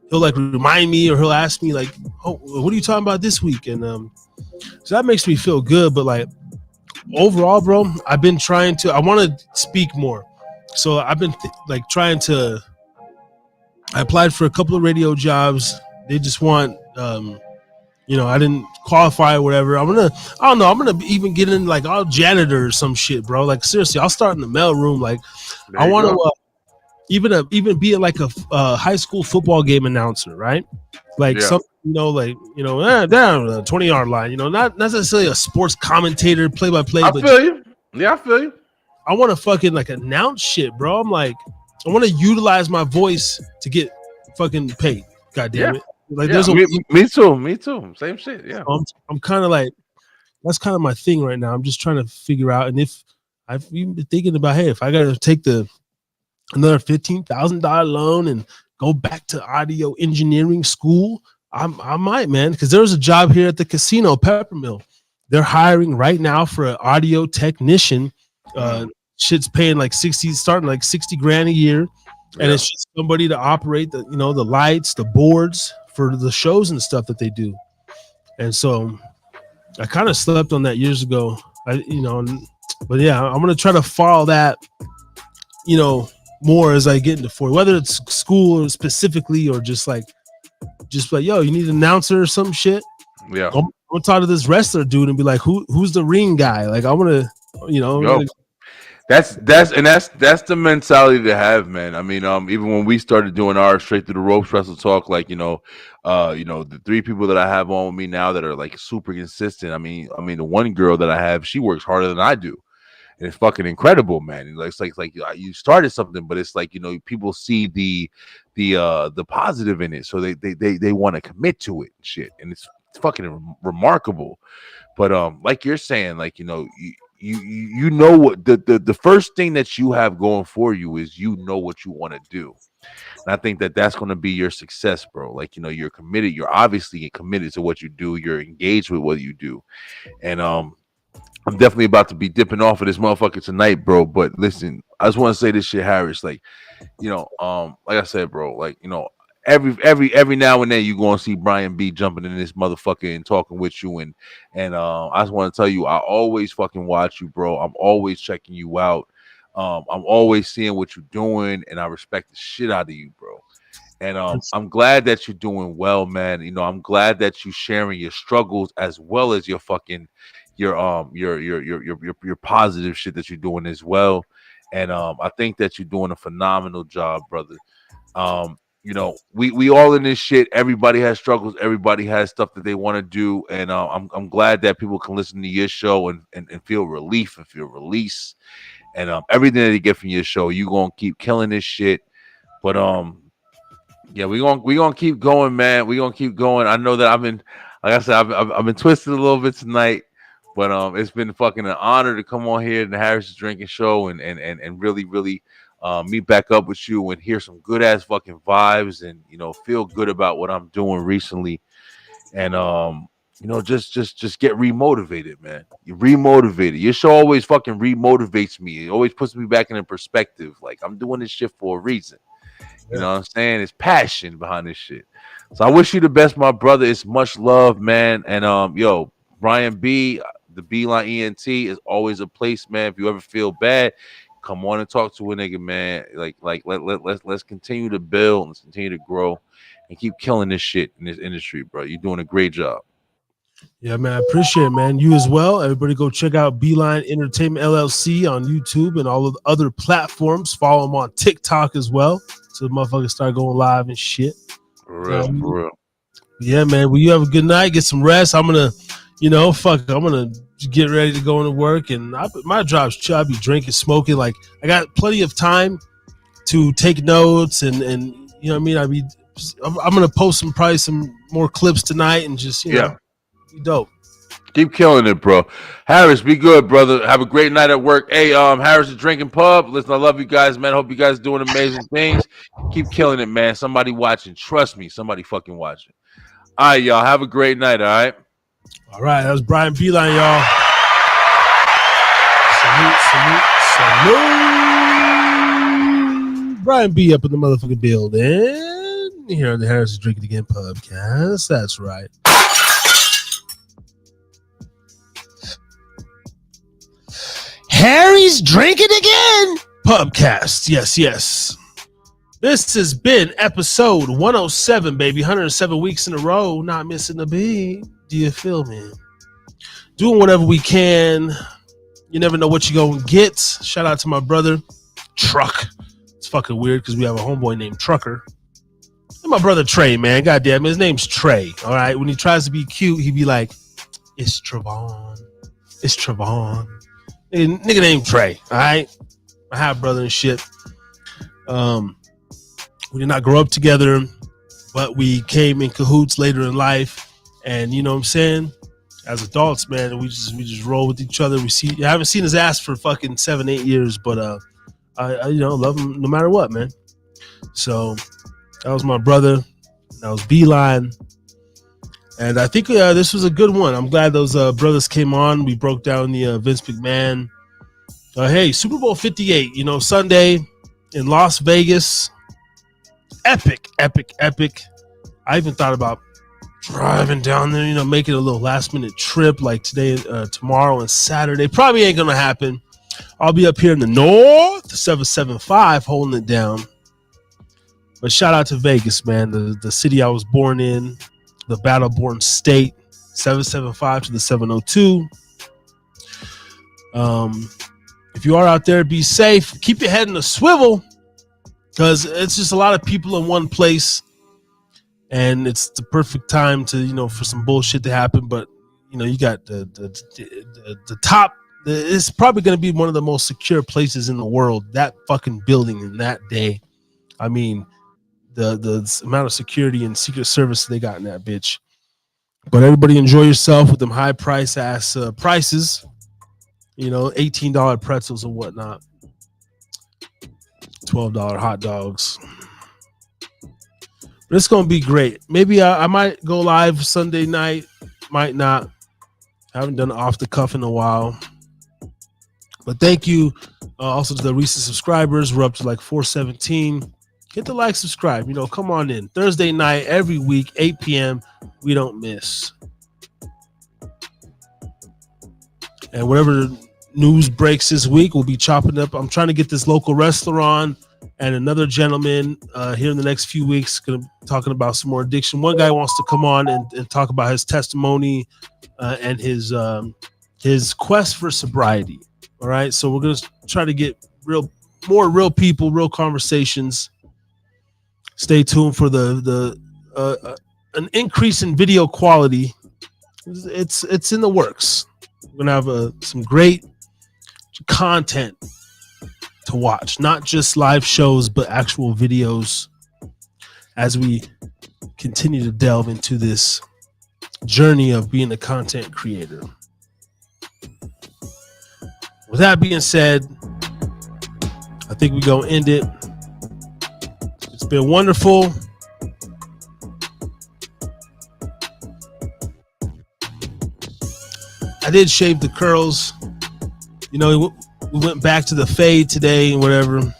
he'll like remind me, or he'll ask me like, "Oh, what are you talking about this week?" And so that makes me feel good. But like overall, bro, I've been trying to. I want to speak more, so I've been like trying to. I applied for a couple of radio jobs. They just want, you know, I didn't qualify or whatever. I don't know. I'm gonna even get in like I'll janitor or some shit, bro. Like seriously, I'll start in the mail room. Like I want to even be like a high school football game announcer, right? Like something, you know, like down the 20-yard line. You know, not necessarily a sports commentator, play by play. I feel you. Yeah, I feel you. I want to fucking like announce shit, bro. I'm like, I want to utilize my voice to get fucking paid. God damn it. Like there's me too. Same shit. Yeah. I'm kind of like, that's kind of my thing right now. I'm just trying to figure out, and if I've even been thinking about, hey, if I got to take another $15,000 loan and go back to audio engineering school, I might, man, because there's a job here at the casino, Peppermill. They're hiring right now for an audio technician. Shit's paying like starting like 60 grand a year, and it's just somebody to operate the, you know, the lights, the boards for the shows and stuff that they do. And so I kind of slept on that years ago. But yeah, I'm gonna try to follow that, you know, more as I get into 40, whether it's school specifically or just like, yo, you need an announcer or some shit. Yeah, I'm gonna talk to this wrestler dude and be like, who's the ring guy? Like I want to, you know. That's the mentality to have, man. I mean, even when we started doing our straight through the ropes wrestle talk, like, the 3 people that I have on with me now that are like super consistent. I mean, the one girl that I have, she works harder than I do, and it's fucking incredible, man. It's like you started something, but it's like, you know, people see the positive in it, so they want to commit to it and shit, and it's fucking remarkable. But like you're saying, like, you know, you know what the first thing that you have going for you is, you know what you want to do, and I think that's going to be your success, bro. Like, you know, you're committed, you're obviously committed to what you do, you're engaged with what you do, and I'm definitely about to be dipping off of this motherfucker tonight, bro. But listen, I just want to say this shit, Harris, like, you know, like I said, bro, like, you know, every now and then you gonna see Brian B jumping in this motherfucker and talking with you, and I just want to tell you, I always fucking watch you, bro. I'm always checking you out. I'm always seeing what you're doing, and I respect the shit out of you, bro. And I'm glad that you're doing well, man. You know, I'm glad that you sharing your struggles as well as your fucking your positive shit that you're doing as well. And I think that you're doing a phenomenal job, brother. You know, we all in this shit. Everybody has struggles. Everybody has stuff that they want to do, and I'm glad that people can listen to your show and feel relief and feel release, and everything that they get from your show. You gonna keep killing this shit, but yeah, we gonna keep going, man. We gonna keep going. I know that I've been, like I said, I've been twisted a little bit tonight, but it's been fucking an honor to come on here in the Harris Drinking Show and really meet back up with you and hear some good ass fucking vibes, and, you know, feel good about what I'm doing recently, and you know, just get remotivated, man. You're remotivated. Your show always fucking remotivates me. It always puts me back in perspective. Like, I'm doing this shit for a reason. You know what I'm saying? It's passion behind this shit. So I wish you the best, my brother. It's much love, man. And yo, Brian B, the Beeline ENT is always a place, man. If you ever feel bad, come on and talk to a nigga, man. Like let's continue to build, let's continue to grow, and keep killing this shit in this industry, bro. You're doing a great job. Yeah, man, I appreciate it, man. You as well. Everybody go check out Beeline Entertainment LLC on YouTube and all of the other platforms. Follow them on TikTok as well, so the motherfuckers start going live and shit. For real. Yeah, man. Well, you have a good night. Get some rest. I'm gonna, I'm gonna get ready to go into work, and my job's chill. I'll be drinking, smoking. Like, I got plenty of time to take notes, and you know what I mean. I'm gonna post probably some more clips tonight, and just be dope. Keep killing it, bro. Harris, be good, brother. Have a great night at work. Hey, Harris is Drinking Pub. Listen, I love you guys, man. Hope you guys doing amazing things. Keep killing it, man. Somebody watching. Trust me, somebody fucking watching. All right, y'all. Have a great night, all right? All right, that was Brian Beeline, y'all. Salute. Brian B up in the motherfucking building. Here on the Harris is Drinking Again podcast. That's right. Harry's Drinking Again Pubcast. Yes. This has been episode 107, baby. 107 weeks in a row. Not missing a beat. Do you feel me? Doing whatever we can. You never know what you're going to get. Shout out to my brother, Truck. It's fucking weird because we have a homeboy named Trucker. And my brother Trey, man. Goddamn, his name's Trey. All right. When he tries to be cute, he be like, it's Trevon. It's Trevon. Nigga named Trey, all right? My half brother and shit. We did not grow up together, but we came in cahoots later in life, and you know what I'm saying? As adults, man, we just roll with each other. I haven't seen his ass for fucking 7-8 years, but I love him no matter what, man. So that was my brother. That was Beeline. And I think this was a good one. I'm glad those brothers came on. We broke down the Vince McMahon. Hey, Super Bowl 58, Sunday in Las Vegas. Epic. I even thought about driving down there, making a little last-minute trip like today, tomorrow, and Saturday. Probably ain't going to happen. I'll be up here in the north, 775, holding it down. But shout out to Vegas, man, the city I was born in. The battle-born state, 775 to the 702. If you are out there, be safe. Keep your head in a swivel, because it's just a lot of people in one place, and it's the perfect time to, for some bullshit to happen. But you got the top. It's probably going to be one of the most secure places in the world. That fucking building in that day. I mean, the amount of security and Secret Service they got in that bitch. But everybody enjoy yourself with them high prices, $18 pretzels and whatnot, $12 hot dogs. But it's gonna be great. Maybe I might go live Sunday night, might not. I haven't done off the cuff in a while. But thank you also to the recent subscribers. We're up to like 417. Hit the like, subscribe. Come on in. Thursday night, every week, 8 p.m. We don't miss. And whatever news breaks this week, we'll be chopping up. I'm trying to get this local wrestler on and another gentleman here in the next few weeks going to be talking about some more addiction. One guy wants to come on and talk about his testimony and his quest for sobriety. All right. So we're going to try to get more real people, real conversations. Stay tuned for an increase in video quality. It's in the works. We're gonna have some great content to watch, not just live shows, but actual videos as we continue to delve into this journey of being a content creator. With that being said, I think we're gonna end it. It's been wonderful. I did shave the curls. We went back to the fade today and whatever. And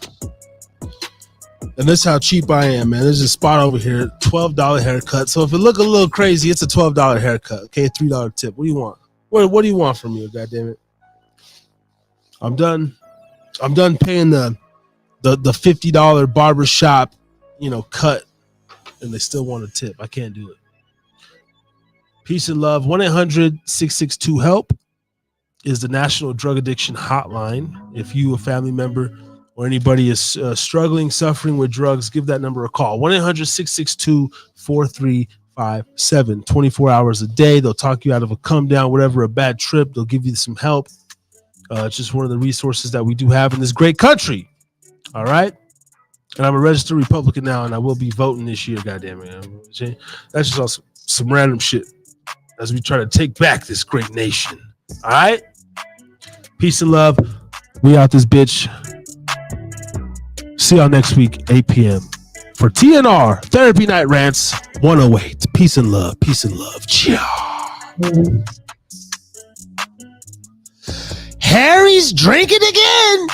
this is how cheap I am, man. There's a spot over here, $12 haircut. So if it look a little crazy, it's a $12 haircut. Okay, $3 tip. What do you want? What do you want from me, goddammit? I'm done paying the $50 barbershop, cut and they still want a tip. I can't do it. Peace and love. 1-800-662-HELP is the National Drug Addiction Hotline. If you, a family member, or anybody is struggling, suffering with drugs, give that number a call. 1-800-662-4357. 24 hours a day. They'll talk you out of a come down, whatever, a bad trip. They'll give you some help. It's just one of the resources that we do have in this great country. All right? And I'm a registered Republican now, and I will be voting this year, goddammit. That's just also some random shit as we try to take back this great nation. All right? Peace and love. We out this bitch. See y'all next week, 8 p.m. for TNR Therapy Night Rants 108. Peace and love. Peace and love. Harry's drinking again.